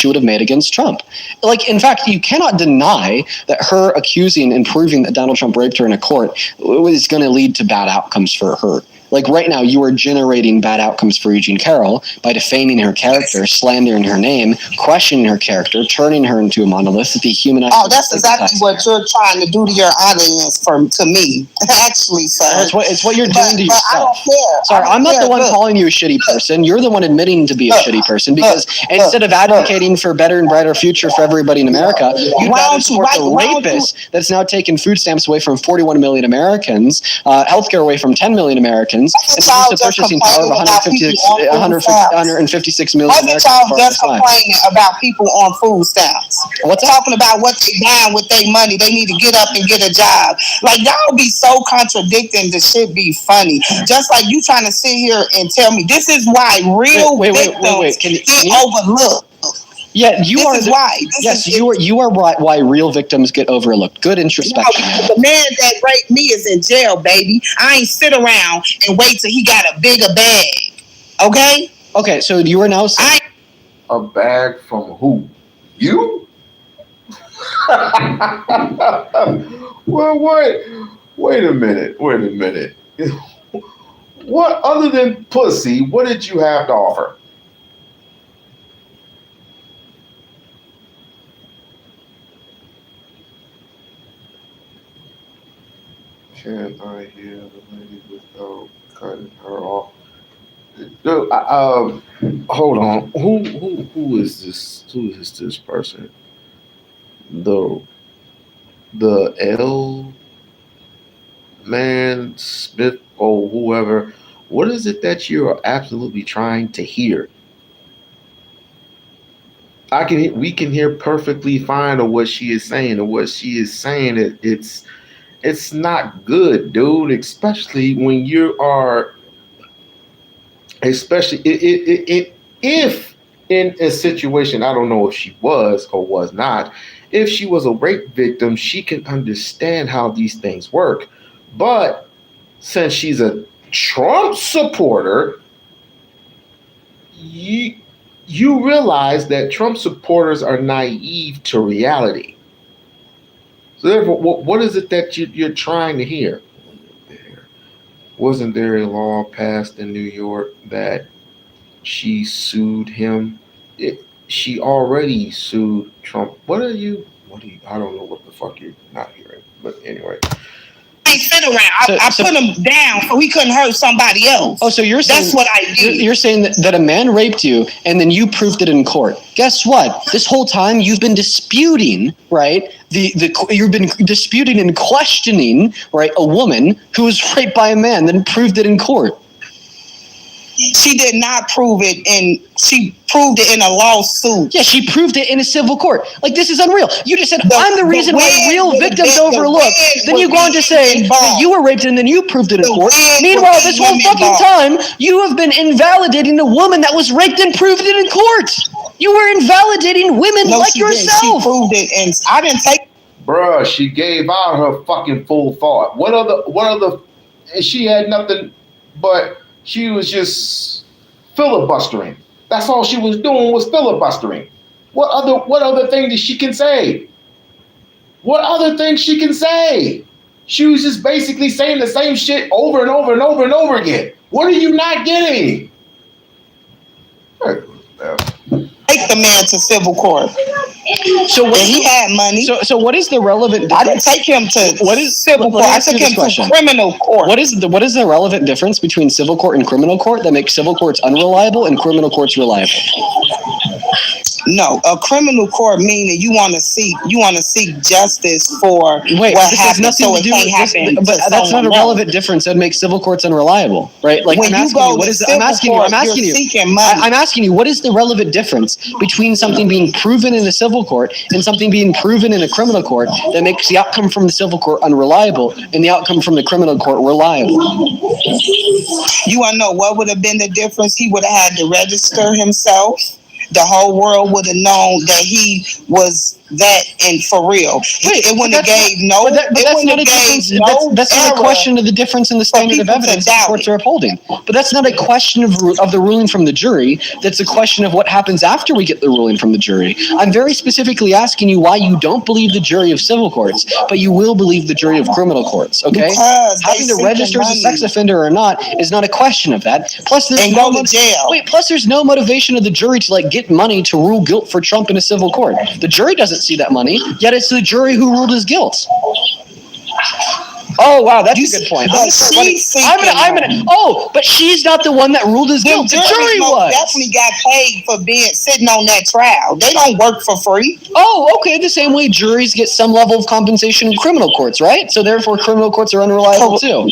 would have made against Trump. Like, in fact, you cannot deny that her accusing and proving that Donald Trump raped her in a court was going to lead to bad outcomes for her. Like right now, you are generating bad outcomes for Eugene Carroll by defaming her character, slandering her name, questioning her character, turning her into a monolith, dehumanizing. Oh, that's exactly what you're trying to do to your audience, to me. Actually, sir. It's what you're doing to yourself. I don't care. Sorry, I'm not the one calling you a shitty person. You're the one admitting to be a shitty person because instead of advocating for a better and brighter future for everybody in America, you'd rather support the rapist that's now taking food stamps away from 41 million Americans, healthcare away from 10 million Americans, and the purchasing power of 156 million Americans. Y'all just complaining about people on food stamps. Talking about what they buying with their money. They need to get up and get a job. Like, y'all be so contradicting, the shit be funny. Just like you trying to sit here and tell me this is why real victims get overlooked. Yeah, you are right. Why real victims get overlooked. Good introspection. No, the man that raped me is in jail, baby. I ain't sit around and wait till he got a bigger bag. Okay. Okay, so you are now saying a bag from who? You? Well, wait a minute. What other than pussy? What did you have to offer? Can I hear the lady without cutting her off? Hold on. Who is this? Who is this person? The L man Smith or whoever. What is it that you are absolutely trying to hear? We can hear perfectly fine of what she is saying, it's not good, dude, especially when you are, if in a situation, I don't know if she was or was not, if she was a rape victim, she can understand how these things work. But since she's a Trump supporter, you realize that Trump supporters are naive to reality. So therefore, what is it that you're trying to hear? Wasn't there a law passed in New York that she sued him? She already sued Trump. What are you? I don't know what the fuck you're not hearing. But anyway. I sit around. I put him down so he couldn't hurt somebody else. Oh, so you're saying that's what I did. You're saying that a man raped you and then you proved it in court. Guess what? This whole time you've been disputing, right? You've been disputing and questioning, right, a woman who was raped by a man, then proved it in court. She did not prove it, and she proved it in a lawsuit. Yeah, she proved it in a civil court. Like, this is unreal. You just said, I'm the reason why real victims overlooked. Then you go on to say that you were raped and then you proved it in court. Meanwhile, this whole fucking time, you have been invalidating a woman that was raped and proved it in court. You were invalidating women like yourself. She proved it, and I didn't take. Bruh, she gave out her fucking full thought. What other? She had nothing but. She was just filibustering. That's all she was doing was filibustering. What other thing that she can say? What other thing she can say? She was just basically saying the same shit over and over and over and over again. What are you not getting? Take the man to civil court. So he had money. So what is the relevant difference? I didn't take him to civil court. I took him to criminal court. What is the relevant difference between civil court and criminal court that makes civil courts unreliable and criminal courts reliable? No, a criminal court meaning you want to seek justice for what happened, so it can't happen. But that's not a relevant difference that makes civil courts unreliable, right? Like, I'm asking you, what is the relevant difference between something being proven in a civil court and something being proven in a criminal court that makes the outcome from the civil court unreliable and the outcome from the criminal court reliable? You want to know what would have been the difference? He would have had to register himself. The whole world would have known that he was that and for real. It wouldn't have gave no. That's not a difference. That's not a question of the difference in the standard of evidence that the courts are upholding. But that's not a question of the ruling from the jury. That's a question of what happens after we get the ruling from the jury. I'm very specifically asking you why you don't believe the jury of civil courts, but you will believe the jury of criminal courts. Okay, having to register as a sex offender or not is not a question of that. Plus, there's go to jail. Plus, there's no motivation of the jury to get money to rule guilt for Trump in a civil court. The jury doesn't see that money, yet it's the jury who ruled his guilt. Oh wow, that's a good point. But she's not the one that ruled his guilt. The jury was. Definitely got paid for sitting on that trial. They don't work for free. Oh, okay. The same way juries get some level of compensation in criminal courts, right? So therefore, criminal courts are unreliable too.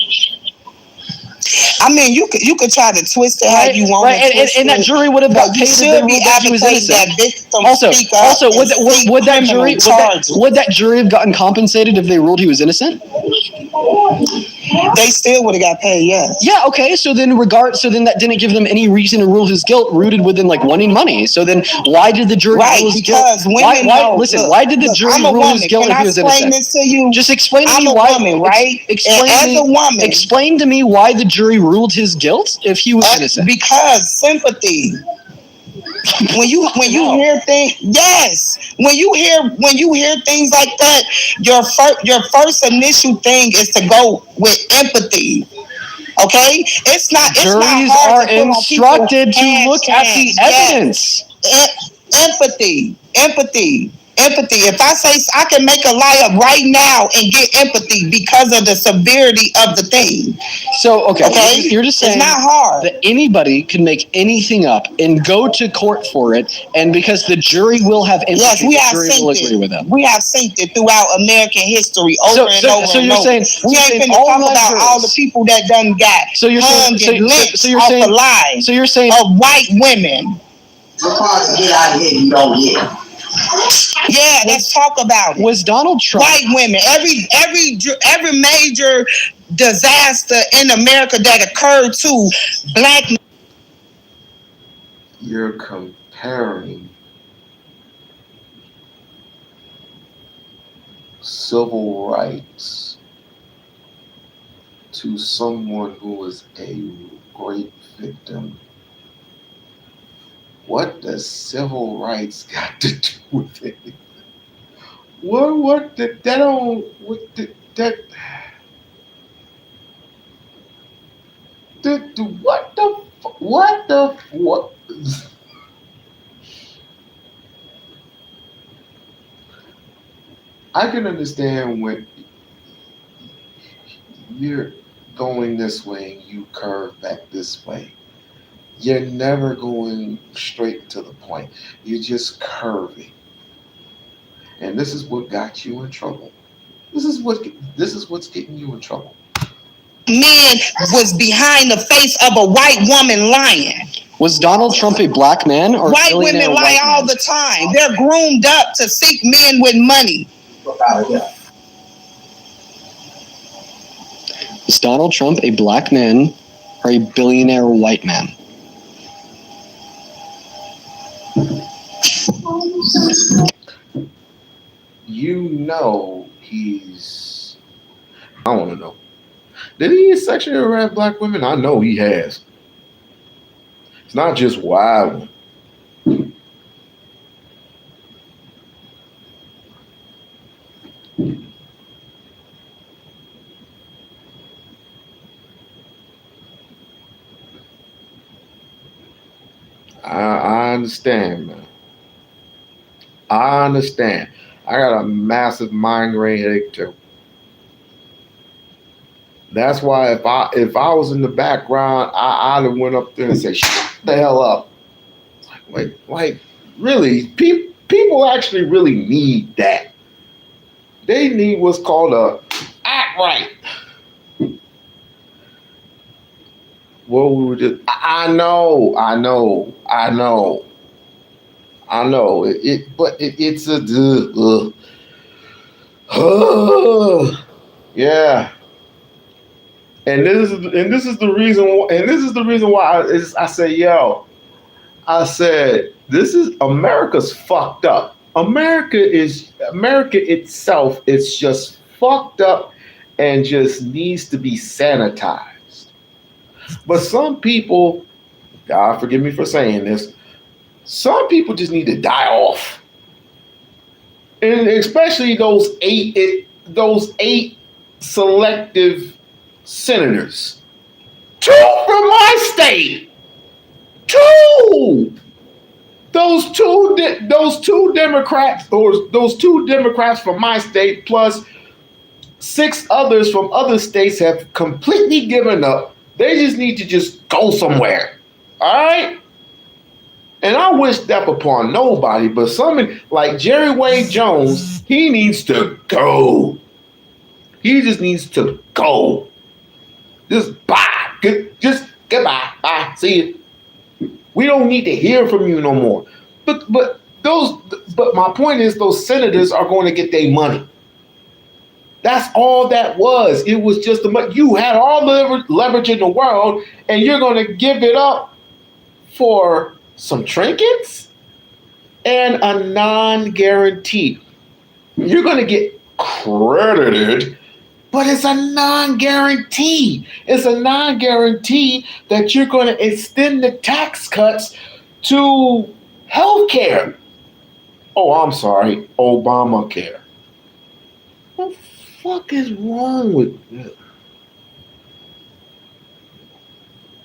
I mean, you could try to twist it how you want. Right, and that jury would have got paid if they ruled that he was innocent. Also, would that jury have gotten compensated if they ruled he was innocent? They still would have got paid, yes. Yeah, okay. So then that didn't give them any reason to rule his guilt, rooted within wanting money. So then why did the jury rule his guilt? Why did the jury rule his guilt if he was innocent? This to you? Just explain to me why. I'm a woman, right? Explain to me why the jury ruled his guilt if he was innocent. Because sympathy. When you hear things, yes. When you hear things like that, your first initial thing is to go with empathy. Okay, it's not. Juries are instructed to look at the evidence. Empathy. If I say I can make a liar right now and get empathy because of the severity of the thing. So, okay. You're just saying it's not hard that anybody can make anything up and go to court for it, and because the jury will have empathy, the jury will agree with them. We have seen it throughout American history over and over. So you're saying we ain't finna talk about all the people that done got hung and lynched off the lives of white women. Because get out of here, you don't get. Yeah, let's talk about it. Was Donald Trump white women? Every major disaster in America that occurred to black. You're comparing civil rights to someone who was a rape victim What does civil rights got to do with it? What that don't what that what the what? I can understand when you're going this way and you curve back this way. You're never going straight to the point. You're just curving. And this is what got you in trouble. This is what's getting you in trouble. Man was behind the face of a white woman lying. Was Donald Trump a black man or white women lie all the time? They're groomed up to seek men with money. Is Donald Trump a black man or a billionaire white man? You know he's. I want to know. Did he sexually harass black women? I know he has. It's not just wild. I understand, man. I understand. I got a massive migraine headache too. That's why if I was in the background, I'd have went up there and said, "Shut the hell up!" Like really, people actually really need that. They need what's called a act right. What we were just, I know. It's a yeah. And this is the reason why I say, yo, I said this is America's fucked up. America itself is just fucked up and just needs to be sanitized. But some people, God forgive me for saying this, some people just need to die off. And especially those eight selective senators. 2 from my state. 2. Those two Democrats from my state plus 6 others from other states have completely given up. They just need to just go somewhere. All right? And I wish death upon nobody, but someone like Jerry Wade Jones, he needs to go. He just needs to go. Just bye. Just goodbye. Bye. See you. We don't need to hear from you no more. But my point is those senators are going to get their money. That's all that was. It was just you had all the leverage in the world, and you're going to give it up for some trinkets and a non-guarantee. You're going to get credited, but it's a non-guarantee. It's a non-guarantee that you're going to extend the tax cuts to healthcare. Oh, I'm sorry, Obamacare. What the fuck is wrong with this?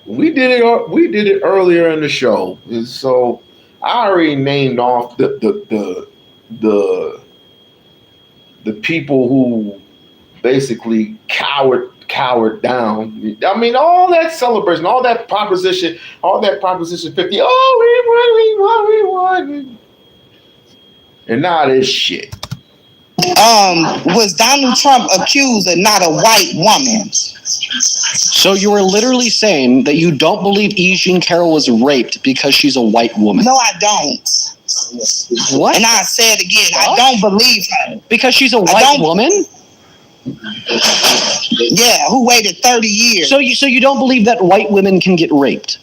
We did it earlier in the show, and so I already named off the people who basically cowered down. I mean, all that celebration, all that Proposition 50. Oh, we won. And now this shit. Was Donald Trump accused of not a white woman? So you are literally saying that you don't believe E. Jean Carroll was raped because she's a white woman? No, I don't. What? And I say it again, I don't believe her. Because she's a white woman? Yeah, who waited 30 years. So you don't believe that white women can get raped?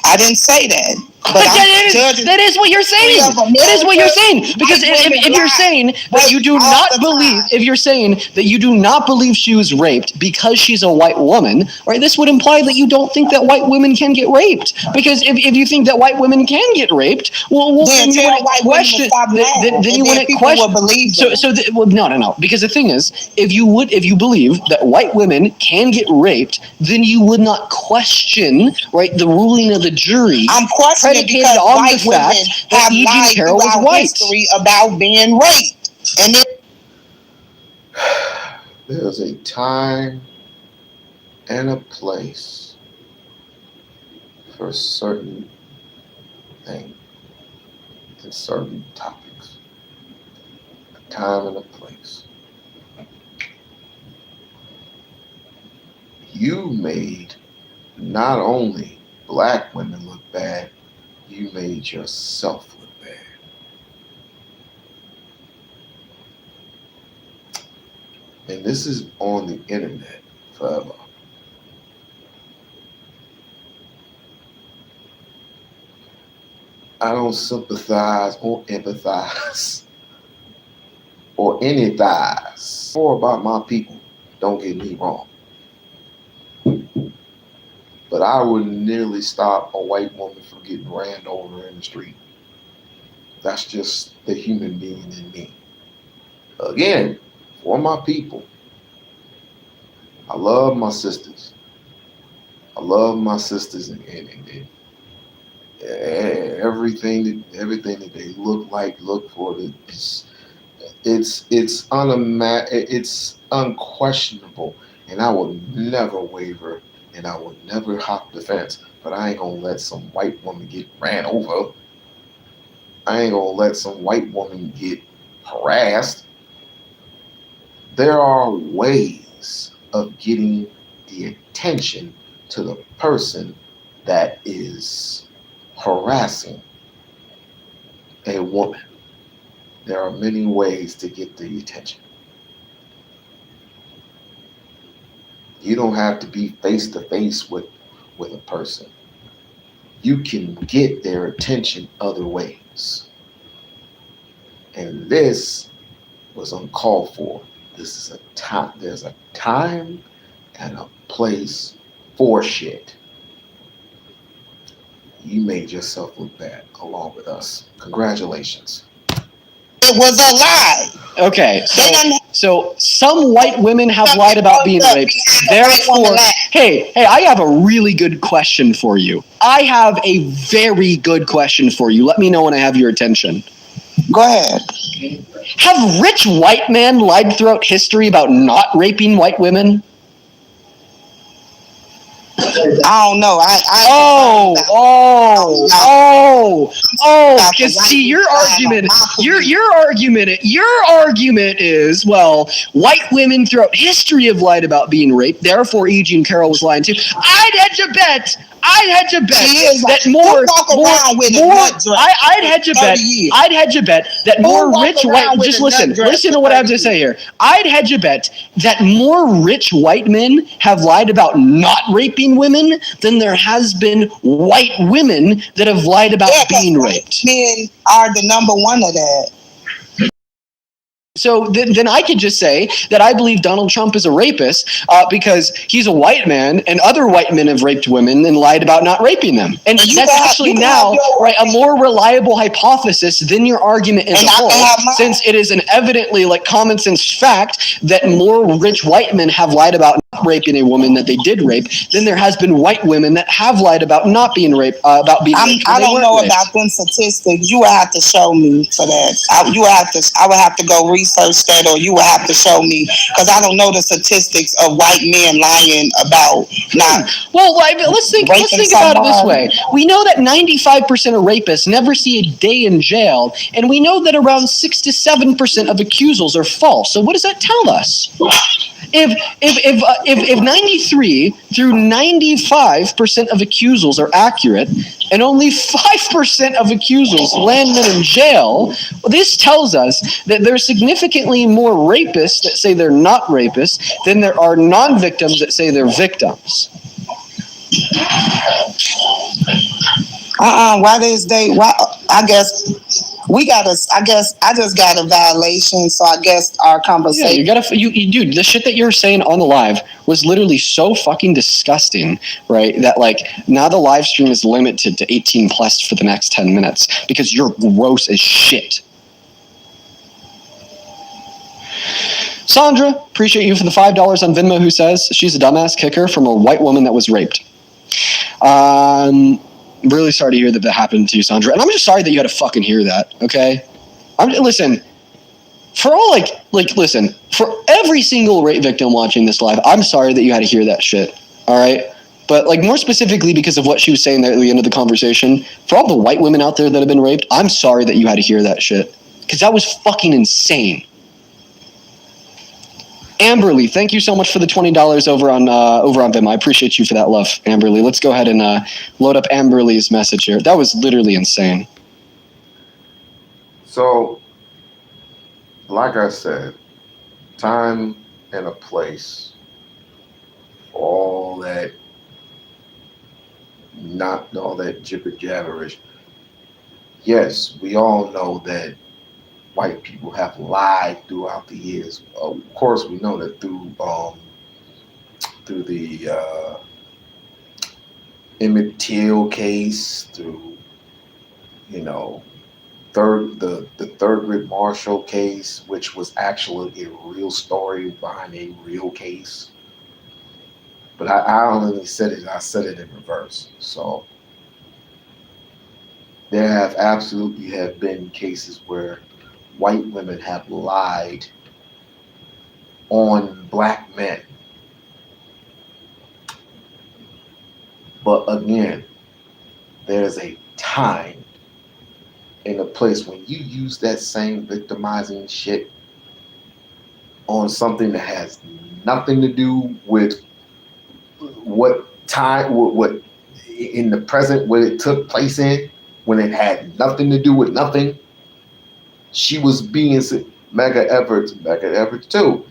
I didn't say that. But that is what you're saying. That is what you're saying. Because if you're saying that you do not believe, if you're saying that you do not believe she was raped because she's a white woman, right? This would imply that you don't think that white women can get raped. Because if you think that white women can get raped, well then you wouldn't question. Then you wouldn't question. No. Because the thing is, if you believe that white women can get raped, then you would not question, right, the ruling of the jury. I'm questioning because white women have lied throughout history about being raped. And there's a time and a place for certain things and certain topics. A time and a place. You made not only black women look bad, you made yourself look bad. And this is on the internet forever. I don't sympathize or empathize or anythize more about my people. Don't get me wrong. But I would nearly stop a white woman from getting ran over in the street. That's just the human being in me. Again, for my people, I love my sisters. I love my sisters and everything that they look for. It's unquestionable, and I will never waver. And I would never hop the fence, but I ain't gonna let some white woman get ran over. I ain't gonna let some white woman get harassed. There are ways of getting the attention to the person that is harassing a woman. There are many ways to get the attention. You don't have to be face to face with a person. You can get their attention other ways. And this was uncalled for. This is a time. There's a time and a place for shit. You made yourself look bad along with us. Congratulations. It was a lie. Okay, so some white women have lied about being raped. Therefore, hey, I have a really good question for you. I have a very good question for you. Let me know when I have your attention. Go ahead. Have rich white men lied throughout history about not raping white women? I don't know. Because see, your argument is, well, white women throughout history have lied about being raped. Therefore, E.G. and Carol was lying too. I'd hedge a bet that more rich white. Just listen to what I have to say here. I'd hedge a bet that more rich white men have lied about not raping women than there has been white women that have lied about being raped. Men are the number one of that. So then I could just say that I believe Donald Trump is a rapist because he's a white man and other white men have raped women and lied about not raping them. And that's actually now a more reliable hypothesis than your argument as a whole, since it is an evidently common sense fact that more rich white men have lied about not raping a woman that they did rape than there has been white women that have lied about not being raped, about being raped. I don't know about them statistics. You would have to show me for that. I would have to go research that, or you would have to show me, because I don't know the statistics of white men lying about not. Well, let's think about it this way. We know that 95% of rapists never see a day in jail, and we know that around 6 to 7% of accusals are false. So what does that tell us? If 93 through 95% of accusals are accurate, and only 5% of accusals land men in jail, well, this tells us that there's significantly more rapists that say they're not rapists than there are non-victims that say they're victims. Why this day? Why? I guess we got to. I guess I just got a violation. So I guess our Yeah, conversation. you gotta, dude. The shit that you were saying on the live was literally so fucking disgusting, right? That like now the live stream is limited to 18 plus for the next 10 minutes because you're gross as shit. Sandra, appreciate you for the $5 on Venmo. Who says she's a dumbass kicker from a white woman that was raped. Really sorry to hear that happened to you, Sandra, and I'm just sorry that you had to fucking hear that. Okay, listen. For all listen, for every single rape victim watching this live, I'm sorry that you had to hear that shit. All right, but like more specifically because of what she was saying there at the end of the conversation, for all the white women out there that have been raped, I'm sorry that you had to hear that shit because that was fucking insane. Amberly, thank you so much for the $20 over on Venmo. I appreciate you for that love, Amberly. Let's go ahead and load up Amberly's message here. That was literally insane. So, like I said, time and a place for all that, not all that jibber jabberish. Yes, we all know that white people have lied throughout the years. Of course, we know that through the Emmett Till case, through the Thurgood Marshall case, which was actually a real story behind a real case. But I only said it. I said it in reverse. So there have absolutely have been cases where white women have lied on black men. But again, there's a time and a place when you use that same victimizing shit on something that has nothing to do with what time, what in the present, what it took place in, when it had nothing to do with nothing. She was being Mega Everts too.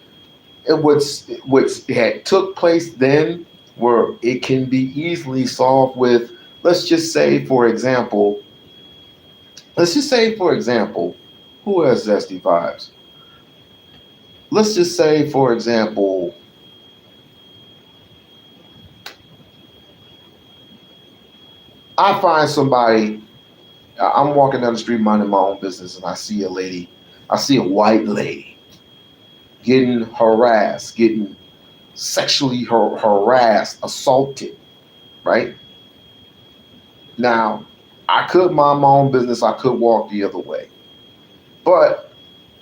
And what's had took place then, where it can be easily solved with, let's just say for example, who has zesty vibes? Let's just say for example, I find somebody, I'm walking down the street minding my own business and I see a white lady getting harassed, getting sexually harassed, assaulted, right? Now, I could mind my own business, I could walk the other way. But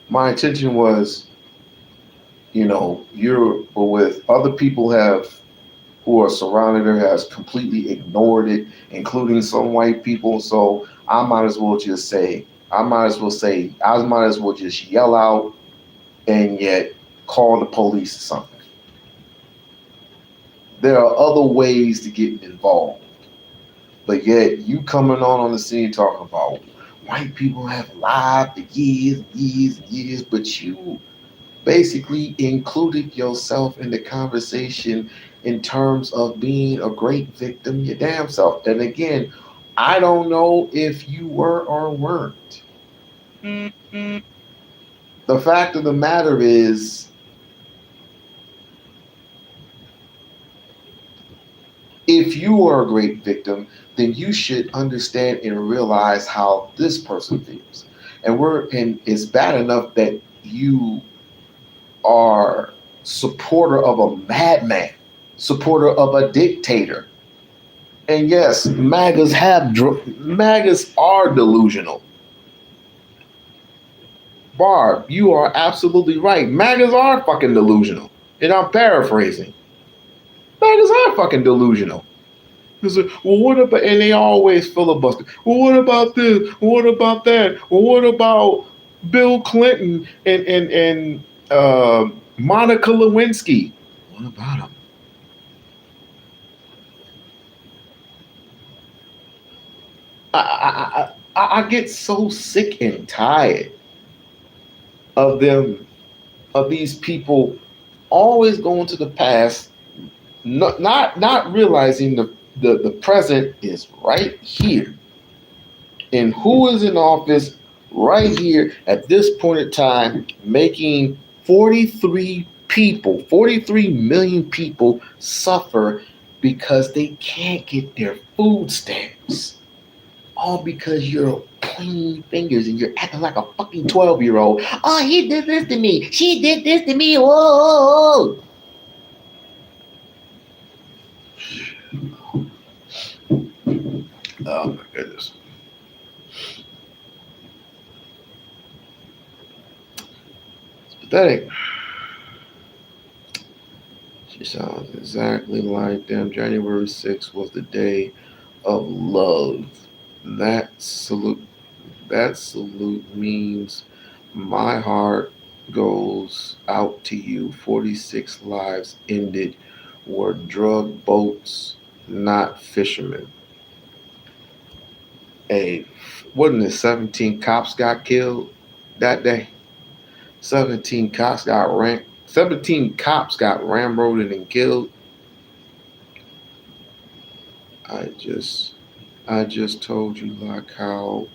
my intention was, you're with other people who are surrounded her has completely ignored it, including some white people. So I might as well just yell out and yet call the police or something. There are other ways to get involved. But yet you coming on the scene talking about white people have lied for years, but you basically included yourself in the conversation in terms of being a great victim your damn self. And again, I don't know if you were or weren't. The fact of the matter is, if you are a great victim, then you should understand and realize how this person feels. And it's bad enough that you are supporter of a madman, supporter of a dictator. And yes, MAGAs are delusional. Barb, you are absolutely right. MAGAs are fucking delusional. And I'm paraphrasing. MAGAs are fucking delusional. Well, what about, and they always filibuster. Well, what about this? What about that? Well, what about Bill Clinton and Monica Lewinsky? What about them? I get so sick and tired of these people always going to the past, not realizing the present is right here. And who is in office right here at this point in time making 43 million people suffer because they can't get their food stamps? All because you're pointing fingers and you're acting like a fucking 12-year-old. Oh, he did this to me. She did this to me. Whoa. Oh my goodness. It's pathetic. She sounds exactly like them. January 6th was the day of love. That salute means my heart goes out to you. 46 lives ended were drug boats, not fishermen. Hey, wasn't it 17 cops got killed that day? 17 cops got ramroded and killed. I just told you like how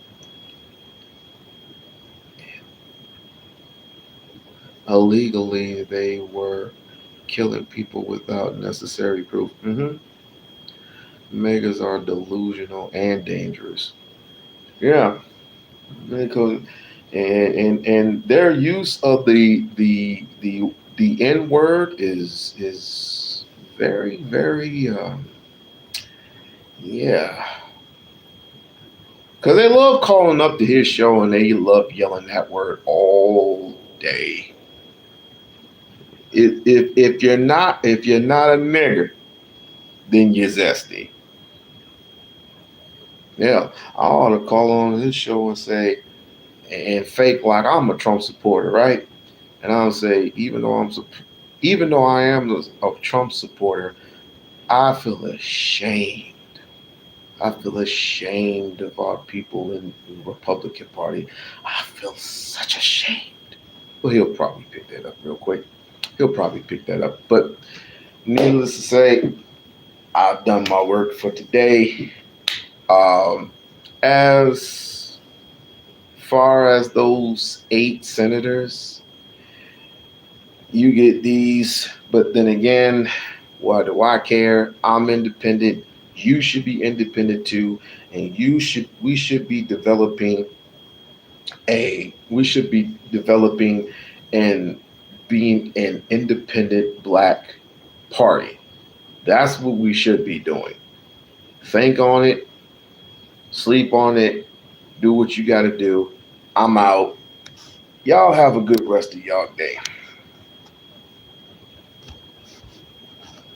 illegally they were killing people without necessary proof. Megas are delusional and dangerous. Yeah, because and their use of the N word is very very yeah. Because they love calling up to his show and they love yelling that word all day. If you're not a nigger, then you're zesty. Yeah, I ought to call on his show and say and fake like I'm a Trump supporter, right? And I'll say even though I am a Trump supporter, I feel ashamed. I feel ashamed of our people in the Republican Party. I feel such ashamed. Well, he'll probably pick that up real quick. But needless to say, I've done my work for today. As far as those 8 senators, you get these. But then again, why do I care? I'm independent. You should be independent too, and we should be developing and being an independent black party. That's what we should be doing. Think on it, sleep on it, do what you got to do. I'm out. Y'all have a good rest of y'all day.